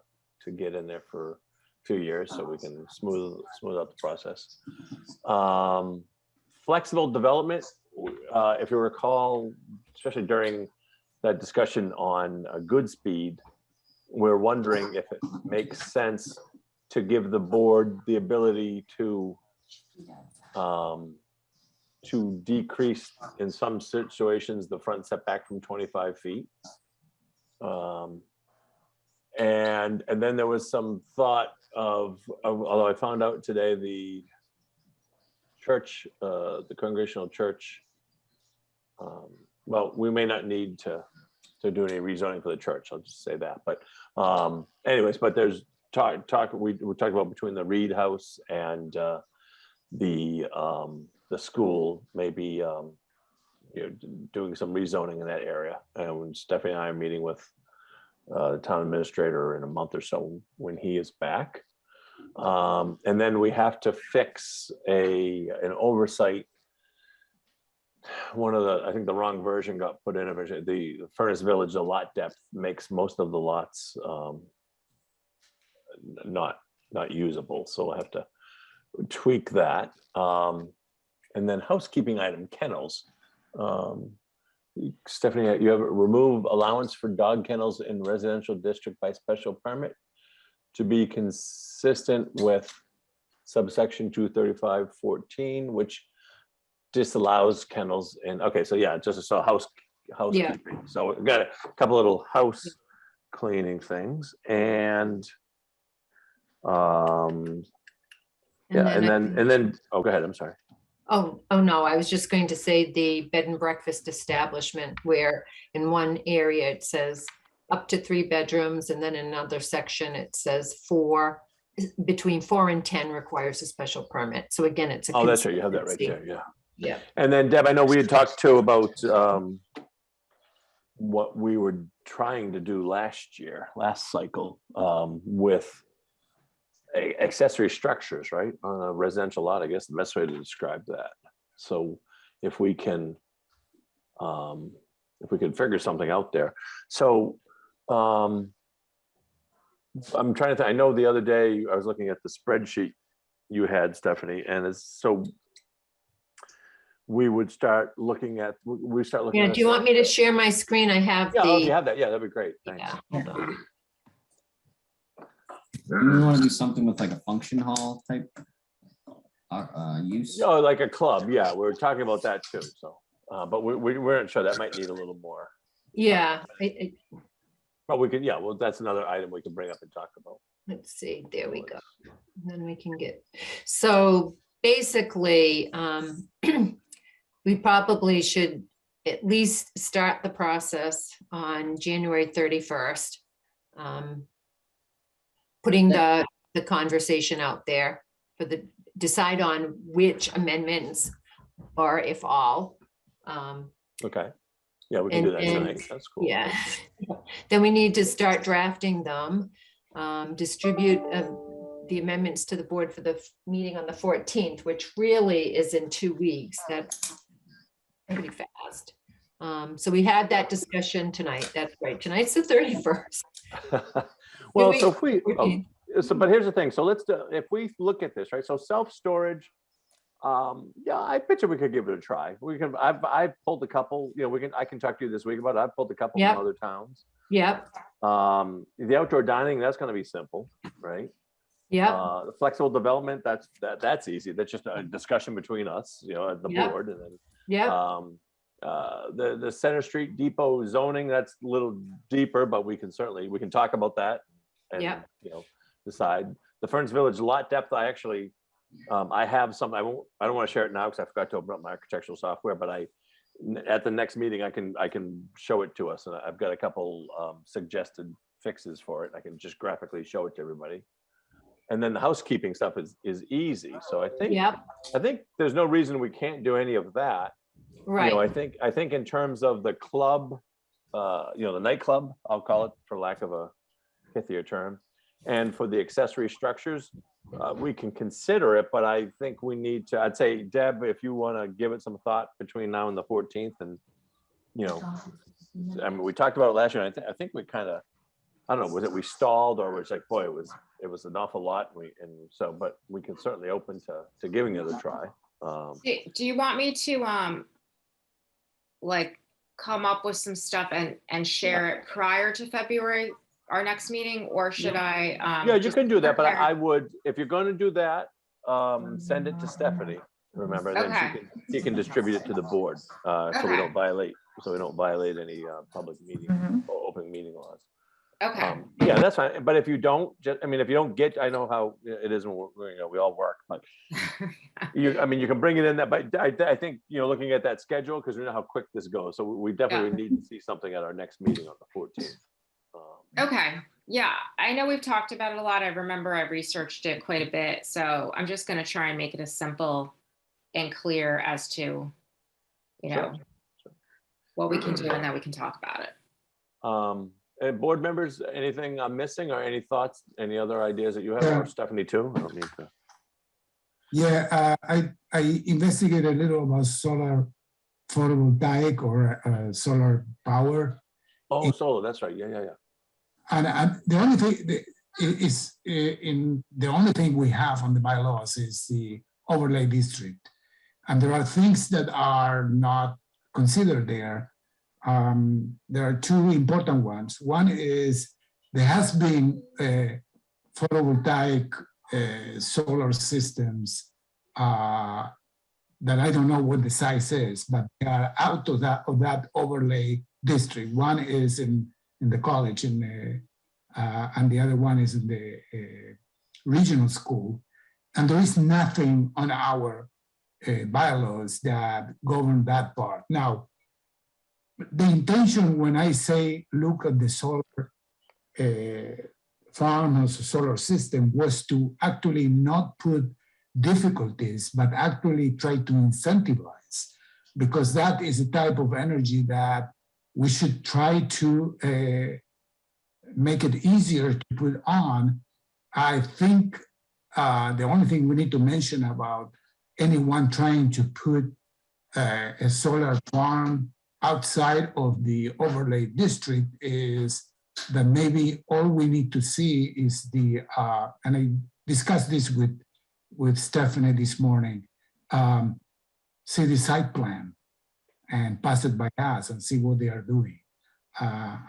get in there for a few years so we can smooth out the process. Flexible development, if you recall, especially during that discussion on good speed, we're wondering if it makes sense to give the board the ability to decrease in some situations the front setback from 25 feet. And then there was some thought of, although I found out today, the church, the Congregational Church, well, we may not need to do any rezoning for the church. I'll just say that. But anyways, but there's talk we talked about between the Reed House and the school, maybe doing some rezoning in that area. And Stephanie and I are meeting with the town administrator in a month or so when he is back. And then we have to fix an oversight. I think the wrong version got put in. The Furnace Village, the lot depth makes most of the lots not usable. So we'll have to tweak that. And then housekeeping item, kennels. Stephanie, you have remove allowance for dog kennels in residential district by special permit to be consistent with subsection 235.14, which disallows kennels in, okay, so yeah, just so housekeeping. So we've got a couple little house cleaning things and and then oh, go ahead, I'm sorry. Oh no, I was just going to say the bed and breakfast establishment where in one area it says up to 3 bedrooms and then in another section it says 4. between 4 and 10 requires a special permit. So again, it's a. Oh, that's right. You have that right consistency. there. Yeah. Yeah. And then Deb, I know we had talked too about what we were trying to do last cycle, with accessory structures, right? On a residential lot, I guess the best way to describe that. So if we can figure something out there. So I'm trying to think, I know the other day I was looking at the spreadsheet you had, Stephanie, and so we would start looking at, Yeah, do you want me to share my screen? I have Yeah, if you the, have that, yeah, that'd be great. Thanks. yeah, hold on. We want to do something with like a function hall type use. Oh, like a club, yeah, we were talking about that too, so, but we weren't sure, that might need a little more. Yeah, But we could, yeah, well, that's another item we can bring up and talk about. let's see, there we go. And then we can get, so basically, we probably should at least start the process on January 31st. Putting the conversation out there for decide on which amendments, or if all. Okay, yeah, we can do that tonight, that's cool. Yeah, then we need to start drafting them, distribute the amendments to the board for the meeting on the 14th, which really is in 2 weeks. That's pretty fast. So we had that discussion tonight. That's right. Tonight's the 31st. Well, so if we, but here's the thing. So let's do, if we look at this, right? So self-storage, yeah, I bet you we could give it a try. We can, I've pulled a couple, you know, I can talk to you this week about it. I've pulled a couple Yep. from other towns. Yep, The outdoor dining, that's gonna be simple, right? yep, The flexible development, that's easy. That's just a discussion between us, you know, at the Yep. board, and then yep, the Center Street Depot zoning, that's a little deeper, but we can talk about that and, Yep. you know, decide. The Ferns Village lot depth, I actually, I have some, I don't want to share it now because I forgot to open up my architectural software, but at the next meeting, I can show it to us, and I've got a couple suggested fixes for it. I can just graphically show it to everybody. And then the housekeeping stuff is easy. So I think there's no reason we can't do any of that. right. You know, I think in terms of the club, you know, the nightclub, I'll call it for lack of a pithier term, and for the accessory structures, we can consider it, but I think we need to, I'd say, Deb, if you want to give it some thought between now and the 14th, and, you know, I mean, we talked about it last year, and I think we kind of, I don't know, was it we stalled, or was like, boy, it was an awful lot, but we can certainly open to giving it a try. Do you want me to like come up with some stuff and share it prior to February, our next meeting, or should I? Yeah, you just can do that, but prepare? I would, if you're going to do that, send it to Stephanie. Remember, then Okay. she can distribute it to the board, so we Okay. don't violate any public meeting or open meeting laws. Okay. Yeah, that's fine. But if you don't, I mean, if you don't get, I know how it is when we all work, but you can bring it in that, but I think, you know, looking at that schedule, because we know how quick this goes. So we definitely need to see something at our next meeting on the 14th. Okay. Yeah, I know we've talked about it a lot. I remember I researched it quite a bit. So I'm just going to try and make it as simple and clear as to, you know, what we can do, and then we can talk about it. And board members, anything I'm missing, or any thoughts, any other ideas that you have, or Stephanie too? I don't need to. Yeah, I investigated a little about solar photovoltaic or solar power. Oh, solar, that's right. Yeah. And the only thing the only thing we have on the bylaws is the overlay district, and there are things that are not considered there. There are two important ones. One is there has been photovoltaic solar systems that I don't know what the size is, but they are out of that overlay district. One is in the college, and the other one is in the regional school. And there is nothing on our bylaws that govern that part. Now, the intention when I say look at the solar farmhouse solar system was to actually not put difficulties, but actually try to incentivize, because that is a type of energy that we should try to make it easier to put on. I think the only thing we need to mention about anyone trying to put a solar farm outside of the overlay district is that maybe all we need to see is the, and I discussed this with Stephanie this morning, see the site plan and pass it by us and see what they are doing.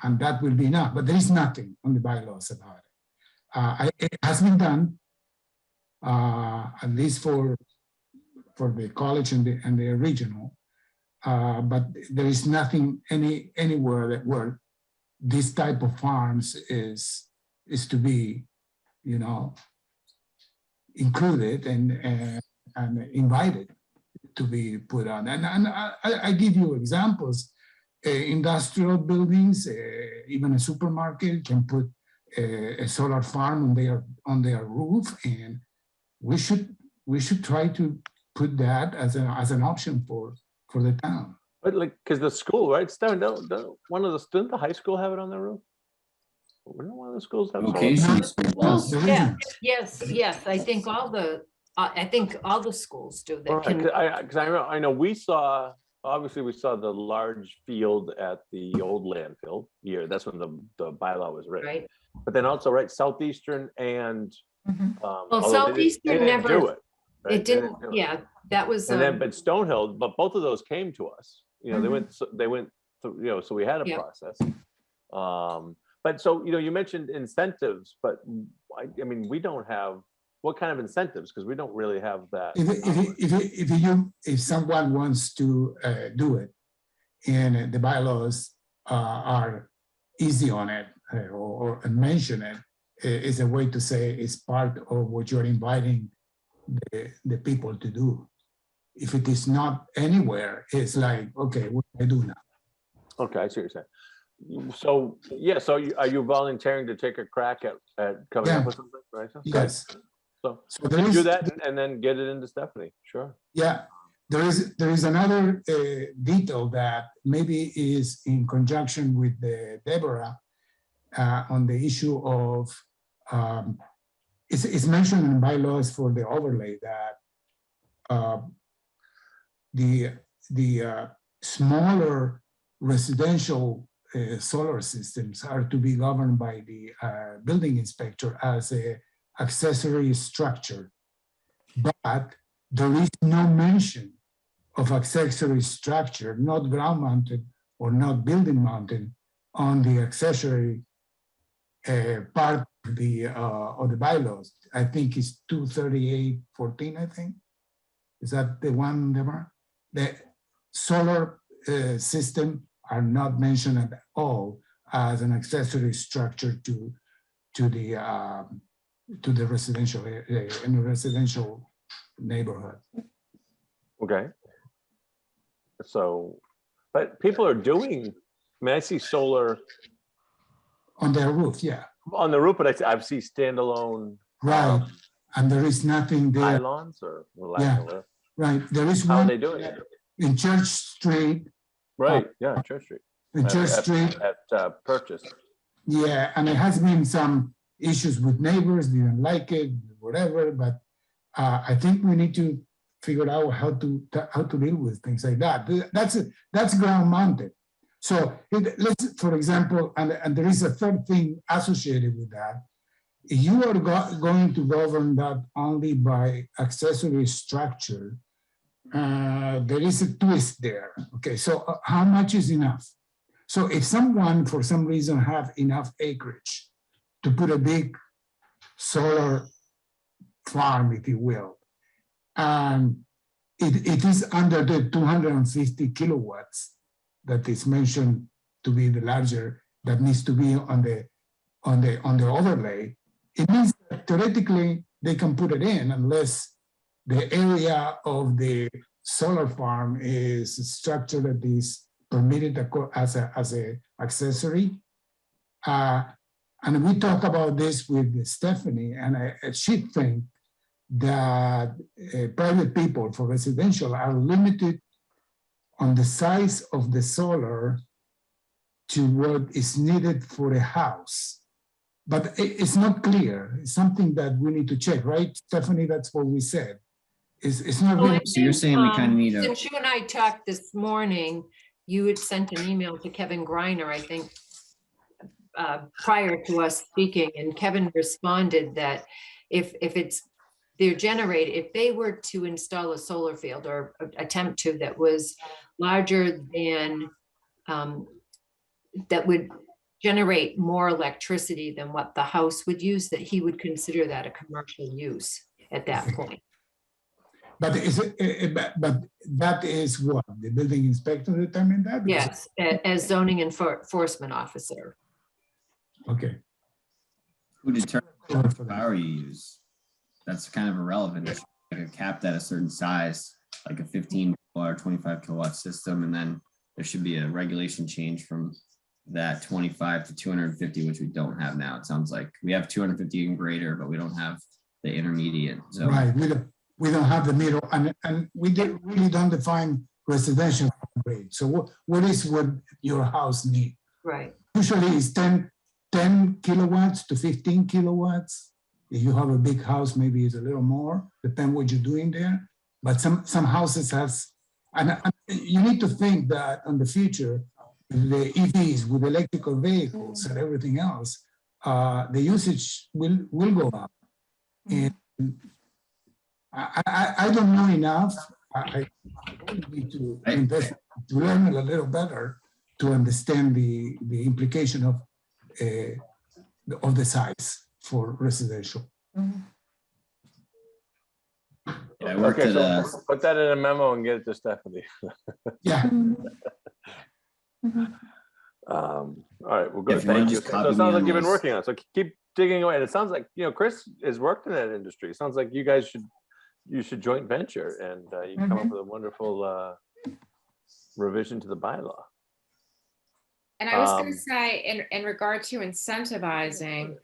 And that will be enough, but there is nothing on the bylaws about it. It has been done, at least for the college and the regional, but there is nothing anywhere that where this type of farms is to be, included and invited to be put on. And I give you examples. Industrial buildings, even a supermarket can put a solar farm on their roof, and we should try to put that as an option for the town. But because the school, right, Stone, didn't the high school have it on their roof? Wouldn't one of the schools have? Vocational Schools, schools. yeah, yes. I think all the schools do that. Because I know we saw the large field at the old landfill here. That's when the bylaw was written. Right. But then also, right, Southeastern and Well, Southeastern didn't do never. it. Right? It didn't. do it. Yeah, that was. And then, but Stonehill, but both of those came to us. Mhm. They went through, so we had a Yep. process. But so, you mentioned incentives, but I mean, we don't have, what kind of incentives? Because we don't really have that. If someone wants to do it, and the bylaws are easy on it, or mention it, is a way to say it's part of what you're inviting the people to do. If it is not anywhere, it's like, okay, what do I do now? Okay, I see what you're saying. So, yeah, so are you volunteering to take a crack at coming up with something, right? Yes. So there do is- that and then get it into Stephanie, sure. Yeah, there is another detail that maybe is in conjunction with Deborah on the issue of, it's mentioned in bylaws for the overlay that the smaller residential solar systems are to be governed by the building inspector as a accessory structure, but there is no mention of accessory structure, not ground mounted or not building mounted, on the accessory part of the bylaws. I think it's 238.14, I think. Is that the one, Deborah? The solar system are not mentioned at all as an accessory structure to the residential in a residential neighborhood. Okay. So, but people are doing, I mean, I see solar On their roof, yeah. on the roof, but I see standalone Right. And there is nothing there. pylons or Yeah. Right. There is How are one they doing it? in Church Street. Right, yeah, Church Street. In Church Street, At Purchase. yeah, and there has been some issues with neighbors, didn't like it, whatever, but I think we need to figure out how to deal with things like that. That's ground mounted. So let's, for example, and there is a third thing associated with that. You are going to govern that only by accessory structure. There is a twist there. Okay, so how much is enough? So if someone, for some reason, have enough acreage to put a big solar farm, if you will, and it is under the 250 kilowatts that is mentioned to be the larger that needs to be on the overlay, it means that theoretically they can put it in unless the area of the solar farm is a structure that is permitted as a accessory. And we talked about this with Stephanie, and she thinks that private people for residential are limited on the size of the solar to what is needed for a house. But it's not clear. It's something that we need to check, right, Stephanie? That's what we said. It's not Well, really. So you're saying we kind of need a, Since you and I talked this morning, you had sent an email to Kevin Griner, I think, prior to us speaking, and Kevin responded that if it's their generator, if they were to install a solar field or attempt to that was larger than, that would generate more electricity than what the house would use, that he would consider that a commercial use at that point. But but that is what the building inspector determined that? Yes, as zoning enforcement officer. Okay. who determines how much power you use? That's kind of irrelevant. It's like a capped at a certain size, like a 15 or 25 kilowatt system, and then there should be a regulation change from that 25 to 250, which we don't have now. It sounds like we have 250 and greater, but we don't have the intermediate. So right, we don't have the middle, and we really don't define residential grade. So what is what your house need? Right. Usually it's 10 kilowatts to 15 kilowatts. If you have a big house, maybe it's a little more, depend what you're doing there. But some houses has, and you need to think that in the future, the EVs with electrical vehicles and everything else, the usage will go up. And I don't know enough. I need to invest to learn a little better to understand the implication of the size for residential. yeah, I worked Okay, at so put that in a memo and get it to Stephanie. Yeah. All right, we'll go. If you wanna Thank you. just So copy it me sounds like on you've been those. working on it. So keep digging away. And it sounds like, Chris has worked in that industry. It sounds like you guys should joint venture and you come up with a wonderful revision to the bylaw. And I was going to say, in regard to incentivizing,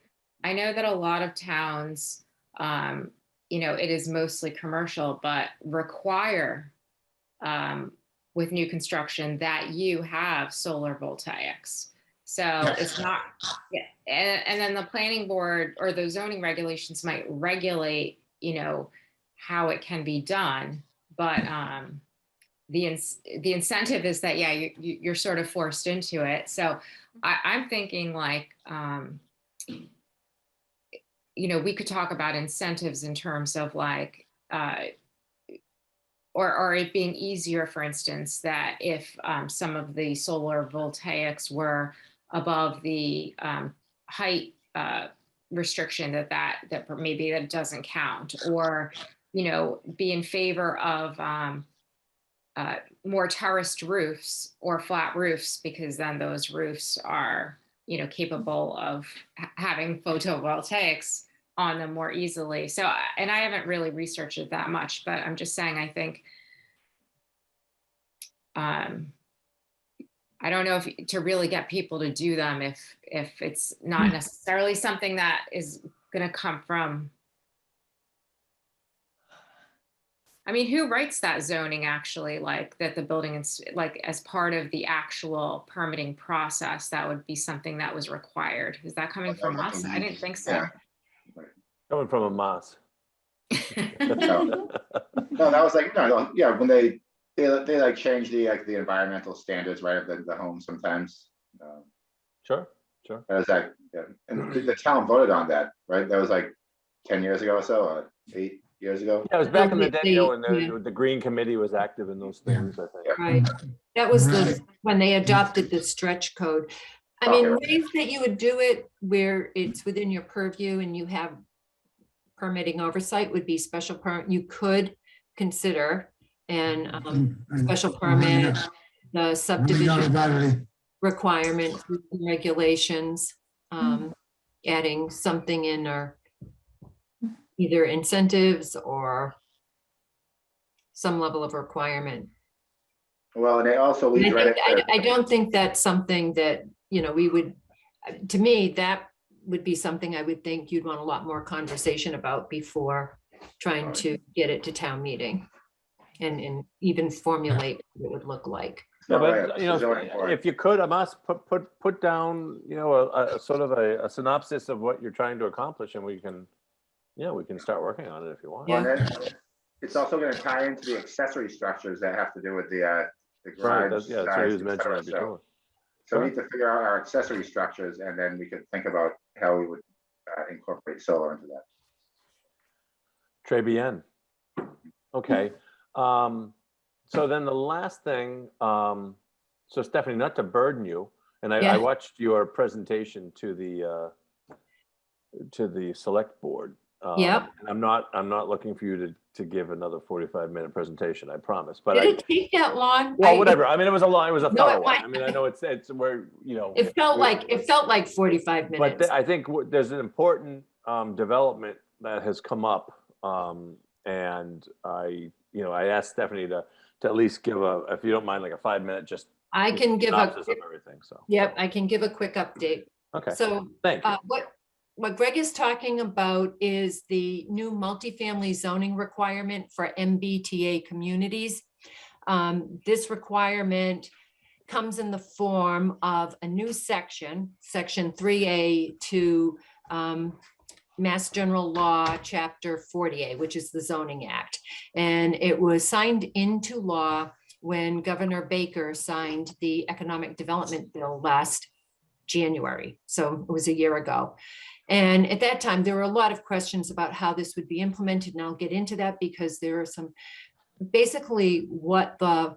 I know that a lot of towns, it is mostly commercial, but require with new construction that you have solar voltaics. So it's not, and then the planning board or the zoning regulations might regulate, how it can be done, but the incentive is that, you're sort of forced into it. So I'm thinking like, we could talk about incentives in terms of like, or it being easier, for instance, that if some of the solar voltaics were above the height restriction, that maybe that doesn't count, or, be in favor of more terraced roofs or flat roofs, because then those roofs are, capable of having photovoltaics on them more easily. So, and I haven't really researched it that much, but I'm just saying, I think, I don't know if to really get people to do them, if it's not necessarily something that is going to come from, I mean, who writes that zoning actually, like that the building is like as part of the actual permitting process, that would be something that was required. Is that coming from us? I didn't think so. Yeah. Coming from a Moss. No, that was like, when they like change the environmental standards, right, of the home sometimes. Sure. That was like, and the town voted on that, right? That was like 10 years ago or so, 8 years ago. Yeah, it was back in the day, when the Green Committee was active in those things, I think. Right. That was when they adopted the stretch code. I mean, ways that you would do it where it's within your purview and you have permitting oversight would be special permit. You could consider and special permit, the subdivision requirements, regulations, adding something in, or either incentives or some level of requirement. Well, and they also lead right I don't think that's something that, we would, to me, that would be something I would think you'd want a lot more conversation about before trying to get it to town meeting and even formulate what it would look like. Yeah, Right, but you know, zoning board. if you could, I must put down, you know, a sort of a synopsis of what you're trying to accomplish, and we can start working on it if you want. Yeah. Well, and then it's also going to tie into the accessory structures that have to do with the Right, garage. that's what he size, was et mentioning cetera. that before. So we need to figure out our accessory structures, and then we could think about how we would incorporate solar into that. Très bien. Okay. So then the last thing, so Stephanie, not to burden you, and I Yeah. watched your presentation to the select board. Yep. And I'm not looking for you to give another 45-minute presentation, I promise. But Did it take that long? well, whatever. I mean, it was a long, it was a No, thorough it one. might- I mean, I know it's where, you know. It felt like 45 But minutes. I think there's an important development that has come up, and I asked Stephanie to at least give if you don't mind, like a 5-minute just I can give a, synopsis of everything. So yep, I can give a quick update. okay, So thank you. what Greg is talking about is the new multifamily zoning requirement for MBTA communities. This requirement comes in the form of a new section 3A to Mass General Law, Chapter 40A, which is the Zoning Act. And it was signed into law when Governor Baker signed the Economic Development Bill last January. So it was a year ago. And at that time, there were a lot of questions about how this would be implemented. And I'll get into that because there are some, basically what the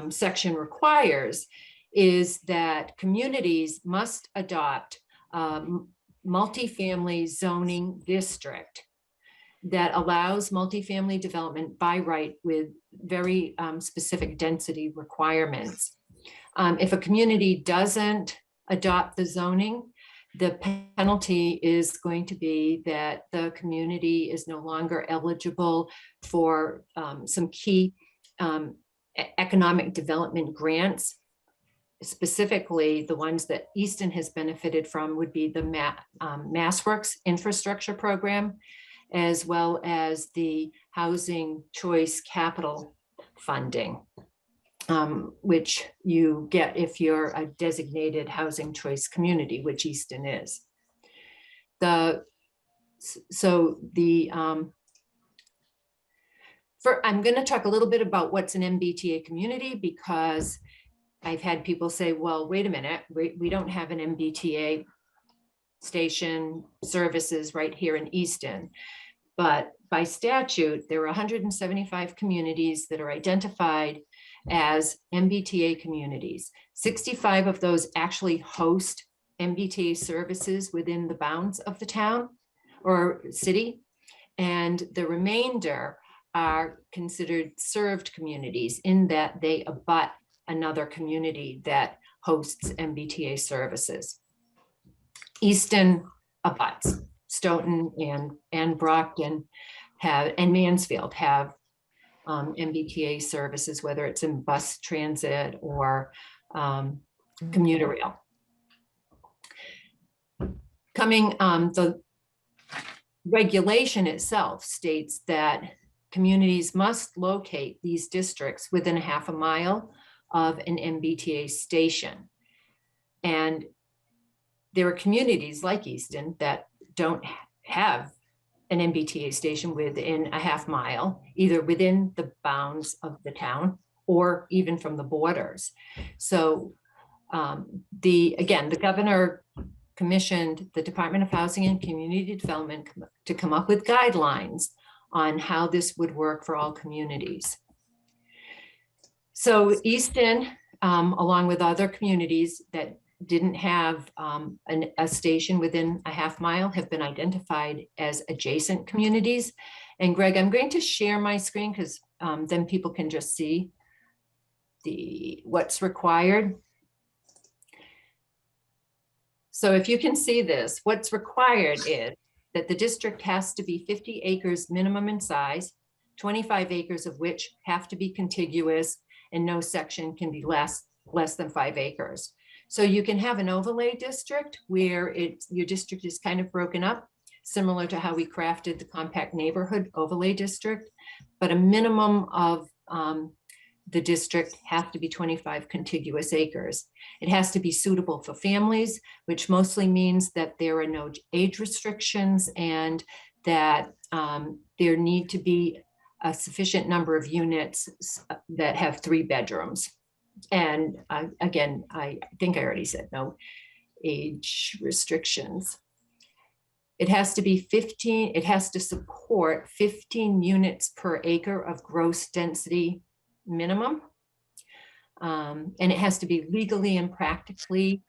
section requires is that communities must adopt multifamily zoning district that allows multifamily development by right with very specific density requirements. If a community doesn't adopt the zoning, the penalty is going to be that the community is no longer eligible for some key economic development grants. Specifically, the ones that Easton has benefited from would be the MassWorks infrastructure program, as well as the Housing Choice Capital funding, which you get if you're a designated housing choice community, which Easton is. I'm going to talk a little bit about what's an MBTA community, because I've had people say, well, wait a minute, we don't have an MBTA station services right here in Easton. But by statute, there are 175 communities that are identified as MBTA communities. 65 of those actually host MBTA services within the bounds of the town or city. And the remainder are considered served communities in that they abut another community that hosts MBTA services. Easton abuts. Stoughton and Brockton and Mansfield have MBTA services, whether it's in bus transit or commuter rail. The regulation itself states that communities must locate these districts within a half a mile of an MBTA station. And there are communities like Easton that don't have an MBTA station within a half mile, either within the bounds of the town or even from the borders. So the governor commissioned the Department of Housing and Community Development to come up with guidelines on how this would work for all communities. So Easton, along with other communities that didn't have a station within a half mile, have been identified as adjacent communities. And Greg, I'm going to share my screen because then people can just see what's required. So if you can see this, what's required is that the district has to be 50 acres minimum in size, 25 acres of which have to be contiguous, and no section can be less than 5 acres. So you can have an overlay district where your district is kind of broken up, similar to how we crafted the compact neighborhood overlay district, but a minimum of the district have to be 25 contiguous acres. It has to be suitable for families, which mostly means that there are no age restrictions and that there need to be a sufficient number of units that have 3 bedrooms. And again, I think I already said no age restrictions. It has to be 15, it has to support 15 units per acre of gross density minimum. And it has to be legally and practically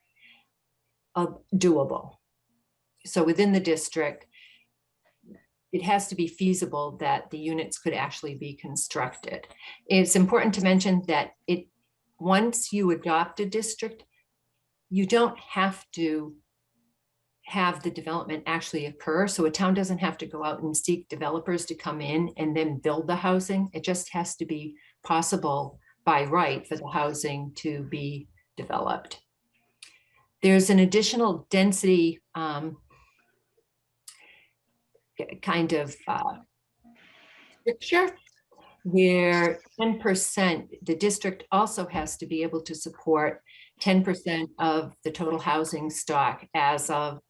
doable. So within the district, it has to be feasible that the units could actually be constructed. It's important to mention that once you adopt a district, you don't have to have the development actually occur. So a town doesn't have to go out and seek developers to come in and then build the housing. It just has to be possible by right for the housing to be developed. There's an additional density kind of picture where 10%, the district also has to be able to support 10% of the total housing stock as of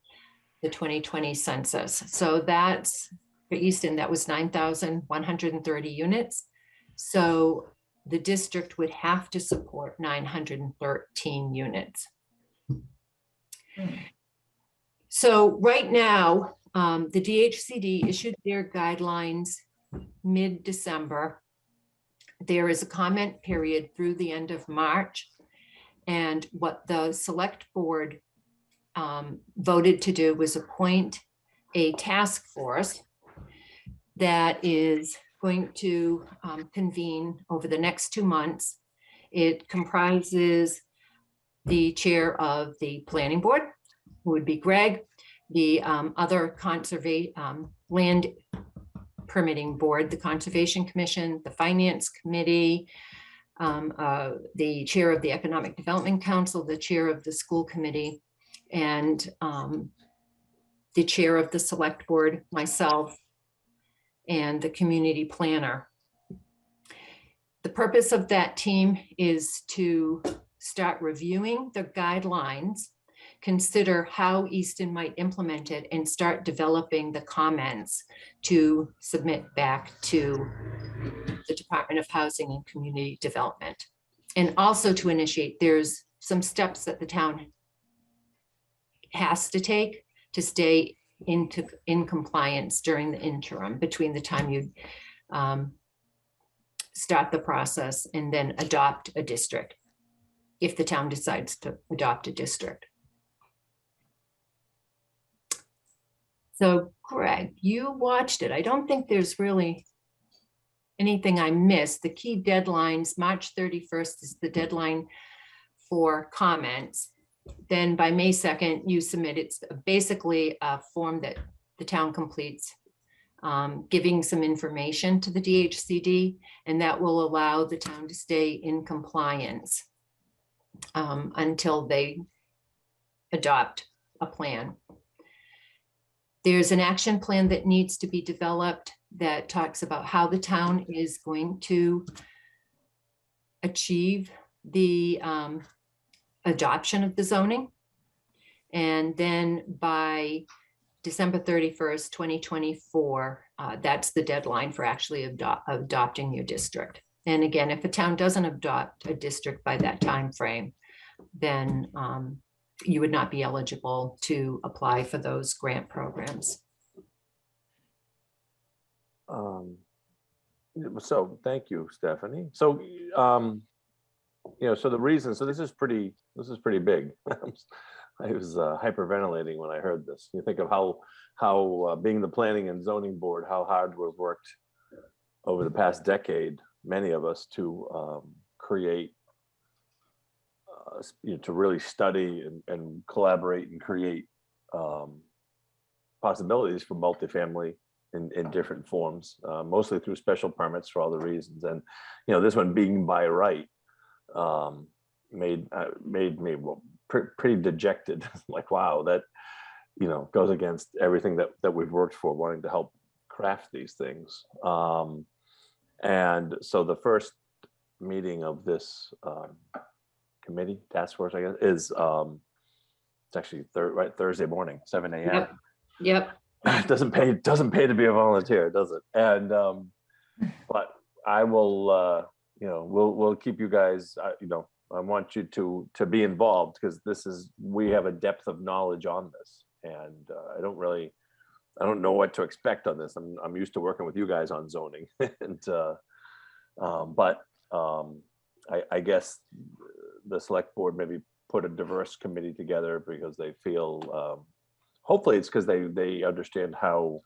the 2020 census. So that's, for Easton, that was 9,130 units. So the district would have to support 913 units. So right now, the DHCD issued their guidelines mid-December. There is a comment period through the end of March. And what the select board voted to do was appoint a task force that is going to convene over the next 2 months. It comprises the chair of the planning board, who would be Greg, the other land permitting board, the Conservation Commission, the Finance Committee, the chair of the Economic Development Council, the chair of the school committee, and the chair of the select board, myself, and the community planner. The purpose of that team is to start reviewing the guidelines, consider how Easton might implement it, and start developing the comments to submit back to the Department of Housing and Community Development. And also to initiate, there's some steps that the town has to take to stay in compliance during the interim, between the time you start the process and then adopt a district, if the town decides to adopt a district. So Greg, you watched it. I don't think there's really anything I missed. The key deadlines, March 31st is the deadline for comments. Then by May 2nd, you submit, it's basically a form that the town completes, giving some information to the DHCD, and that will allow the town to stay in compliance until they adopt a plan. There's an action plan that needs to be developed that talks about how the town is going to achieve the adoption of the zoning. And then by December 31st, 2024, that's the deadline for actually adopting your district. And again, if a town doesn't adopt a district by that time frame, then you would not be eligible to apply for those grant programs. So thank you, Stephanie. So, so the reason, so this is pretty big. I was hyperventilating when I heard this. You think of how being the planning and zoning board, how hard we've worked over the past decade, many of us, to create, to really study and collaborate and create possibilities for multifamily in different forms, mostly through special permits for all the reasons. And this one being by right made me pretty dejected. Like, wow, that, you know, goes against everything that we've worked for, wanting to help craft these things. And so the first meeting of this committee, task force, I guess, is it's actually Thursday morning, 7 a.m. Yep. It doesn't pay to be a volunteer, does it? And but I will, you know, we'll keep you guys, you know, I want you to be involved, because we have a depth of knowledge on this, and I don't know what to expect on this. I'm used to working with you guys on zoning, and but I guess the select board maybe put a diverse committee together because they feel, hopefully it's because they understand how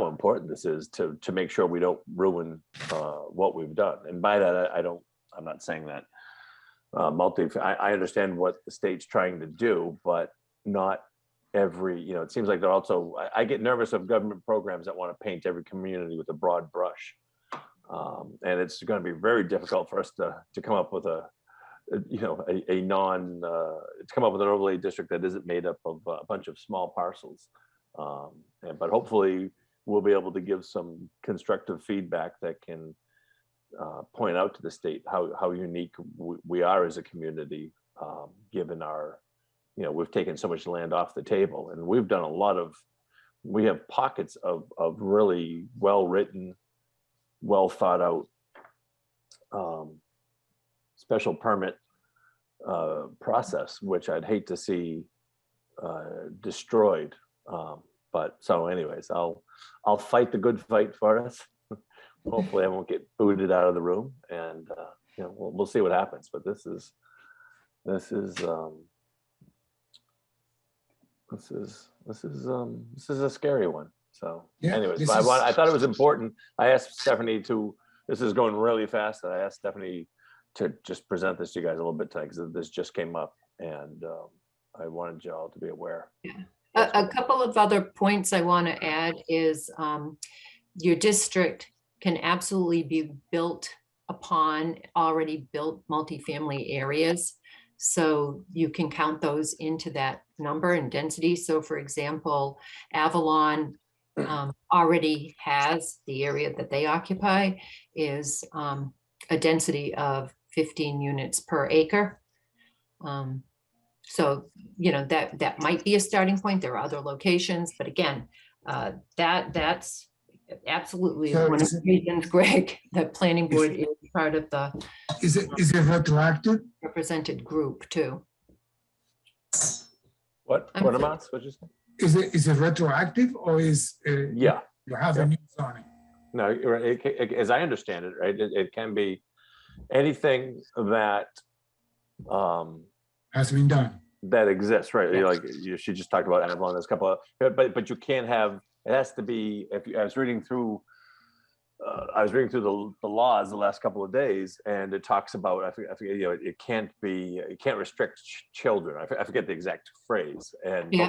important this is to make sure we don't ruin what we've done. And by that, I'm not saying that I understand what the state's trying to do, but not every, you know, it seems like they're also, I get nervous of government programs that want to paint every community with a broad brush. And it's going to be very difficult for us to come up with to come up with an overlay district that isn't made up of a bunch of small parcels. But hopefully we'll be able to give some constructive feedback that can point out to the state how unique we are as a community, given our, you know, we've taken so much land off the table, and we've done we have pockets of really well-written, well thought out special permit process, which I'd hate to see destroyed. But so anyways, I'll fight the good fight for us. Hopefully I won't get booted out of the room, and you know, we'll see what happens. But this is a scary one. So Yeah, anyways, but I thought it was important. I asked Stephanie this is going really fast, and I asked Stephanie to just present this to you guys a little bit tonight, because this just came up, and I wanted y'all to be aware. A couple of other points I want to add is your district can absolutely be built upon already built multifamily areas. So you can count those into that number and density. So for example, Avalon already has the area that they occupy is a density of 15 units per acre. So, you know, that might be a starting point. There are other locations, but again, that's absolutely one of the reasons, Greg, the planning board is part of the Is it retroactive? represented group too. What amounts? What'd you say? Is it retroactive, or is Yeah, you have a new zoning? no, as I understand it, right, it can be anything that Has been done. that exists, right? Yes. Like she just talked about Avalon. There's a couple of, but you can't have. It has to be. I was reading through the laws the last couple of days, and it talks about. I forget. You know, it can't be. It can't restrict children. I forget the exact phrase. And Yeah.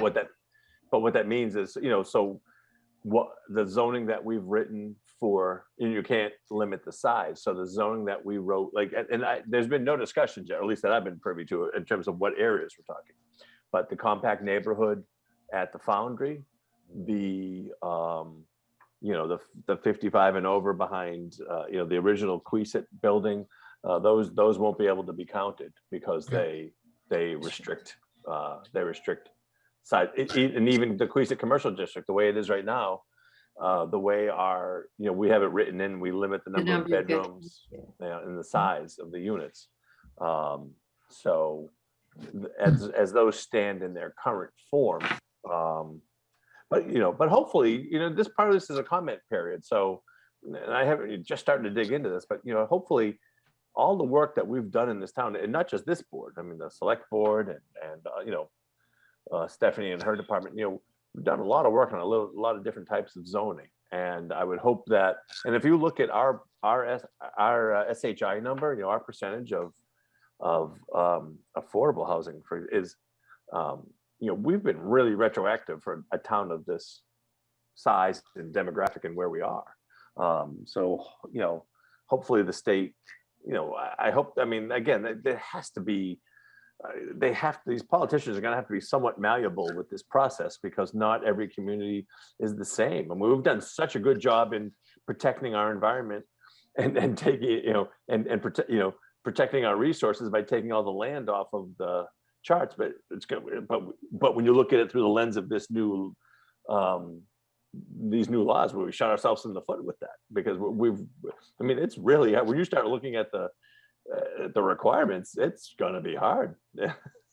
but what that means is, you know, so what the zoning that we've written for, and you can't limit the size. So the zoning that we wrote, like, there's been no discussions yet, or at least that I've been privy to, in terms of what areas we're talking. But the compact neighborhood at the Foundry, the you know, the 55 and over behind, you know, the original Queesit building, those won't be able to be counted because they restrict size. And even the Queesit commercial district, the way it is right now, the way you know, we have it written in, we limit the number of bedrooms and the size of the units. So as those stand in their current form, but you know, but hopefully, you know, this part of this is a comment period. So, and I haven't just starting to dig into this, but you know, hopefully, all the work that we've done in this town, and not just this board, I mean, the select board and you know, Stephanie and her department, you know, we've done a lot of work on a lot of different types of zoning. And I would hope that, and if you look at our SHI number, you know, our percentage of affordable housing is, you know, we've been really retroactive for a town of this size and demographic and where we are. So, you know, hopefully the state you know, I hope, I mean, again, there has to be, these politicians are gonna have to be somewhat malleable with this process because not every community is the same. And we've done such a good job in protecting our environment and taking, you know, and protect, you know, protecting our resources by taking all the land off of the charts, but it's good. But when you look at it through the lens of this new, these new laws, where we shot ourselves in the foot with that, because I mean, it's really, when you start looking at the requirements, it's gonna be hard.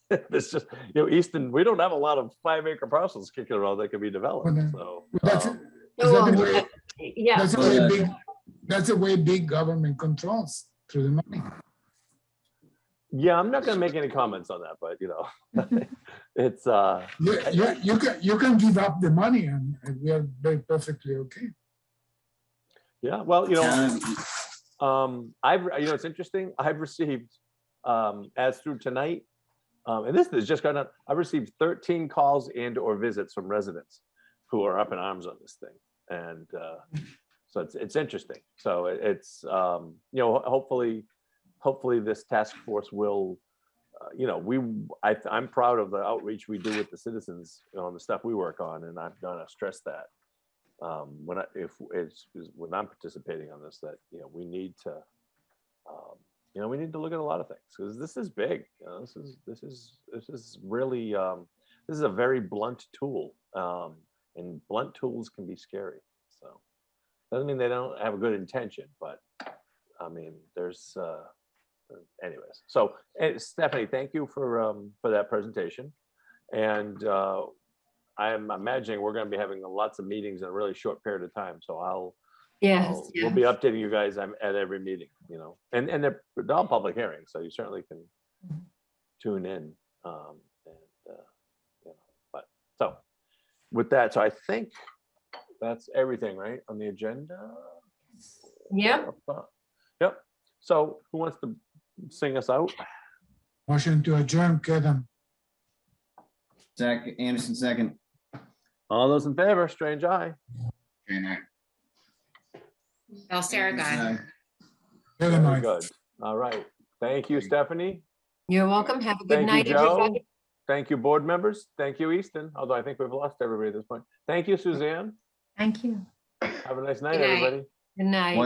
It's just, you know, Easton, we don't have a lot of 5-acre parcels kicking around that can be developed. So That's Well, yeah, that's the way big government controls through the money. yeah, I'm not gonna make any comments on that, but you know, it's You can give up the money and we are very perfectly okay. yeah, well, you know, you know, it's interesting. I've received, as through tonight, and this has just gone up, I've received 13 calls and or visits from residents who are up in arms on this thing. And so it's interesting. So it's, you know, hopefully this task force will, you know, I'm proud of the outreach we do with the citizens, you know, on the stuff we work on. And I'm gonna stress that. When I'm participating on this, that, you know, we need to, you know, we need to look at a lot of things because this is big. You know, this is really, this is a very blunt tool, and blunt tools can be scary. So doesn't mean they don't have a good intention, but I mean, there's, anyways. So Stephanie, thank you for that presentation, and I'm imagining we're going to be having lots of meetings in a really short period of time. So we'll be updating you guys at every meeting, you know, and they're all public hearings, so you certainly can tune in. You know, but so with that, so I think that's everything, right, on the agenda. Yep. Yep. So who wants to sing us out? Motion to adjourn, Kevin. Anderson, second. All those in favor, strange eye. Sarah guy. Very good. All right. Thank you, Stephanie. You're welcome. Have a good Thank night, you, Joe. everybody. Thank you, board members. Thank you, Easton. Although I think we've lost everybody at this point. Thank you, Suzanne. Thank you. Have a nice night, Good night. everybody. Good night.